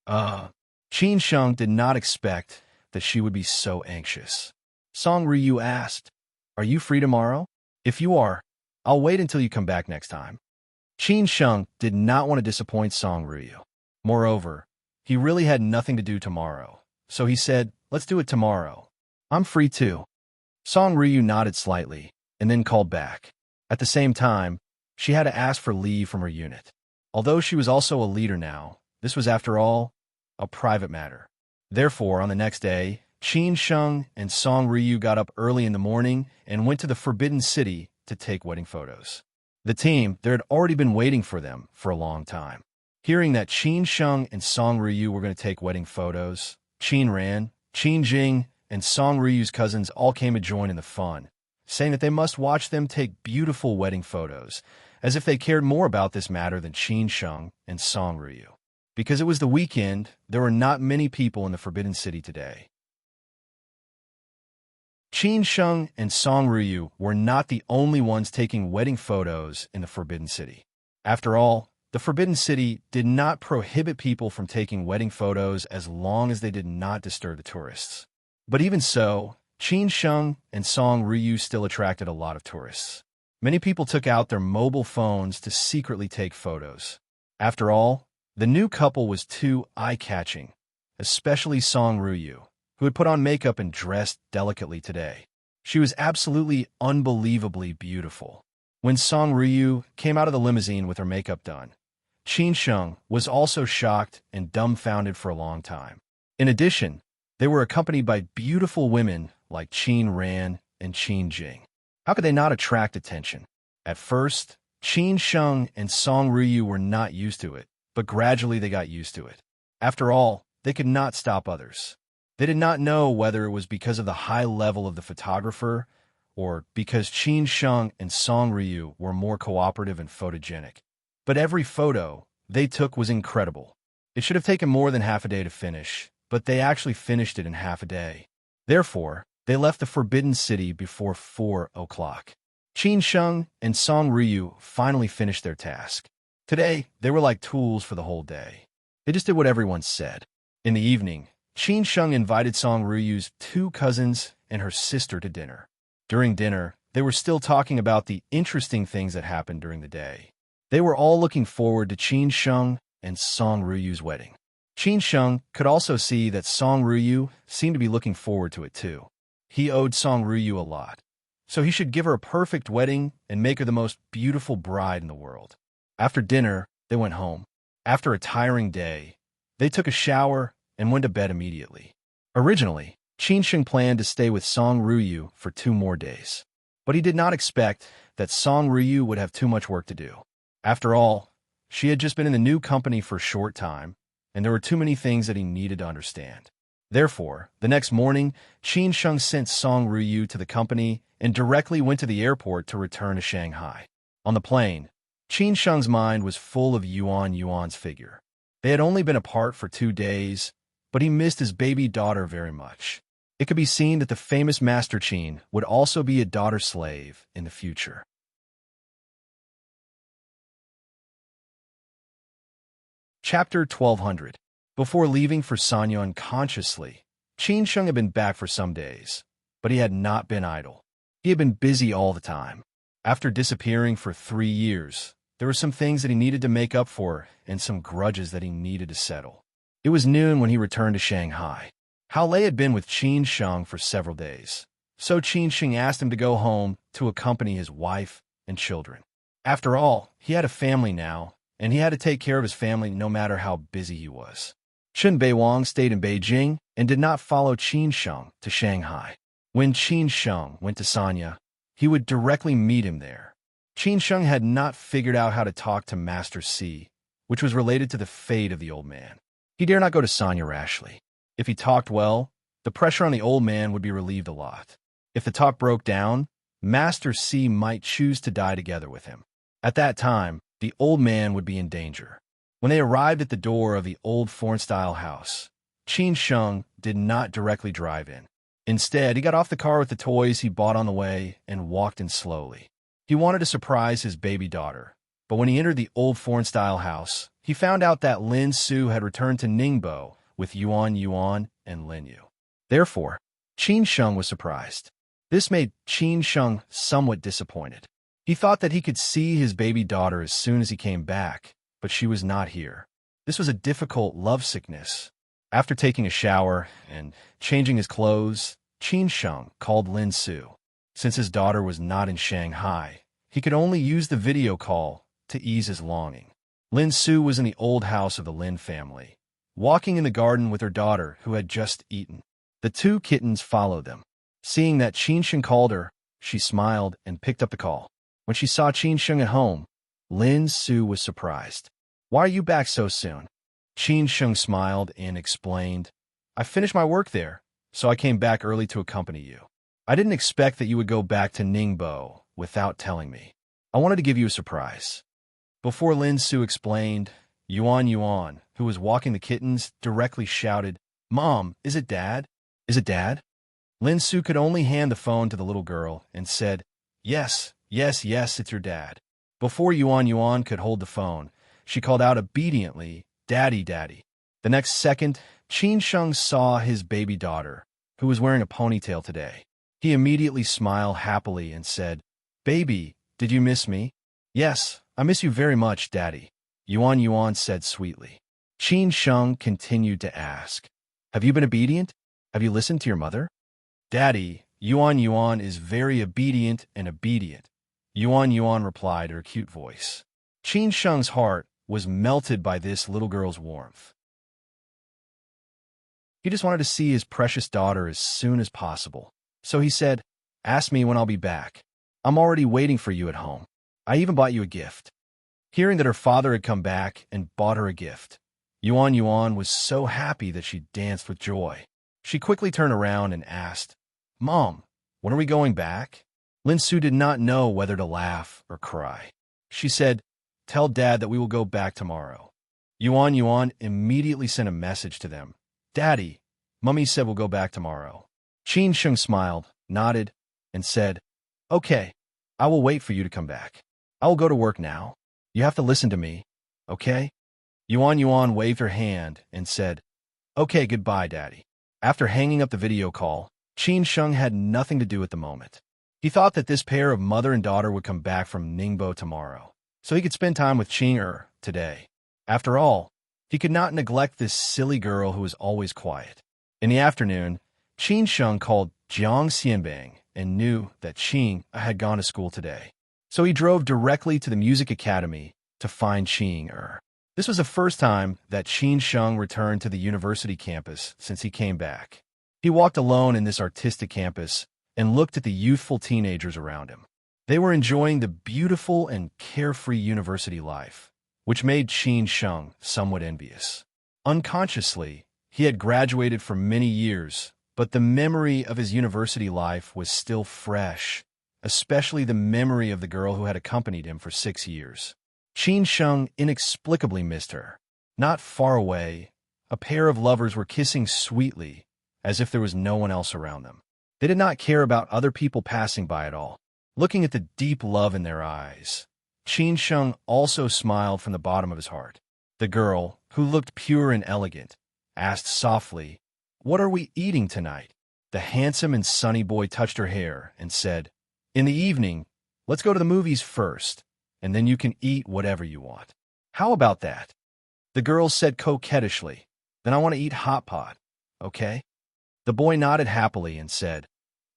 Qin Sheng did not expect that she would be so anxious. Song Ryu asked, "Are you free tomorrow? If you are, I'll wait until you come back next time." Qin Sheng did not want to disappoint Song Ryu. Moreover, he really had nothing to do tomorrow, so he said, "Let's do it tomorrow. I'm free too." Song Ryu nodded slightly and then called back. At the same time, she had to ask for leave from her unit. Although she was also a leader now, this was, after all, a private matter. Therefore, on the next day, Qin Sheng and Song Ryu got up early in the morning and went to the Forbidden City to take wedding photos. The team there had already been waiting for them for a long time. Hearing that Qin Sheng and Song Ryu were going to take wedding photos, Qin Ran, Qin Jing, and Song Ryu's cousins all came to join in the fun, saying that they must watch them take beautiful wedding photos, as if they cared more about this matter than Qin Sheng and Song Ryu. Because it was the weekend, there were not many people in the Forbidden City today. Qin Sheng and Song Ryu were not the only ones taking wedding photos in the Forbidden City. After all, the Forbidden City did not prohibit people from taking wedding photos as long as they did not disturb the tourists. But even so, Qin Sheng and Song Ryu still attracted a lot of tourists. Many people took out their mobile phones to secretly take photos. After all, the new couple was too eye-catching, especially Song Ryu, who had put on makeup and dressed delicately today. She was absolutely unbelievably beautiful. When Song Ryu came out of the limousine with her makeup done, Qin Sheng was also shocked and dumbfounded for a long time. In addition, they were accompanied by beautiful women like Qin Ran and Qin Jing. How could they not attract attention? At first, Qin Sheng and Song Ryu were not used to it, but gradually they got used to it. After all, they could not stop others. They did not know whether it was because of the high level of the photographer or because Qin Sheng and Song Ryu were more cooperative and photogenic. But every photo they took was incredible. It should have taken more than half a day to finish, but they actually finished it in half a day. Therefore, they left the Forbidden City before 4 o'clock. Qin Sheng and Song Ryu finally finished their task. Today, they were like tools for the whole day. They just did what everyone said. In the evening, Qin Sheng invited Song Ryu's 2 cousins and her sister to dinner. During dinner, they were still talking about the interesting things that happened during the day. They were all looking forward to Qin Sheng and Song Ryu's wedding. Qin Sheng could also see that Song Ryu seemed to be looking forward to it too. He owed Song Ryu a lot, so he should give her a perfect wedding and make her the most beautiful bride in the world. After dinner, they went home. After a tiring day, they took a shower and went to bed immediately. Originally, Qin Sheng planned to stay with Song Ryu for 2 more days, but he did not expect that Song Ryu would have too much work to do. After all, she had just been in the new company for a short time, and there were too many things that he needed to understand. Therefore, the next morning, Qin Sheng sent Song Ryu to the company and directly went to the airport to return to Shanghai. On the plane, Qin Sheng's mind was full of Yuan's figure. They had only been apart for 2 days, but he missed his baby daughter very much. It could be seen that the famous Master Qin would also be a daughter slave in the future. Chapter 1200. Before leaving for Sanya unconsciously, Qin Sheng had been back for some days, but he had not been idle. He had been busy all the time. After disappearing for 3 years, there were some things that he needed to make up for and some grudges that he needed to settle. It was noon when he returned to Shanghai. Hao Lei had been with Qin Sheng for several days, so Qin Sheng asked him to go home to accompany his wife and children. After all, he had a family now, and he had to take care of his family no matter how busy he was. Chen Beiwang stayed in Beijing and did not follow Qin Sheng to Shanghai. When Qin Sheng went to Sanya, he would directly meet him there. Qin Sheng had not figured out how to talk to Master C, which was related to the fate of the old man. He dare not go to Sonya rashly. If he talked well, the pressure on the old man would be relieved a lot. If the talk broke down, Master C might choose to die together with him. At that time, the old man would be in danger. When they arrived at the door of the old foreign-style house, Qin Sheng did not directly drive in. Instead, he got off the car with the toys he bought on the way and walked in slowly. He wanted to surprise his baby daughter, but when he entered the old foreign-style house, he found out that Lin Su had returned to Ningbo with Yuan Yuan and Lin Yu. Therefore, Qin Sheng was surprised. This made Qin Sheng somewhat disappointed. He thought that he could see his baby daughter as soon as he came back, but she was not here. This was a difficult lovesickness. After taking a shower and changing his clothes, Qin Sheng called Lin Su. Since his daughter was not in Shanghai, he could only use the video call to ease his longing. Lin Su was in the old house of the Lin family, walking in the garden with her daughter who had just eaten. The two kittens followed them. Seeing that Qin Sheng called her, she smiled and picked up the call. When she saw Qin Sheng at home, Lin Su was surprised. "Why are you back so soon?" Qin Sheng smiled and explained, "I finished my work there, so I came back early to accompany you. I didn't expect that you would go back to Ningbo without telling me. I wanted to give you a surprise." Before Lin Su explained, Yuan Yuan, who was walking the kittens, directly shouted, "Mom, is it Dad? Is it Dad?" Lin Su could only hand the phone to the little girl and said, "Yes, yes, yes, it's your dad." Before Yuan Yuan could hold the phone, she called out obediently, "Daddy, Daddy." The next second, Qin Sheng saw his baby daughter, who was wearing a ponytail today. He immediately smiled happily and said, "Baby, did you miss me?" "Yes, I miss you very much, Daddy," Yuan Yuan said sweetly. Qin Sheng continued to ask, "Have you been obedient? Have you listened to your mother?" "Daddy, Yuan Yuan is very obedient and obedient," Yuan Yuan replied in her cute voice. Qin Sheng's heart was melted by this little girl's warmth. He just wanted to see his precious daughter as soon as possible. So he said, "Ask me when I'll be back. I'm already waiting for you at home. I even bought you a gift." Hearing that her father had come back and bought her a gift, Yuan Yuan was so happy that she danced with joy. She quickly turned around and asked, "Mom, when are we going back?" Lin Su did not know whether to laugh or cry. She said, "Tell Dad that we will go back tomorrow." Yuan Yuan immediately sent a message to them. "Daddy, Mummy said we'll go back tomorrow." Qin Sheng smiled, nodded, and said, "Okay, I will wait for you to come back. I will go to work now. You have to listen to me, okay?" Yuan Yuan waved her hand and said, "Okay, goodbye, Daddy." After hanging up the video call, Qin Sheng had nothing to do at the moment. He thought that this pair of mother and daughter would come back from Ningbo tomorrow, so he could spend time with Qing today. After all, he could not neglect this silly girl who was always quiet. In the afternoon, Qin Sheng called Jiang Xianbang and knew that Qing had gone to school today. So he drove directly to the music academy to find Qing. This was the first time that Qin Sheng returned to the university campus since he came back. He walked alone in this artistic campus and looked at the youthful teenagers around him. They were enjoying the beautiful and carefree university life, which made Qin Sheng somewhat envious. Unconsciously, he had graduated for many years, but the memory of his university life was still fresh, especially the memory of the girl who had accompanied him for 6 years. Qin Sheng inexplicably missed her. Not far away, a pair of lovers were kissing sweetly, as if there was no one else around them. They did not care about other people passing by at all. Looking at the deep love in their eyes, Qin Sheng also smiled from the bottom of his heart. The girl, who looked pure and elegant, asked softly, "What are we eating tonight?" The handsome and sunny boy touched her hair and said, "In the evening, let's go to the movies first, and then you can eat whatever you want." "How about that?" The girl said coquettishly, "Then I want to eat hot pot, okay?" The boy nodded happily and said,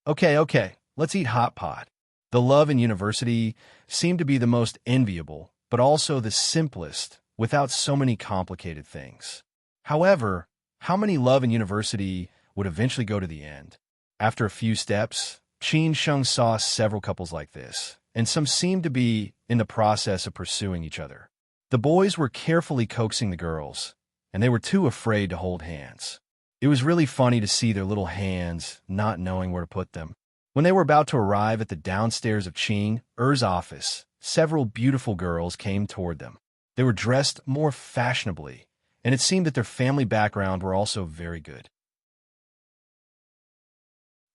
Okay, let's eat hot pot." The love in university seemed to be the most enviable, but also the simplest, without so many complicated things. However, how many love in university would eventually go to the end? After a few steps, Qin Sheng saw several couples like this, and some seemed to be in the process of pursuing each other. The boys were carefully coaxing the girls, and they were too afraid to hold hands. It was really funny to see their little hands not knowing where to put them. When they were about to arrive at the downstairs of Ching Er's office, several beautiful girls came toward them. They were dressed more fashionably, and it seemed that their family background were also very good.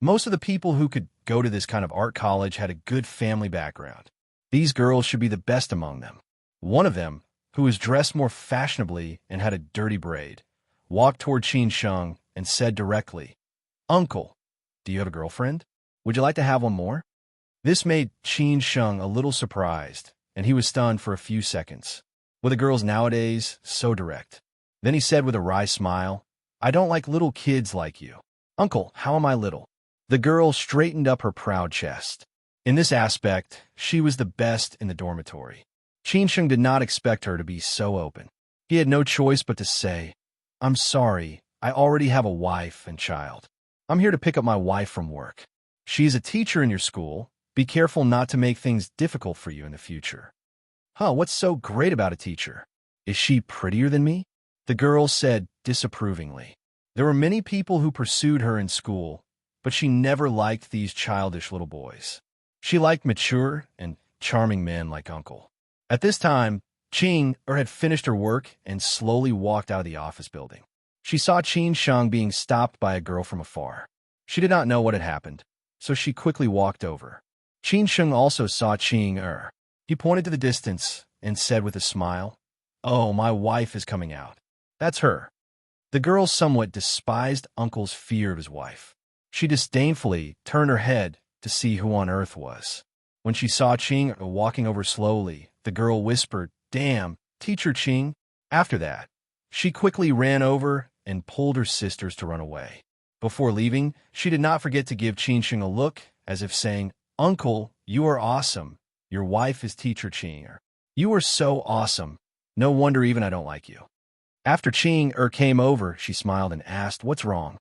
Most of the people who could go to this kind of art college had a good family background. These girls should be the best among them. One of them, who was dressed more fashionably and had a dirty braid, walked toward Qin Sheng and said directly, "Uncle, do you have a girlfriend? Would you like to have one more?" This made Qin Sheng a little surprised, and he was stunned for a few seconds. Were the girls nowadays so direct? Then he said with a wry smile, "I don't like little kids like you." "Uncle, how am I little?" The girl straightened up her proud chest. In this aspect, she was the best in the dormitory. Qin Sheng did not expect her to be so open. He had no choice but to say, "I'm sorry, I already have a wife and child. I'm here to pick up my wife from work. She is a teacher in your school. Be careful not to make things difficult for you in the future." "Huh, what's so great about a teacher? Is she prettier than me?" the girl said disapprovingly. There were many people who pursued her in school, but she never liked these childish little boys. She liked mature and charming men like Uncle. At this time, Qing had finished her work and slowly walked out of the office building. She saw Qin Sheng being stopped by a girl from afar. She did not know what had happened, so she quickly walked over. Qin Sheng also saw Qing. He pointed to the distance and said with a smile, "Oh, my wife is coming out. That's her." The girl somewhat despised Uncle's fear of his wife. She disdainfully turned her head to see who on earth was. When she saw Qing walking over slowly, the girl whispered, "Damn, Teacher Qing." After that, she quickly ran over and pulled her sisters to run away. Before leaving, she did not forget to give Qin Sheng a look, as if saying, "Uncle, you are awesome. Your wife is Teacher Qing. You are so awesome. No wonder even I don't like you." After Qing came over, she smiled and asked, "What's wrong?"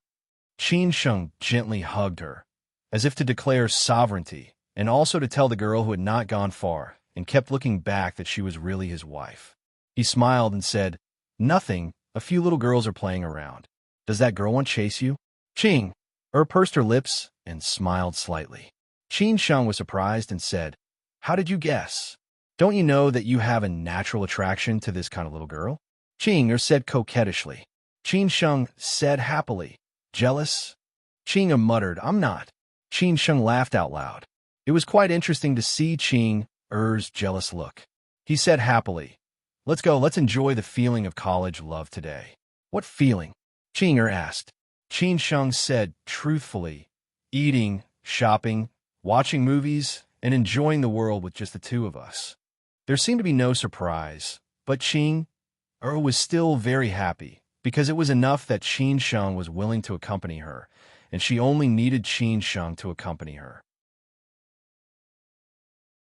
Qin Sheng gently hugged her, as if to declare sovereignty, and also to tell the girl who had not gone far and kept looking back that she was really his wife. He smiled and said, "Nothing, a few little girls are playing around. Does that girl want to chase you?" Qing pursed her lips and smiled slightly. Qin Sheng was surprised and said, "How did you guess? Don't you know that you have a natural attraction to this kind of little girl?" Qing said coquettishly. Qin Sheng said happily, "Jealous?" Qing muttered, "I'm not." Qin Sheng laughed out loud. It was quite interesting to see Qing's jealous look. He said happily, "Let's go, let's enjoy the feeling of college love today." "What feeling?" Qing asked. Qin Sheng said truthfully, "Eating, shopping, watching movies, and enjoying the world with just the two of us." There seemed to be no surprise, but Qing was still very happy, because it was enough that Qin Sheng was willing to accompany her, and she only needed Qin Sheng to accompany her.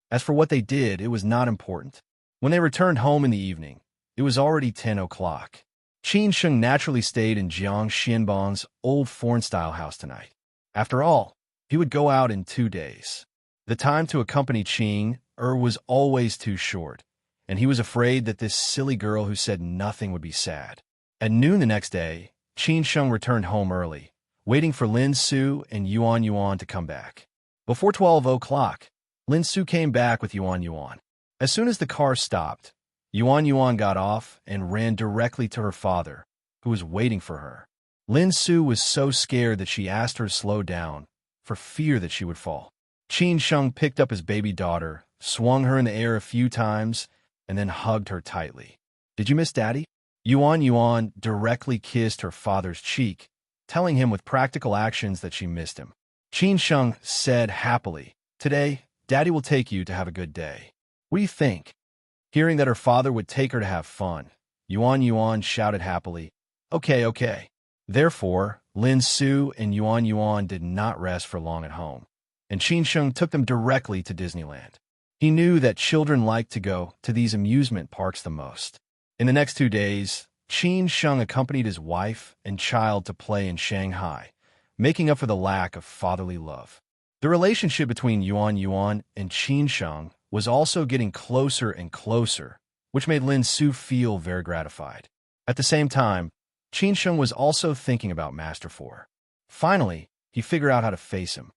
As for what they did, it was not important. When they returned home in the evening, it was already 10 o'clock. Qin Sheng naturally stayed in Jiang Xianbang's old foreign-style house tonight. After all, he would go out in 2 days. The time to accompany Qing was always too short, and he was afraid that this silly girl who said nothing would be sad. At noon the next day, Qin Sheng returned home early, waiting for Lin Su and Yuan Yuan to come back. Before 12 o'clock, Lin Su came back with Yuan Yuan. As soon as the car stopped, Yuan Yuan got off and ran directly to her father, who was waiting for her. Lin Su was so scared that she asked her to slow down, for fear that she would fall. Qin Sheng picked up his baby daughter, swung her in the air a few times, and then hugged her tightly. "Did you miss Daddy?" Yuan Yuan directly kissed her father's cheek, telling him with practical actions that she missed him. Qin Sheng said happily, "Today, Daddy will take you to have a good day. What do you think?" Hearing that her father would take her to have fun, Yuan Yuan shouted happily, "Okay, okay." Therefore, Lin Su and Yuan Yuan did not rest for long at home, and Qin Sheng took them directly to Disneyland. He knew that children liked to go to these amusement parks the most. In the next 2 days, Qin Sheng accompanied his wife and child to play in Shanghai, making up for the lack of fatherly love. The relationship between Yuan Yuan and Qin Sheng was also getting closer and closer, which made Lin Su feel very gratified. At the same time, Qin Sheng was also thinking about Master Four. Finally, he figured out how to face him.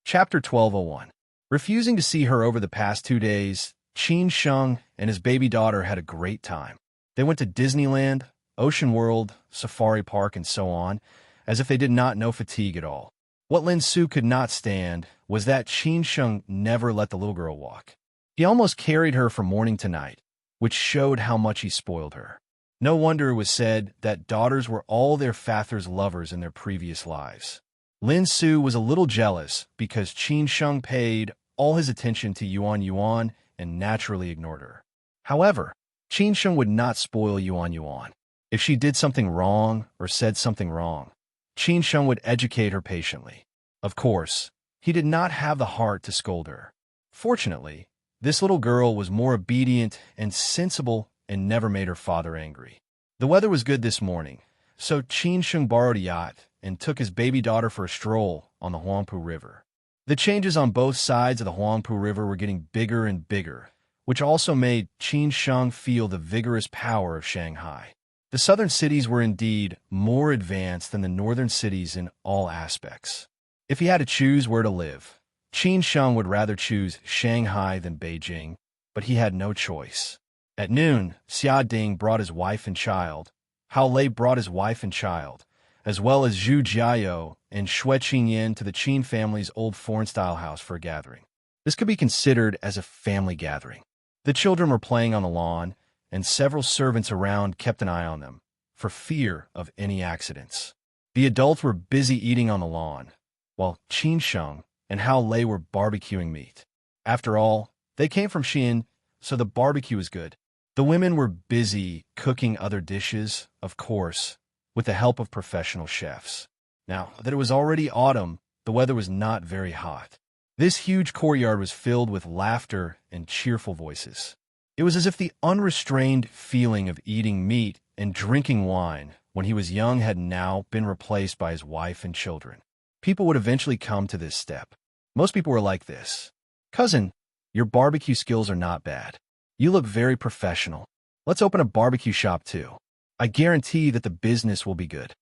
Chapter 1201. Refusing to see her over the past 2 days, Qin Sheng and his baby daughter had a great time. They went to Disneyland, Ocean World, Safari Park, and so on, as if they did not know fatigue at all. What Lin Su could not stand was that Qin Sheng never let the little girl walk. He almost carried her from morning to night, which showed how much he spoiled her. No wonder it was said that daughters were all their father's lovers in their previous lives. Lin Su was a little jealous because Qin Sheng paid all his attention to Yuan Yuan and naturally ignored her. However, Qin Sheng would not spoil Yuan Yuan. If she did something wrong or said something wrong, Qin Sheng would educate her patiently. Of course, he did not have the heart to scold her. Fortunately, this little girl was more obedient and sensible and never made her father angry. The weather was good this morning, so Qin Sheng borrowed a yacht and took his baby daughter for a stroll on the Huangpu River. The changes on both sides of the Huangpu River were getting bigger and bigger, which also made Qin Sheng feel the vigorous power of Shanghai. The southern cities were indeed more advanced than the northern cities in all aspects. If he had to choose where to live, Qin Sheng would rather choose Shanghai than Beijing, but he had no choice. At noon, Xia Ding brought his wife and child, Hao Lei brought his wife and child, as well as Zhu Jiao and Xue Qingyan to the Qin family's old foreign-style house for a gathering. This could be considered as a family gathering. The children were playing on the lawn, and several servants around kept an eye on them, for fear of any accidents. The adults were busy eating on the lawn, while Qin Sheng and Hao Lei were barbecuing meat. After all, they came from Xi'an, so the barbecue was good. The women were busy cooking other dishes, of course, with the help of professional chefs. Now that it was already autumn, the weather was not very hot. This huge courtyard was filled with laughter and cheerful voices. It was as if the unrestrained feeling of eating meat and drinking wine when he was young had now been replaced by his wife and children. People would eventually come to this step. Most people were like this. "Cousin, your barbecue skills are not bad. You look very professional. Let's open a barbecue shop too. I guarantee that the business will be good."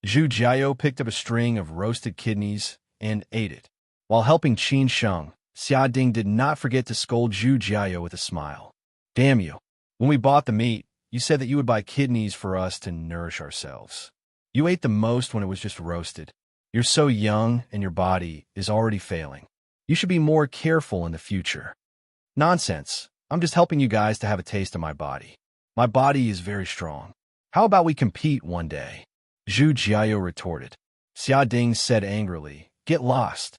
Zhu Jiao picked up a string of roasted kidneys and ate it. While helping Qin Sheng, Xia Ding did not forget to scold Zhu Jiao with a smile. "Damn you. When we bought the meat, you said that you would buy kidneys for us to nourish ourselves. You ate the most when it was just roasted. You're so young and your body is already failing. You should be more careful in the future." "Nonsense. I'm just helping you guys to have a taste of my body. My body is very strong. How about we compete one day?" Zhu Jiao retorted. Xia Ding said angrily, "Get lost."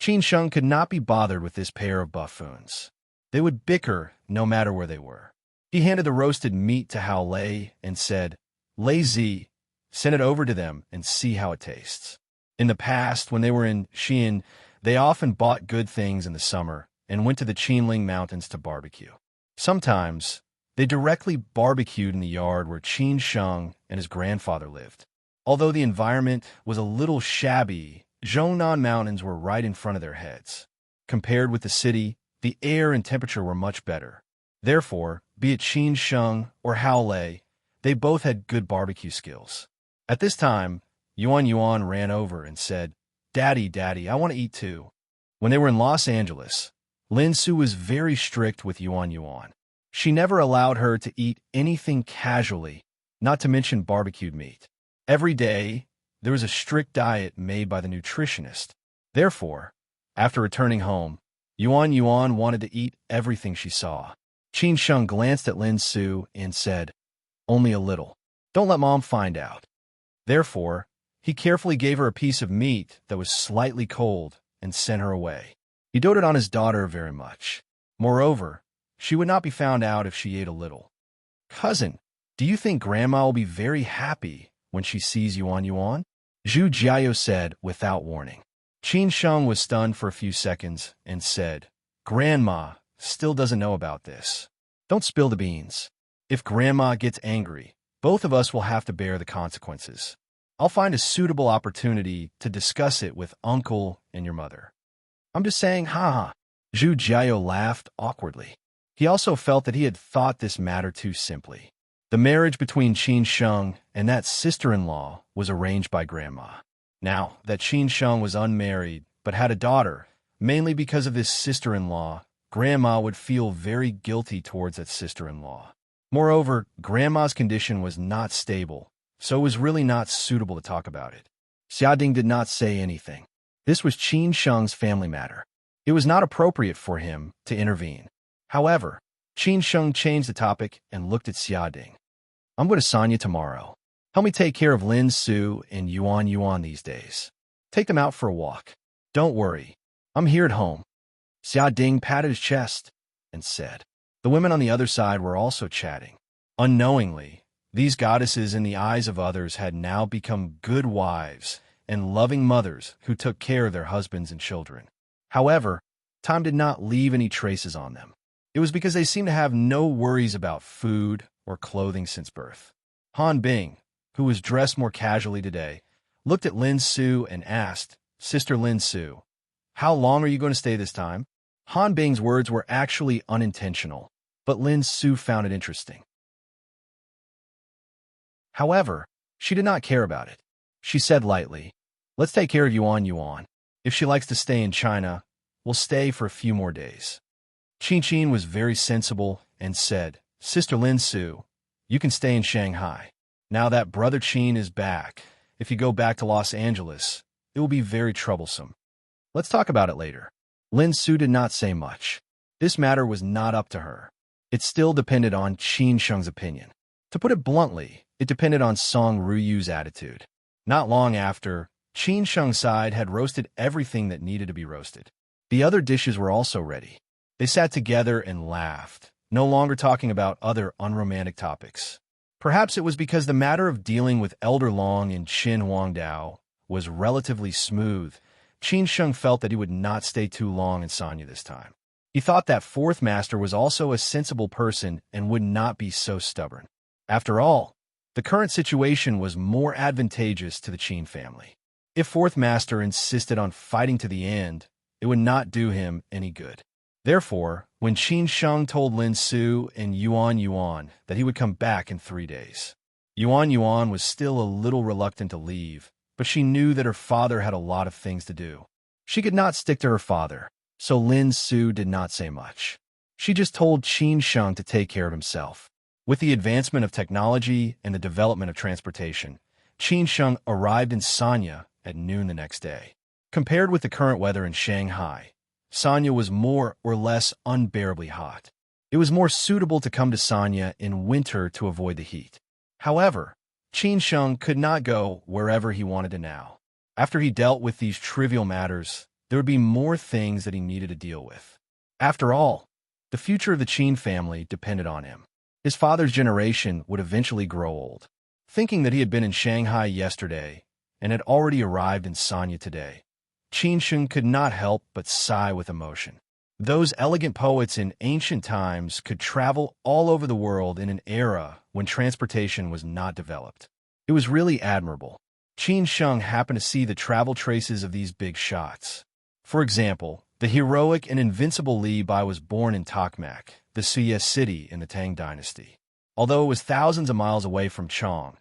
Qin Sheng could not be bothered with this pair of buffoons. They would bicker no matter where they were. He handed the roasted meat to Hao Lei and said, "Lei Zi, send it over to them and see how it tastes." In the past, when they were in Xi'an, they often bought good things in the summer and went to the Qinling Mountains to barbecue. Sometimes, they directly barbecued in the yard where Qin Sheng and his grandfather lived. Although the environment was a little shabby, Zhongnan Mountains were right in front of their heads. Compared with the city, the air and temperature were much better. Therefore, be it Qin Sheng or Hao Lei, they both had good barbecue skills. At this time, Yuan Yuan ran over and said, "Daddy, Daddy, I want to eat too." When they were in Los Angeles, Lin Su was very strict with Yuan Yuan. She never allowed her to eat anything casually, not to mention barbecued meat. Every day, there was a strict diet made by the nutritionist. Therefore, after returning home, Yuan Yuan wanted to eat everything she saw. Qin Sheng glanced at Lin Su and said, "Only a little. Don't let Mom find out." Therefore, he carefully gave her a piece of meat that was slightly cold and sent her away. He doted on his daughter very much. Moreover, she would not be found out if she ate a little. "Cousin, do you think Grandma will be very happy when she sees Yuan Yuan?" Zhu Jiao said without warning. Qin Sheng was stunned for a few seconds and said, "Grandma still doesn't know about this. Don't spill the beans. If Grandma gets angry, Both of us will have to bear the consequences. I'll find a suitable opportunity to discuss it with uncle and your mother. I'm just saying, haha. Zhu Jiao laughed awkwardly. He also felt that he had thought this matter too simply. The marriage between Qin Sheng and that sister-in-law was arranged by Grandma. Now that Qin Sheng was unmarried but had a daughter, mainly because of this sister-in-law, Grandma would feel very guilty towards that sister-in-law. Moreover, Grandma's condition was not stable, so it was really not suitable to talk about it. Xiaoding did not say anything. This was Qin Sheng's family matter. It was not appropriate for him to intervene. However, Qin Sheng changed the topic and looked at Xiaoding. I'm going to Sanya tomorrow. Help me take care of Lin Su and Yuan these days. Take them out for a walk. Don't worry. I'm here at home. Xiaoding patted his chest and said. The women on the other side were also chatting. Unknowingly, these goddesses in the eyes of others had now become good wives and loving mothers who took care of their husbands and children. However, time did not leave any traces on them. It was because they seemed to have no worries about food or clothing since birth. Han Bing, who was dressed more casually today, looked at Lin Su and asked, Sister Lin Su, how long are you going to stay this time? Han Bing's words were actually unintentional, but Lin Su found it interesting. However, she did not care about it. She said lightly, let's take care of Yuan. If she likes to stay in China, we'll stay for a few more days. Qin was very sensible and said, Sister Lin Su, you can stay in Shanghai. Now that Brother Qin is back, if you go back to Los Angeles, it will be very troublesome. Let's talk about it later. Lin Su did not say much. This matter was not up to her. It still depended on Qin Sheng's opinion. To put it bluntly, it depended on Song Ruyu's attitude. Not long after, Qin Sheng's side had roasted everything that needed to be roasted. The other dishes were also ready. They sat together and laughed, no longer talking about other unromantic topics. Perhaps it was because the matter of dealing with Elder Long and Qin Huangdao was relatively smooth. Qin Sheng felt that he would not stay too long in Sanya this time. He thought that Fourth Master was also a sensible person and would not be so stubborn. After all, the current situation was more advantageous to the Qin family. If Fourth Master insisted on fighting to the end, it would not do him any good. Therefore, when Qin Sheng told Lin Su and Yuan that he would come back in 3 days, Yuan was still a little reluctant to leave, but she knew that her father had a lot of things to do. She could not stick to her father, so Lin Su did not say much. She just told Qin Sheng to take care of himself. With the advancement of technology and the development of transportation, Qin Sheng arrived in Sanya at noon the next day. Compared with the current weather in Shanghai, Sanya was more or less unbearably hot. It was more suitable to come to Sanya in winter to avoid the heat. However, Qin Sheng could not go wherever he wanted to now. After he dealt with these trivial matters, there would be more things that he needed to deal with. After all, the future of the Qin family depended on him. His father's generation would eventually grow old. Thinking that he had been in Shanghai yesterday and had already arrived in Sanya today, Qin Sheng could not help but sigh with emotion. Those elegant poets in ancient times could travel all over the world in an era when transportation was not developed. It was really admirable. Qin Sheng happened to see the travel traces of these big shots. For example, the heroic and invincible Li Bai was born in Tokmak, the Suye city in the Tang dynasty. Although it was thousands of miles away from Chong,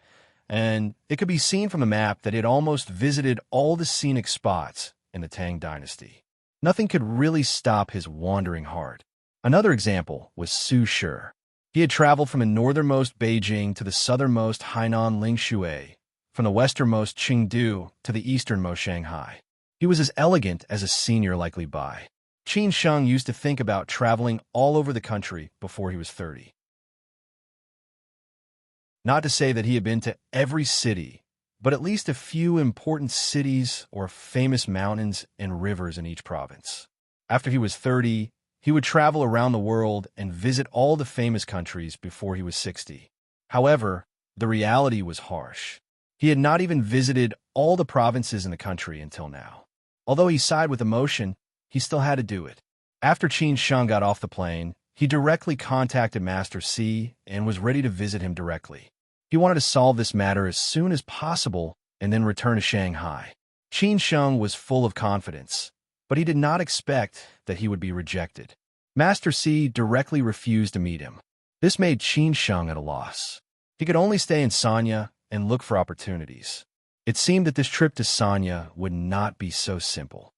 and it could be seen from the map that it almost visited all the scenic spots in the Tang dynasty. Nothing could really stop his wandering heart. Another example was Su Shi. He had traveled from the northernmost Beijing to the southernmost Hainan Lingshui, from the westernmost Chengdu to the easternmost Shanghai. He was as elegant as a senior like Li Bai. Qin Sheng used to think about traveling all over the country before he was 30. Not to say that he had been to every city, but at least a few important cities or famous mountains and rivers in each province. After he was 30, he would travel around the world and visit all the famous countries before he was 60. However, the reality was harsh. He had not even visited all the provinces in the country until now. Although he sighed with emotion, he still had to do it. After Qin Sheng got off the plane, he directly contacted Master C and was ready to visit him directly. He wanted to solve this matter as soon as possible and then return to Shanghai. Qin Sheng was full of confidence, but he did not expect that he would be rejected. Master C directly refused to meet him. This made Qin Sheng at a loss. He could only stay in Sanya and look for opportunities. It seemed that this trip to Sanya would not be so simple.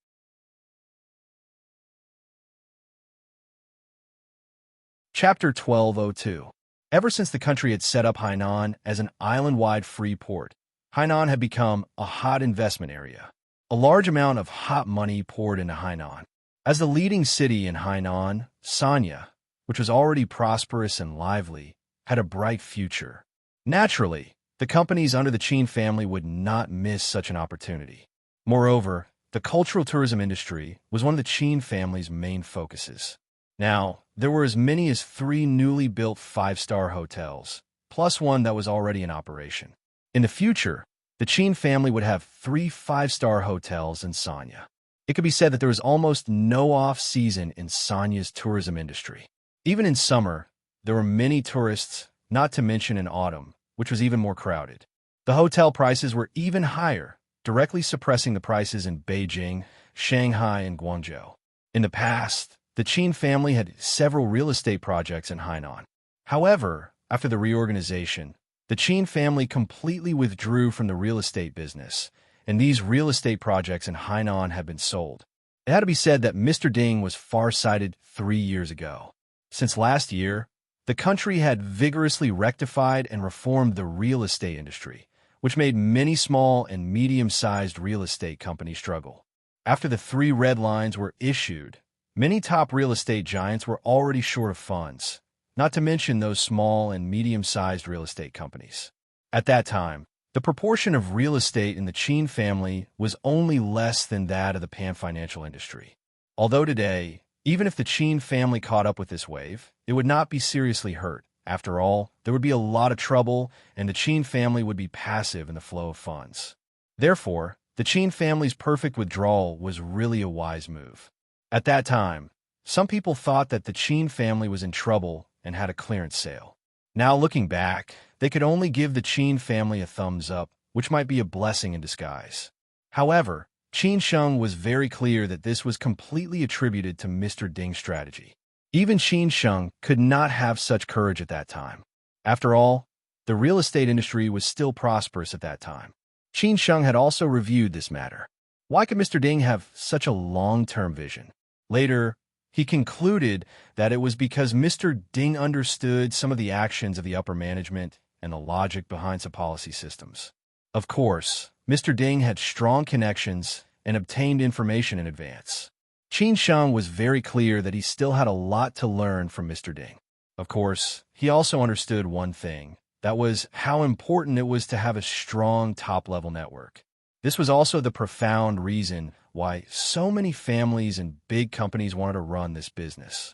Chapter 1202. Ever since the country had set up Hainan as an island-wide free port, Hainan had become a hot investment area. A large amount of hot money poured into Hainan. As the leading city in Hainan, Sanya, which was already prosperous and lively, had a bright future. Naturally, the companies under the Qin family would not miss such an opportunity. Moreover, the cultural tourism industry was one of the Qin family's main focuses. Now, there were as many as 3 newly built 5-star hotels, plus one that was already in operation. In the future, the Qin family would have 3 5-star hotels in Sanya. It could be said that there was almost no off-season in Sanya's tourism industry. Even in summer, there were many tourists, not to mention in autumn, which was even more crowded. The hotel prices were even higher, directly suppressing the prices in Beijing, Shanghai, and Guangzhou. In the past, the Qin family had several real estate projects in Hainan. However, after the reorganization, the Qin family completely withdrew from the real estate business, and these real estate projects in Hainan had been sold. It had to be said that Mr. Ding was far-sighted 3 years ago. Since last year, the country had vigorously rectified and reformed the real estate industry, which made many small and medium-sized real estate companies struggle. After the 3 red lines were issued, many top real estate giants were already short of funds, not to mention those small and medium-sized real estate companies. At that time, the proportion of real estate in the Qin family was only less than that of the pan-financial industry. Although today, even if the Qin family caught up with this wave, it would not be seriously hurt. After all, there would be a lot of trouble, and the Qin family would be passive in the flow of funds. Therefore, the Qin family's perfect withdrawal was really a wise move. At that time, some people thought that the Qin family was in trouble and had a clearance sale. Now looking back, they could only give the Qin family a thumbs up, which might be a blessing in disguise. However, Qin Sheng was very clear that this was completely attributed to Mr. Ding's strategy. Even Qin Sheng could not have such courage at that time. After all, the real estate industry was still prosperous at that time. Qin Sheng had also reviewed this matter. Why could Mr. Ding have such a long-term vision? Later, he concluded that it was because Mr. Ding understood some of the actions of the upper management and the logic behind some policy systems. Of course, Mr. Ding had strong connections and obtained information in advance. Qin Sheng was very clear that he still had a lot to learn from Mr. Ding. Of course, he also understood one thing, that was how important it was to have a strong top-level network. This was also the profound reason why so many families and big companies wanted to run this business.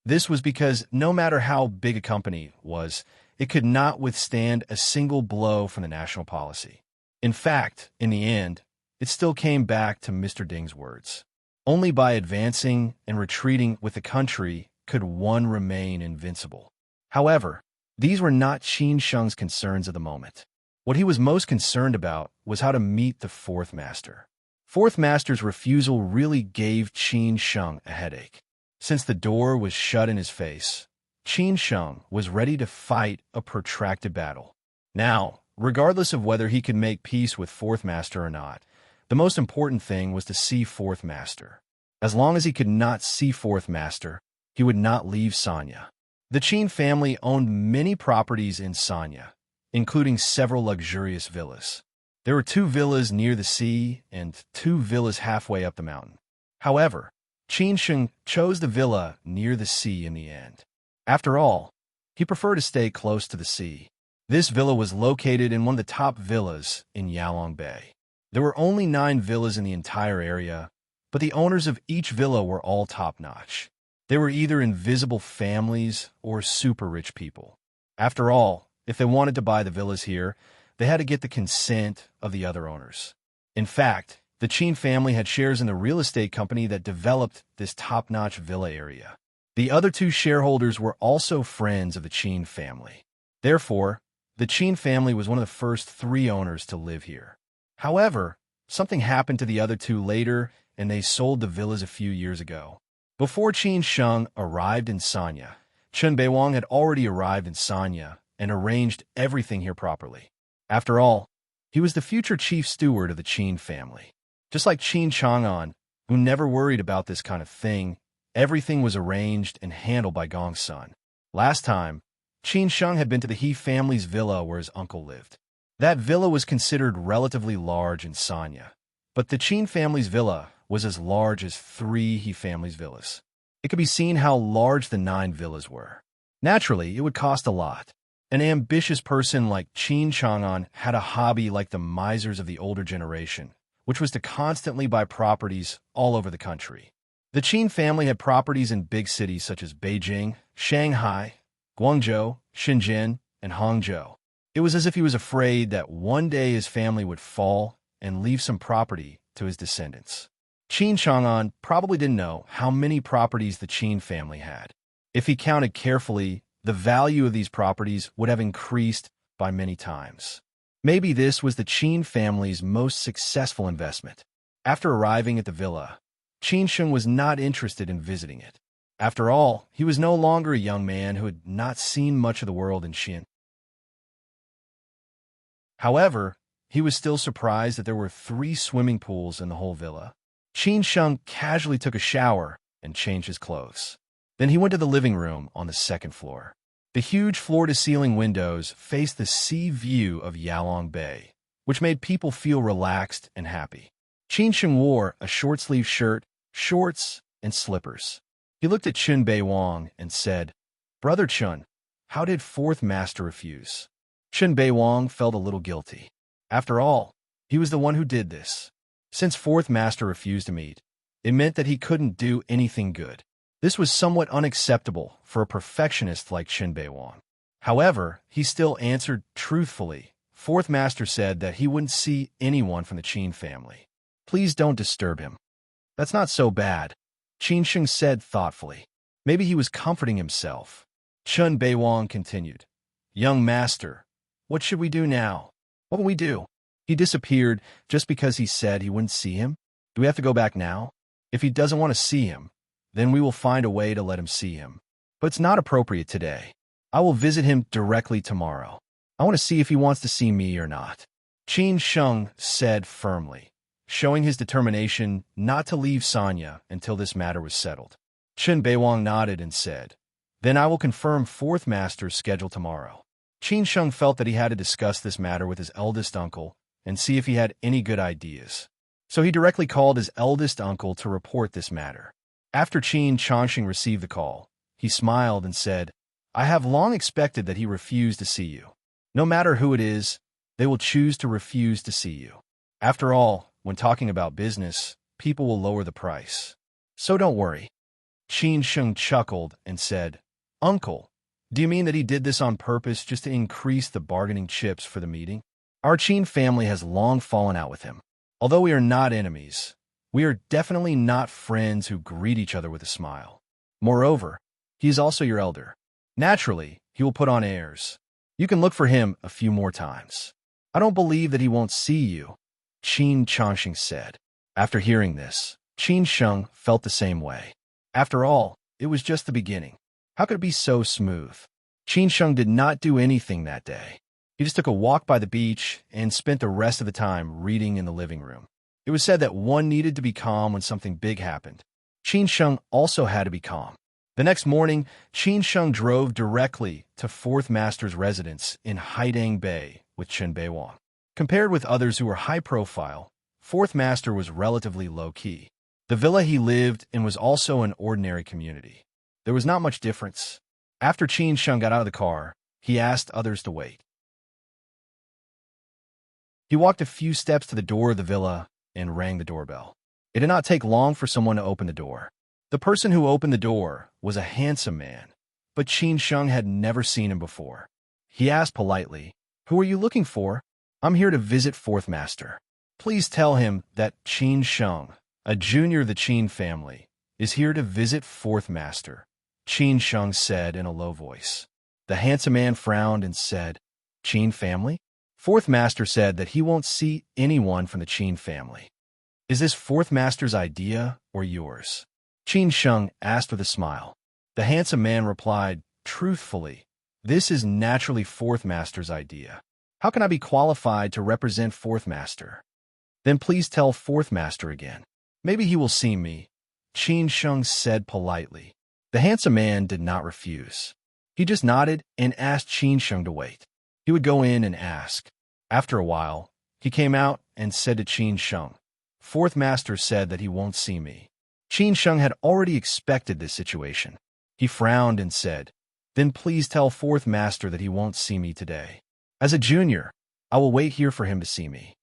This was because no matter how big a company was, it could not withstand a single blow from the national policy. In fact, in the end, it still came back to Mr. Ding's words. Only by advancing and retreating with the country could one remain invincible. However, these were not Qin Sheng's concerns at the moment. What he was most concerned about was how to meet the fourth master. Fourth master's refusal really gave Qin Sheng a headache. Since the door was shut in his face, Qin Sheng was ready to fight a protracted battle. Now, regardless of whether he could make peace with fourth master or not, the most important thing was to see fourth master. As long as he could not see fourth master, he would not leave Sanya. The Qin family owned many properties in Sanya, including several luxurious villas. There were 2 villas near the sea and 2 villas halfway up the mountain. However, Qin Sheng chose the villa near the sea in the end. After all, he preferred to stay close to the sea. This villa was located in one of the top villas in Yalong Bay. There were only 9 villas in the entire area, but the owners of each villa were all top-notch. They were either invisible families or super rich people. After all, if they wanted to buy the villas here, they had to get the consent of the other owners. In fact, the Qin family had shares in the real estate company that developed this top-notch villa area. The other two shareholders were also friends of the Qin family. Therefore, the Qin family was one of the first three owners to live here. However, something happened to the other two later, and they sold the villas a few years ago. Before Qin Sheng arrived in Sanya, Chen Beiwang had already arrived in Sanya and arranged everything here properly. After all, he was the future chief steward of the Qin family. Just like Qin Chang'an, who never worried about this kind of thing, everything was arranged and handled by Gongsun. Last time, Qin Sheng had been to the He family's villa where his uncle lived. That villa was considered relatively large in Sanya, but the Qin family's villa was as large as three He family's villas. It could be seen how large the 9 villas were. Naturally, it would cost a lot. An ambitious person like Qin Chang'an had a hobby like the misers of the older generation, which was to constantly buy properties all over the country. The Qin family had properties in big cities such as Beijing, Shanghai, Guangzhou, Shenzhen, and Hangzhou. It was as if he was afraid that one day his family would fall and leave some property to his descendants. Qin Chang'an probably didn't know how many properties the Qin family had. If he counted carefully, the value of these properties would have increased by many times. Maybe this was the Qin family's most successful investment. After arriving at the villa, Qin Sheng was not interested in visiting it. After all, he was no longer a young man who had not seen much of the world in Xin. However, he was still surprised that there were 3 swimming pools in the whole villa. Qin Sheng casually took a shower and changed his clothes. Then he went to the living room on the 2nd floor. The huge floor-to-ceiling windows faced the sea view of Yalong Bay, which made people feel relaxed and happy. Qin Sheng wore a short-sleeved shirt, shorts, and slippers. He looked at Chen Beiwang and said, "Brother Chen, how did 4th Master refuse?" Chen Beiwang felt a little guilty. After all, he was the one who did this. Since 4th Master refused to meet, it meant that he couldn't do anything good. This was somewhat unacceptable for a perfectionist like Chen Beiwang. However, he still answered truthfully. 4th Master said that he wouldn't see anyone from the Qin family. "Please don't disturb him." "That's not so bad," Qin Sheng said thoughtfully. Maybe he was comforting himself. Chen Beiwang continued, "Young master, what should we do now?" "What will we do?" "He disappeared just because he said he wouldn't see him. Do we have to go back now? If he doesn't want to see him, then we will find a way to let him see him. But it's not appropriate today. I will visit him directly tomorrow. I want to see if he wants to see me or not," Qin Sheng said firmly, showing his determination not to leave Sanya until this matter was settled. Chen Beiwang nodded and said, "Then I will confirm 4th Master's schedule tomorrow." Qin Sheng felt that he had to discuss this matter with his eldest uncle and see if he had any good ideas. So he directly called his eldest uncle to report this matter. After Qin Changxing received the call, he smiled and said, "I have long expected that he refused to see you. No matter who it is, they will choose to refuse to see you. After all, when talking about business, people will lower the price. So don't worry." Qin Sheng chuckled and said, "Uncle, do you mean that he did this on purpose just to increase the bargaining chips for the meeting? Our Qin family has long fallen out with him. Although we are not enemies, we are definitely not friends who greet each other with a smile. Moreover, he is also your elder. Naturally, he will put on airs. You can look for him a few more times. I don't believe that he won't see you," Qin Changxing said. After hearing this, Qin Sheng felt the same way. After all, it was just the beginning. How could it be so smooth? Qin Sheng did not do anything that day. He just took a walk by the beach and spent the rest of the time reading in the living room. It was said that one needed to be calm when something big happened. Qin Sheng also had to be calm. The next morning, Qin Sheng drove directly to 4th Master's residence in Haidang Bay with Chen Beiwang. Compared with others who were high-profile, 4th Master was relatively low-key. The villa he lived in was also an ordinary community. There was not much difference. After Qin Sheng got out of the car, he asked others to wait. He walked a few steps to the door of the villa and rang the doorbell. It did not take long for someone to open the door. The person who opened the door was a handsome man, but Qin Sheng had never seen him before. He asked politely, "Who are you looking for?" "I'm here to visit 4th Master. Please tell him that Qin Sheng, a junior of the Qin family, is here to visit 4th Master," Qin Sheng said in a low voice. The handsome man frowned and said, Qin family? Fourth master said that he won't see anyone from the Qin family. Is this fourth master's idea or yours? Qin Sheng asked with a smile. The handsome man replied, truthfully, this is naturally fourth master's idea. How can I be qualified to represent fourth master? Then please tell fourth master again. Maybe he will see me, Qin Sheng said politely. The handsome man did not refuse. He just nodded and asked Qin Sheng to wait. He would go in and ask. After a while, he came out and said to Qin Sheng, Fourth master said that he won't see me. Qin Sheng had already expected this situation. He frowned and said, Then please tell fourth master that he won't see me today. As a junior, I will wait here for him to see me.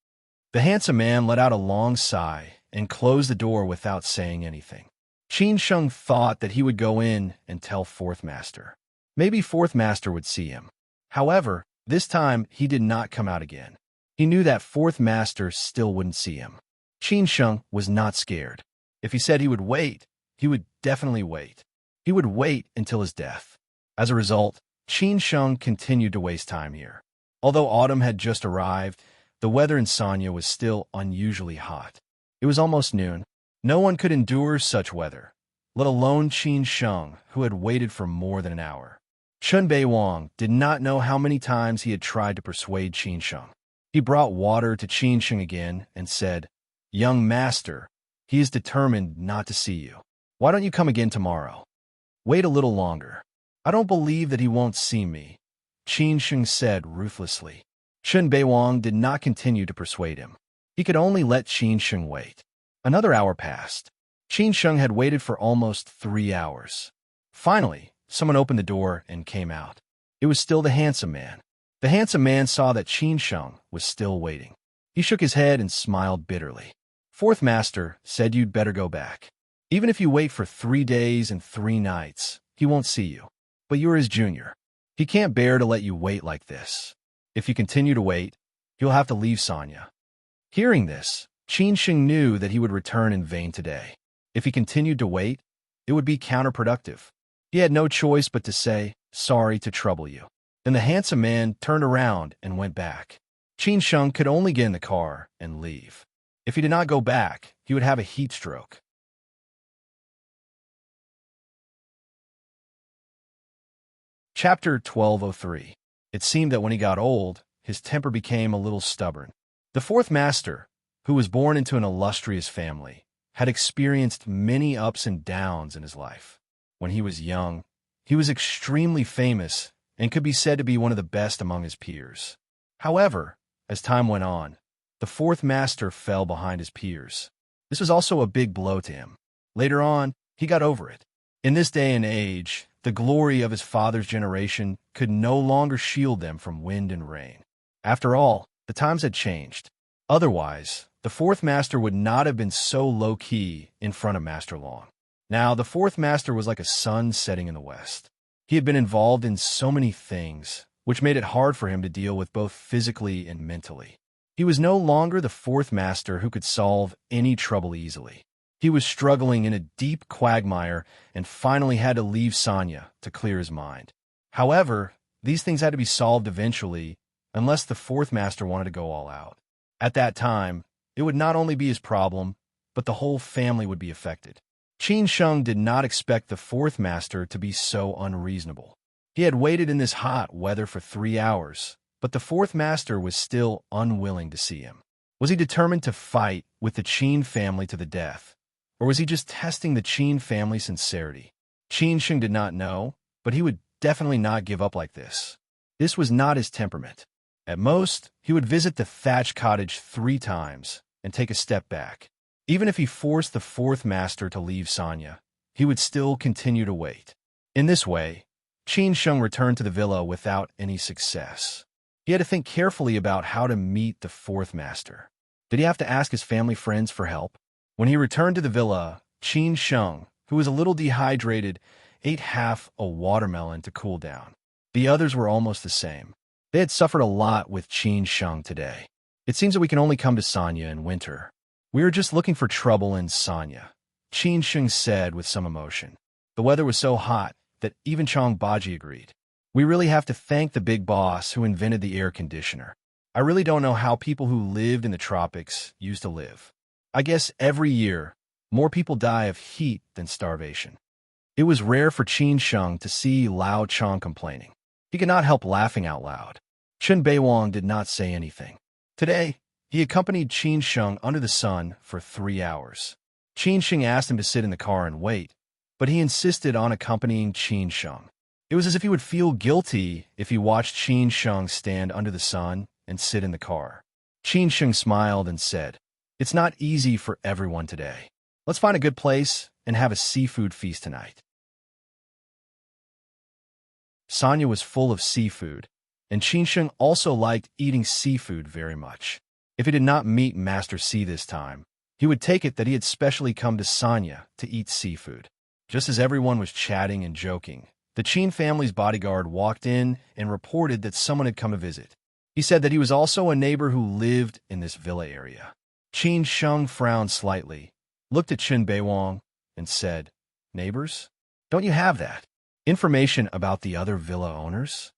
The handsome man let out a long sigh and closed the door without saying anything. Qin Sheng thought that he would go in and tell fourth master. Maybe fourth master would see him. However, this time he did not come out again. He knew that fourth master still wouldn't see him. Qin Sheng was not scared. If he said he would wait, he would definitely wait. He would wait until his death. As a result, Qin Sheng continued to waste time here. Although autumn had just arrived, the weather in Sanya was still unusually hot. It was almost noon. No one could endure such weather, let alone Qin Sheng, who had waited for more than an hour. Chun Beiwang did not know how many times he had tried to persuade Qin Sheng. He brought water to Qin Sheng again and said, Young master, he is determined not to see you. Why don't you come again tomorrow? Wait a little longer. I don't believe that he won't see me, Qin Sheng said ruthlessly. Chun Beiwang did not continue to persuade him. He could only let Qin Sheng wait. Another hour passed. Qin Sheng had waited for almost 3 hours. Finally, someone opened the door and came out. It was still the handsome man. The handsome man saw that Qin Sheng was still waiting. He shook his head and smiled bitterly. Fourth master said you'd better go back. Even if you wait for 3 days and 3 nights, he won't see you. But you're his junior. He can't bear to let you wait like this. If you continue to wait, you'll have to leave Sanya. Hearing this, Qin Sheng knew that he would return in vain today. If he continued to wait, it would be counterproductive. He had no choice but to say, sorry to trouble you. Then the handsome man turned around and went back. Qin Sheng could only get in the car and leave. If he did not go back, he would have a heat stroke. Chapter 1203. It seemed that when he got old, his temper became a little stubborn. The fourth master, who was born into an illustrious family, had experienced many ups and downs in his life. When he was young, he was extremely famous and could be said to be one of the best among his peers. However, as time went on, the fourth master fell behind his peers. This was also a big blow to him. Later on, he got over it. In this day and age, the glory of his father's generation could no longer shield them from wind and rain. After all, the times had changed. Otherwise, the fourth master would not have been so low-key in front of Master Long. Now, the fourth master was like a sun setting in the west. He had been involved in so many things, which made it hard for him to deal with both physically and mentally. He was no longer the fourth master who could solve any trouble easily. He was struggling in a deep quagmire and finally had to leave Sanya to clear his mind. However, these things had to be solved eventually, unless the fourth master wanted to go all out. At that time, it would not only be his problem, but the whole family would be affected. Qin Sheng did not expect the fourth master to be so unreasonable. He had waited in this hot weather for 3 hours, but the fourth master was still unwilling to see him. Was he determined to fight with the Qin family to the death? Or was he just testing the Qin family's sincerity? Qin Sheng did not know, but he would definitely not give up like this. This was not his temperament. At most, he would visit the thatched cottage 3 times and take a step back. Even if he forced the fourth master to leave Sanya, he would still continue to wait. In this way, Qin Sheng returned to the villa without any success. He had to think carefully about how to meet the fourth master. Did he have to ask his family friends for help? When he returned to the villa, Qin Sheng, who was a little dehydrated, ate half a watermelon to cool down. The others were almost the same. They had suffered a lot with Qin Sheng today. It seems that we can only come to Sanya in winter. We are just looking for trouble in Sanya, Qin Sheng said with some emotion. The weather was so hot, that even Chong Baji agreed. We really have to thank the big boss who invented the air conditioner. I really don't know how people who lived in the tropics used to live. I guess every year, more people die of heat than starvation. It was rare for Qin Sheng to see Lao Chong complaining. He could not help laughing out loud. Chen Beiwang did not say anything. Today, he accompanied Qin Sheng under the sun for 3 hours. Qin Sheng asked him to sit in the car and wait, but he insisted on accompanying Qin Sheng. It was as if he would feel guilty if he watched Qin Sheng stand under the sun and sit in the car. Qin Sheng smiled and said, "It's not easy for everyone today. Let's find a good place and have a seafood feast tonight." Sanya was full of seafood, and Qin Sheng also liked eating seafood very much. If he did not meet Master C this time, he would take it that he had specially come to Sanya to eat seafood. Just as everyone was chatting and joking, the Qin family's bodyguard walked in and reported that someone had come to visit. He said that he was also a neighbor who lived in this villa area. Qin Sheng frowned slightly, looked at Chen Beiwang, and said, "Neighbors? Don't you have that? Information about the other villa owners?"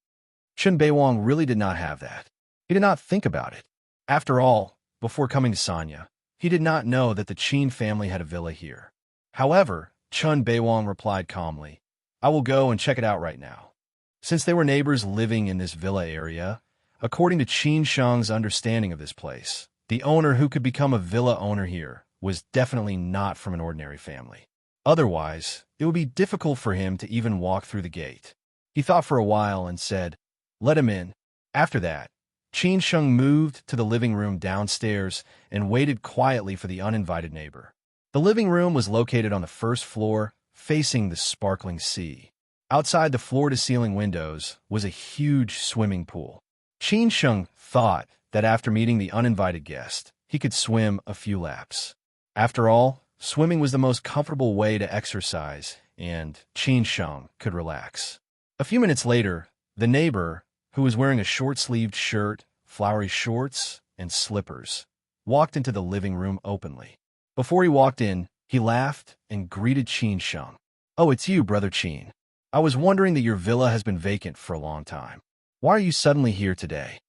Chen Beiwang really did not have that. He did not think about it. After all, before coming to Sanya, he did not know that the Qin family had a villa here. However, Chen Beiwang replied calmly, "I will go and check it out right now." Since they were neighbors living in this villa area, according to Qin Sheng's understanding of this place, the owner who could become a villa owner here was definitely not from an ordinary family. Otherwise, it would be difficult for him to even walk through the gate. He thought for a while and said, "Let him in." After that, Qin Sheng moved to the living room downstairs and waited quietly for the uninvited neighbor. The living room was located on the first floor, facing the sparkling sea. Outside the floor-to-ceiling windows was a huge swimming pool. Qin Sheng thought that after meeting the uninvited guest, he could swim a few laps. After all, swimming was the most comfortable way to exercise, and Qin Sheng could relax. A few minutes later, the neighbor, who was wearing a short-sleeved shirt, flowery shorts, and slippers, walked into the living room openly. Before he walked in, he laughed and greeted Qin Sheng. "Oh, it's you, Brother Qin. I was wondering that your villa has been vacant for a long time. Why are you suddenly here today?"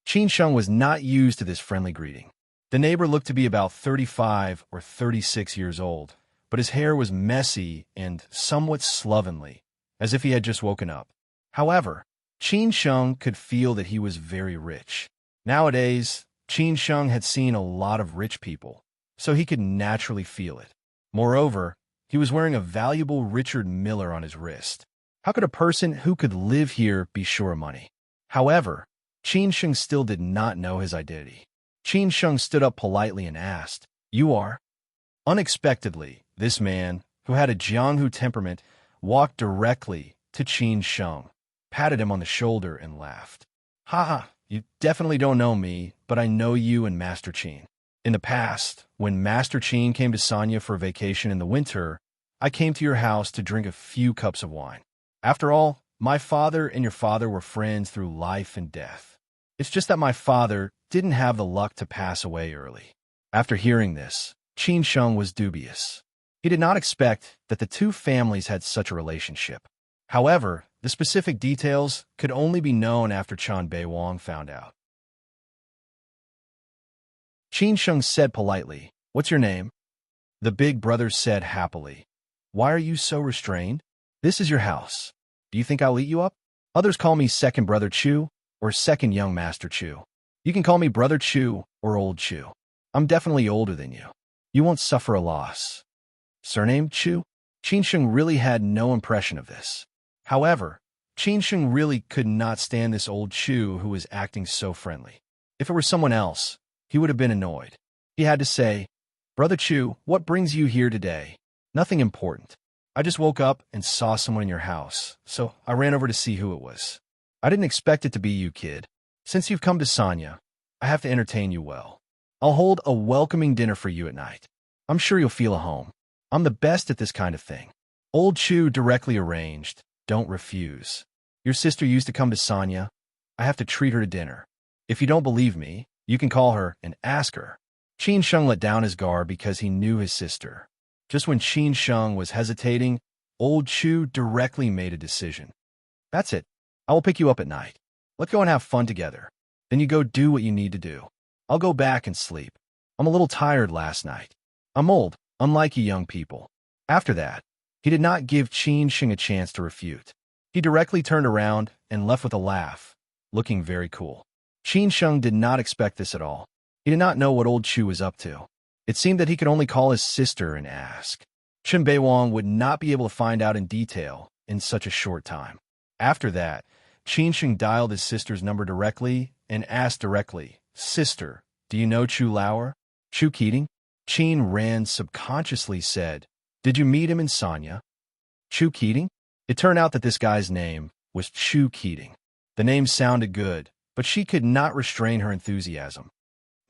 Qin Sheng was not used to this friendly greeting. The neighbor looked to be about 35 or 36 years old, but his hair was messy and somewhat slovenly, as if he had just woken up. However, Qin Sheng could feel that he was very rich. Nowadays, Qin Sheng had seen a lot of rich people, so he could naturally feel it. Moreover, he was wearing a valuable Richard Miller on his wrist. How could a person who could live here be sure of money? However, Qin Sheng still did not know his identity. Qin Sheng stood up politely and asked, "You are?" Unexpectedly, this man, who had a Jianghu temperament, walked directly to Qin Sheng, patted him on the shoulder, and laughed. "Ha ha, you definitely don't know me, but I know you and Master Qin. In the past, when Master Qin came to Sanya for a vacation in the winter, I came to your house to drink a few cups of wine. After all, my father and your father were friends through life and death. It's just that my father didn't have the luck to pass away early." After hearing this, Qin Sheng was dubious. He did not expect that the two families had such a relationship. However, the specific details could only be known after Chen Beiwang found out. Qin Sheng said politely, "What's your name?" The big brother said happily, "Why are you so restrained? This is your house. Do you think I'll eat you up? Others call me Second Brother Chu or Second Young Master Chu. You can call me Brother Chu or Old Chu. I'm definitely older than you. You won't suffer a loss." Surname Chu? Qin Sheng really had no impression of this. However, Qin Sheng really could not stand this old Chu who was acting so friendly. If it were someone else, he would have been annoyed. He had to say, "Brother Chu, what brings you here today?" "Nothing important. I just woke up and saw someone in your house, so I ran over to see who it was. I didn't expect it to be you, kid. Since you've come to Sanya, I have to entertain you well. I'll hold a welcoming dinner for you at night. I'm sure you'll feel at home. I'm the best at this kind of thing." Old Chu directly arranged, "Don't refuse. Your sister used to come to Sanya. I have to treat her to dinner. If you don't believe me, you can call her and ask her." Qin Sheng let down his guard because he knew his sister. Just when Qin Sheng was hesitating, Old Chu directly made a decision. That's it. I will pick you up at night. Let's go and have fun together. Then you go do what you need to do. I'll go back and sleep. I'm a little tired last night. I'm old, unlike you young people. After that, he did not give Qin Sheng a chance to refute. He directly turned around and left with a laugh, looking very cool. Qin Sheng did not expect this at all. He did not know what old Chu was up to. It seemed that he could only call his sister and ask. Chen Beiwang would not be able to find out in detail in such a short time. After that, Qin Sheng dialed his sister's number directly and asked directly, "Sister, do you know Chu Lauer? Chu Keating?" Qin Ran subconsciously said, "Did you meet him in Sanya?" Chu Keating? It turned out that this guy's name was Chu Keating. The name sounded good, but she could not restrain her enthusiasm.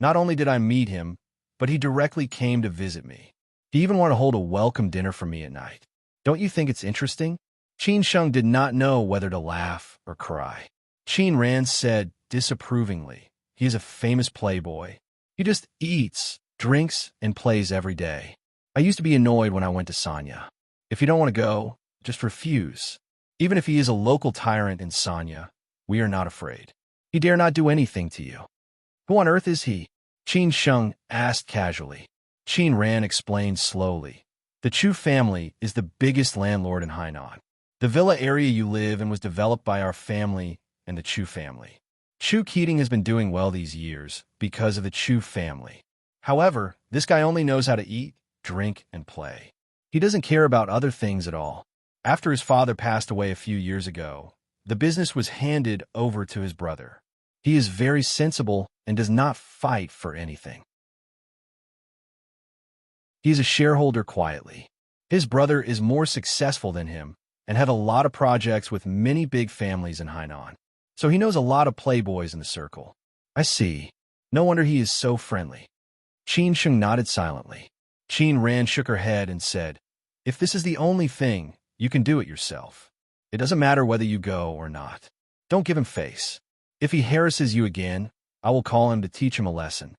Not only did I meet him, but he directly came to visit me. He even wanted to hold a welcome dinner for me at night. Don't you think it's interesting? Qin Sheng did not know whether to laugh or cry. Qin Ran said disapprovingly, "He is a famous playboy. He just eats, drinks, and plays every day. I used to be annoyed when I went to Sanya. If you don't want to go, just refuse. Even if he is a local tyrant in Sanya, we are not afraid. He dare not do anything to you." "Who on earth is he?" Qin Sheng asked casually. Qin Ran explained slowly. "The Chu family is the biggest landlord in Hainan. The villa area you live in was developed by our family and the Chu family. Chu Keating has been doing well these years because of the Chu family. However, this guy only knows how to eat, drink, and play. He doesn't care about other things at all. After his father passed away a few years ago, the business was handed over to his brother. He is very sensible and does not fight for anything. He is a shareholder quietly. His brother is more successful than him and had a lot of projects with many big families in Hainan. So he knows a lot of playboys in the circle." "I see. No wonder he is so friendly." Qin Sheng nodded silently. Qin Ran shook her head and said, "If this is the only thing, you can do it yourself. It doesn't matter whether you go or not. Don't give him face. If he harasses you again, I will call him to teach him a lesson."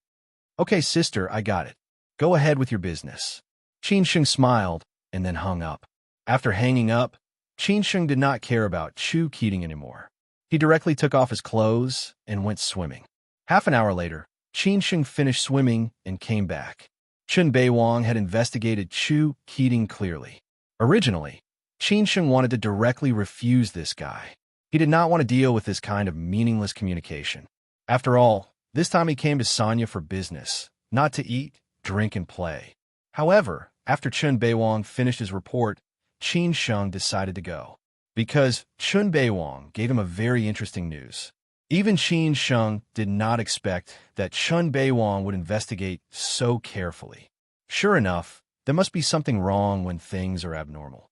"Okay, sister, I got it. Go ahead with your business." Qin Sheng smiled and then hung up. After hanging up, Qin Sheng did not care about Chu Keating anymore. He directly took off his clothes and went swimming. Half an hour later, Qin Sheng finished swimming and came back. Chen Beiwang had investigated Chu Keating clearly. Originally, Qin Sheng wanted to directly refuse this guy. He did not want to deal with this kind of meaningless communication. After all, this time he came to Sanya for business, not to eat, drink, and play. However, after Chen Beiwang finished his report, Qin Sheng decided to go. Because Chen Beiwang gave him a very interesting news. Even Qin Sheng did not expect that Chen Beiwang would investigate so carefully. Sure enough, there must be something wrong when things are abnormal.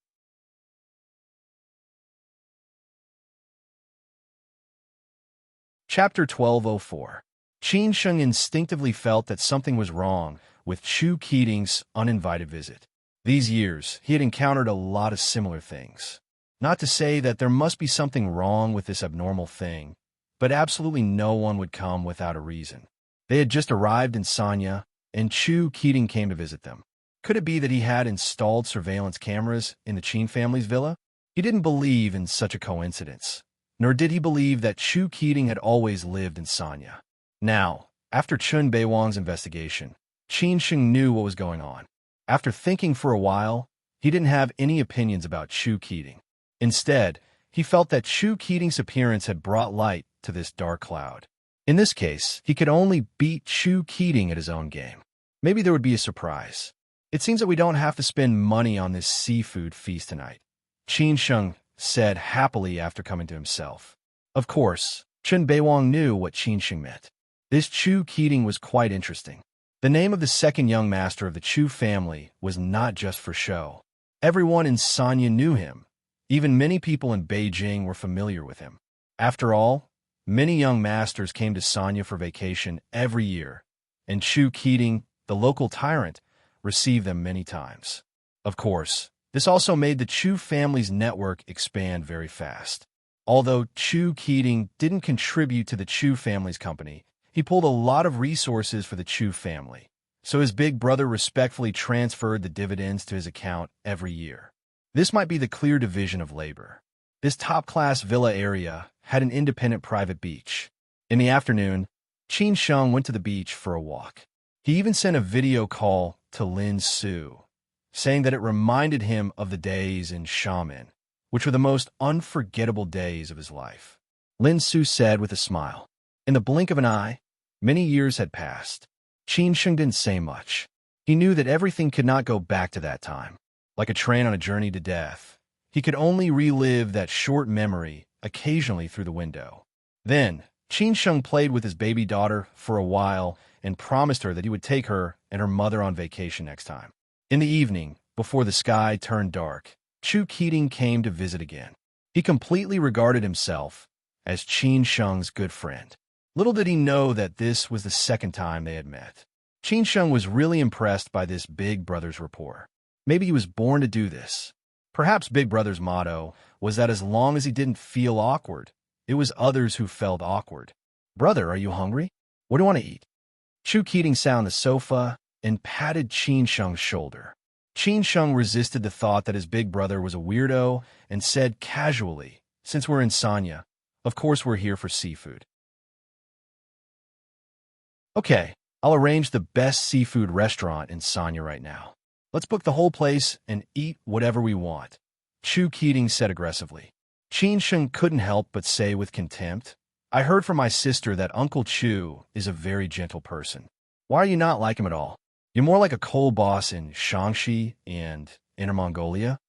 Chapter 1204. Qin Sheng instinctively felt that something was wrong with Chu Keating's uninvited visit. These years, he had encountered a lot of similar things. Not to say that there must be something wrong with this abnormal thing, but absolutely no one would come without a reason. They had just arrived in Sanya, and Chu Keating came to visit them. Could it be that he had installed surveillance cameras in the Qin family's villa? He didn't believe in such a coincidence, nor did he believe that Chu Keating had always lived in Sanya. Now, after Chen Beiwang's investigation, Qin Sheng knew what was going on. After thinking for a while, he didn't have any opinions about Chu Keating. Instead, he felt that Chu Keating's appearance had brought light to this dark cloud. In this case, he could only beat Chu Keating at his own game. Maybe there would be a surprise. "It seems that we don't have to spend money on this seafood feast tonight," Qin Sheng said happily after coming to himself. Of course, Chen Beiwang knew what Qin Sheng meant. This Chu Keating was quite interesting. The name of the second young master of the Chu family was not just for show. Everyone in Sanya knew him. Even many people in Beijing were familiar with him. After all, many young masters came to Sanya for vacation every year, and Chu Keating, the local tyrant, received them many times. Of course, this also made the Chu family's network expand very fast. Although Chu Keating didn't contribute to the Chu family's company, he pulled a lot of resources for the Chu family, so his big brother respectfully transferred the dividends to his account every year. This might be the clear division of labor. This top-class villa area had an independent private beach. In the afternoon, Qin Sheng went to the beach for a walk. He even sent a video call to Lin Su, saying that it reminded him of the days in Xiamen, which were the most unforgettable days of his life. Lin Su said with a smile. In the blink of an eye, many years had passed. Qin Sheng didn't say much. He knew that everything could not go back to that time. Like a train on a journey to death, he could only relive that short memory occasionally through the window. Then, Qin Sheng played with his baby daughter for a while and promised her that he would take her and her mother on vacation next time. In the evening, before the sky turned dark, Chu Keating came to visit again. He completely regarded himself as Qin Sheng's good friend. Little did he know that this was the second time they had met. Qin Sheng was really impressed by this big brother's rapport. Maybe he was born to do this. Perhaps Big Brother's motto was that as long as he didn't feel awkward, it was others who felt awkward. Brother, are you hungry? What do you want to eat? Chu Keating sat on the sofa and patted Qin Sheng's shoulder. Qin Sheng resisted the thought that his big brother was a weirdo and said casually, since we're in Sanya, of course we're here for seafood. Okay, I'll arrange the best seafood restaurant in Sanya right now. Let's book the whole place and eat whatever we want, Chu Keating said aggressively. Qin Sheng couldn't help but say with contempt, I heard from my sister that Uncle Chu is a very gentle person. Why are you not like him at all? You're more like a coal boss in Shaanxi and Inner Mongolia.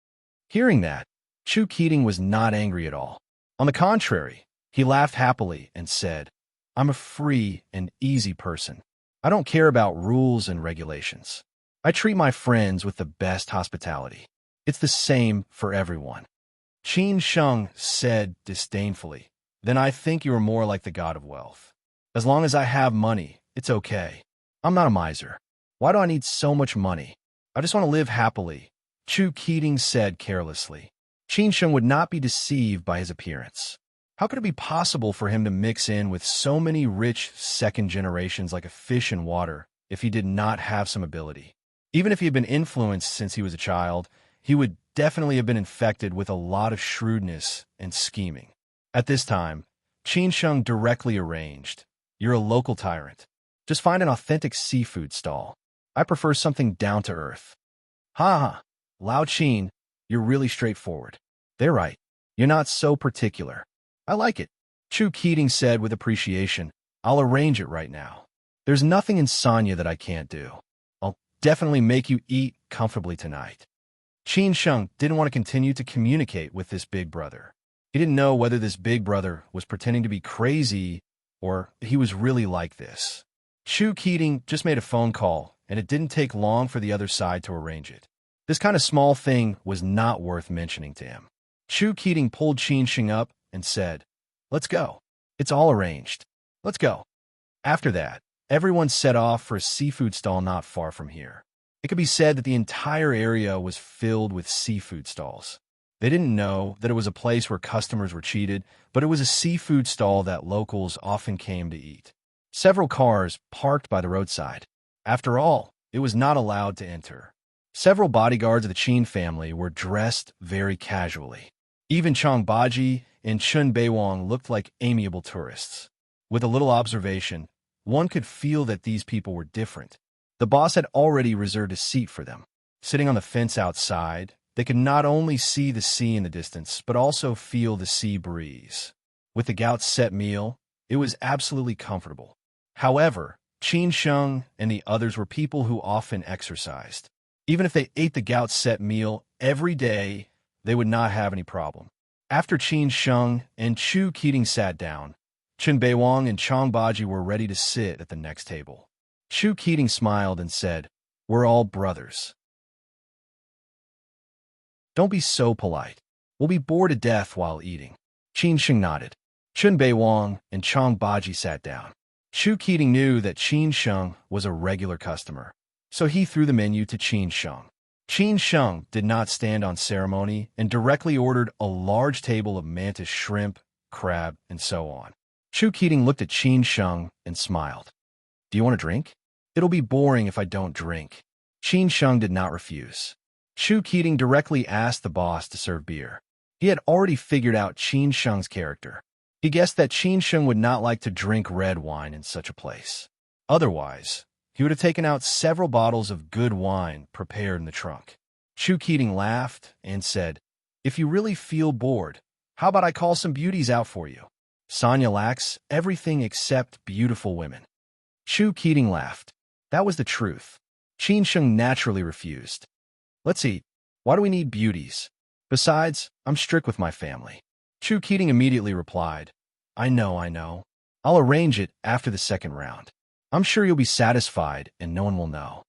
Hearing that, Chu Keating was not angry at all. On the contrary, he laughed happily and said, I'm a free and easy person. I don't care about rules and regulations. I treat my friends with the best hospitality. It's the same for everyone. Qin Sheng said disdainfully, Then I think you are more like the god of wealth. As long as I have money, it's okay. I'm not a miser. Why do I need so much money? I just want to live happily, Chu Keating said carelessly. Qin Sheng would not be deceived by his appearance. How could it be possible for him to mix in with so many rich second generations like a fish in water if he did not have some ability? Even if he had been influenced since he was a child, he would definitely have been infected with a lot of shrewdness and scheming. At this time, Qin Sheng directly arranged, You're a local tyrant. Just find an authentic seafood stall. I prefer something down to earth. Ha ha, Lao Qin, you're really straightforward. They're right. You're not so particular. I like it, Chu Keating said with appreciation. I'll arrange it right now. There's nothing in Sanya that I can't do. I'll definitely make you eat comfortably tonight. Qin Sheng didn't want to continue to communicate with this big brother. He didn't know whether this big brother was pretending to be crazy or he was really like this. Chu Keating just made a phone call, and it didn't take long for the other side to arrange it. This kind of small thing was not worth mentioning to him. Chu Keating pulled Qin Sheng up and said, Let's go. It's all arranged. Let's go. After that, everyone set off for a seafood stall not far from here. It could be said that the entire area was filled with seafood stalls. They didn't know that it was a place where customers were cheated, but it was a seafood stall that locals often came to eat. Several cars parked by the roadside. After all, it was not allowed to enter. Several bodyguards of the Qin family were dressed very casually. Even Chang Baji and Chun Beiwang looked like amiable tourists. With a little observation, one could feel that these people were different. The boss had already reserved a seat for them. Sitting on the fence outside, they could not only see the sea in the distance, but also feel the sea breeze. With the gout set meal, it was absolutely comfortable. However, Qin Sheng and the others were people who often exercised. Even if they ate the gout set meal every day, they would not have any problem. After Qin Sheng and Chu Keating sat down, Chun Beiwang and Chang Baji were ready to sit at the next table. Chu Keating smiled and said, We're all brothers. Don't be so polite. We'll be bored to death while eating. Qin Sheng nodded. Chun Beiwang and Chang Baji sat down. Chu Keating knew that Qin Sheng was a regular customer, so he threw the menu to Qin Sheng. Qin Sheng did not stand on ceremony and directly ordered a large table of mantis shrimp, crab, and so on. Chu Keating looked at Qin Sheng and smiled. Do you want a drink? It'll be boring if I don't drink. Qin Sheng did not refuse. Chu Keating directly asked the boss to serve beer. He had already figured out Qin Sheng's character. He guessed that Qin Sheng would not like to drink red wine in such a place. Otherwise, he would have taken out several bottles of good wine prepared in the trunk. Chu Keating laughed and said, "If you really feel bored, how about I call some beauties out for you? Sonya lacks everything except beautiful women." Chu Keating laughed. That was the truth. Qin Sheng naturally refused. "Let's eat. Why do we need beauties? Besides, I'm strict with my family." Chu Keating immediately replied, I know. I'll arrange it after the second round. I'm sure you'll be satisfied and no one will know."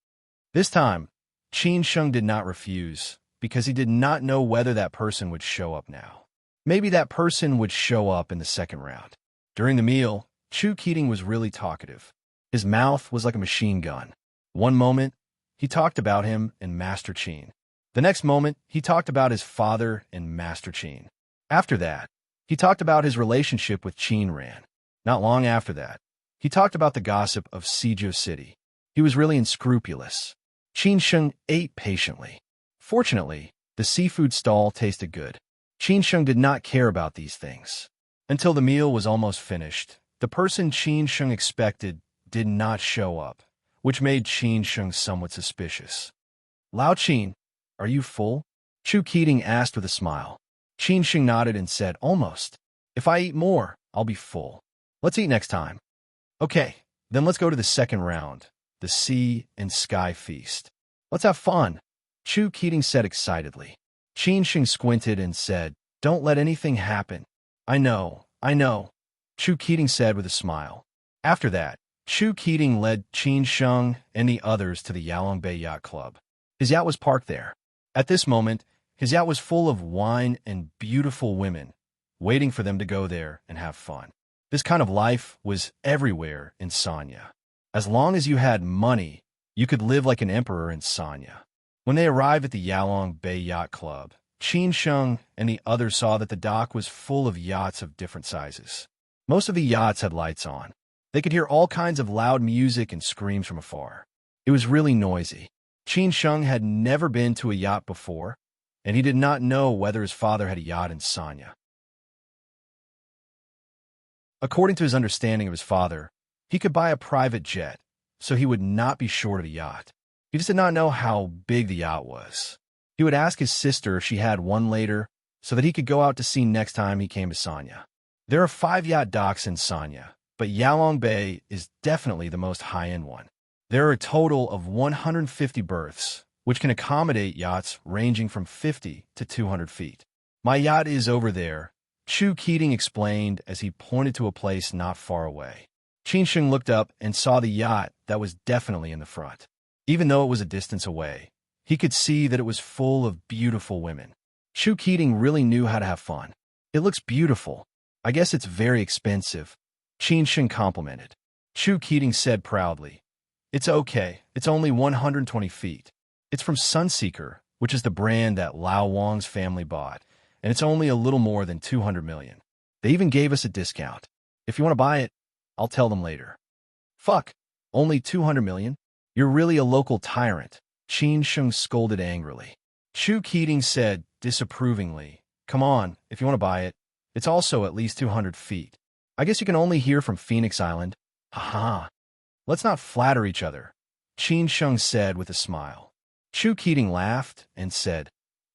This time, Qin Sheng did not refuse because he did not know whether that person would show up now. Maybe that person would show up in the second round. During the meal, Chu Keating was really talkative. His mouth was like a machine gun. One moment, he talked about him and Master Qin. The next moment, he talked about his father and Master Qin. After that, he talked about his relationship with Qin Ran. Not long after that, he talked about the gossip of Suzhou City. He was really unscrupulous. Qin Sheng ate patiently. Fortunately, the seafood stall tasted good. Qin Sheng did not care about these things. Until the meal was almost finished, the person Qin Sheng expected did not show up, which made Qin Sheng somewhat suspicious. "Lao Qin, are you full?" Chu Keating asked with a smile. Qin Sheng nodded and said, "Almost. If I eat more, I'll be full. Let's eat next time." "Okay, then let's go to the second round, the Sea and Sky Feast. Let's have fun," Chu Keating said excitedly. Qin Sheng squinted and said, "Don't let anything happen." I know, Chu Keating said with a smile. After that, Chu Keating led Qin Sheng and the others to the Yalong Bay Yacht Club. His yacht was parked there. At this moment, his yacht was full of wine and beautiful women, waiting for them to go there and have fun. This kind of life was everywhere in Sanya. As long as you had money, you could live like an emperor in Sanya. When they arrived at the Yalong Bay Yacht Club, Qin Sheng and the others saw that the dock was full of yachts of different sizes. Most of the yachts had lights on. They could hear all kinds of loud music and screams from afar. It was really noisy. Qin Sheng had never been to a yacht before, and he did not know whether his father had a yacht in Sanya. According to his understanding of his father, he could buy a private jet, so he would not be short of a yacht. He just did not know how big the yacht was. He would ask his sister if she had one later, so that he could go out to sea next time he came to Sanya. There are 5 yacht docks in Sanya, but Yalong Bay is definitely the most high-end one. There are a total of 150 berths, which can accommodate yachts ranging from 50 to 200 feet. "My yacht is over there," Chu Keating explained as he pointed to a place not far away. Qin Sheng looked up and saw the yacht that was definitely in the front. Even though it was a distance away, he could see that it was full of beautiful women. Chu Keating really knew how to have fun. "It looks beautiful. I guess it's very expensive," Qin Sheng complimented. Chu Keating said proudly, "It's okay. It's only 120 feet. It's from Sunseeker, which is the brand that Lao Wang's family bought, and it's only a little more than 200 million. They even gave us a discount. If you want to buy it, I'll tell them later." "Fuck, only 200 million? You're really a local tyrant," Qin Sheng scolded angrily. Chu Keating said disapprovingly, "Come on, if you want to buy it. It's also at least 200 feet. I guess you can only hear from Phoenix Island." "Ha. Let's not flatter each other," Qin Sheng said with a smile. Chu Keating laughed and said,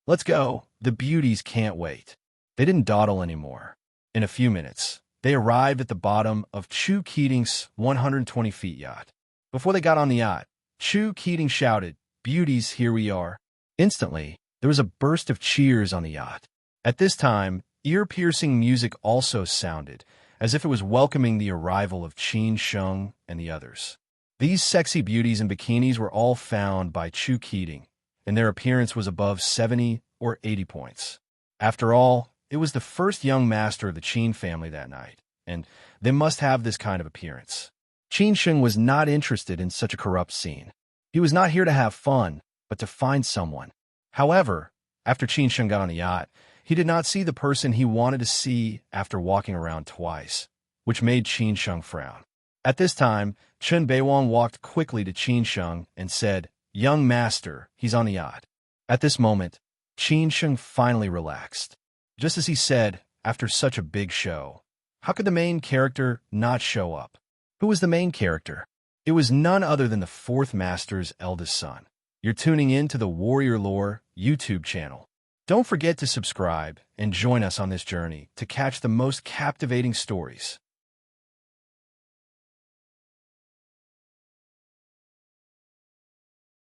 "Let's go. The beauties can't wait." They didn't dawdle anymore. In a few minutes, they arrived at the bottom of Chu Keating's 120 feet yacht. Before they got on the yacht, Chu Keating shouted, "Beauties, here we are." Instantly, there was a burst of cheers on the yacht. At this time, ear-piercing music also sounded, as if it was welcoming the arrival of Qin Sheng and the others. These sexy beauties in bikinis were all found by Chu Keating, and their appearance was above 70 or 80 points. After all, it was the first young master of the Qin family that night, and they must have this kind of appearance. Qin Sheng was not interested in such a corrupt scene. He was not here to have fun, but to find someone. However, after Qin Sheng got on the yacht, he did not see the person he wanted to see after walking around twice, which made Qin Sheng frown. At this time, Chen Beiwang walked quickly to Qin Sheng and said, "Young master, he's on the yacht." At this moment, Qin Sheng finally relaxed. Just as he said, after such a big show, how could the main character not show up? Who was the main character? It was none other than the fourth master's eldest son. You're tuning in to the Warrior Lore YouTube channel. Don't forget to subscribe and join us on this journey to catch the most captivating stories.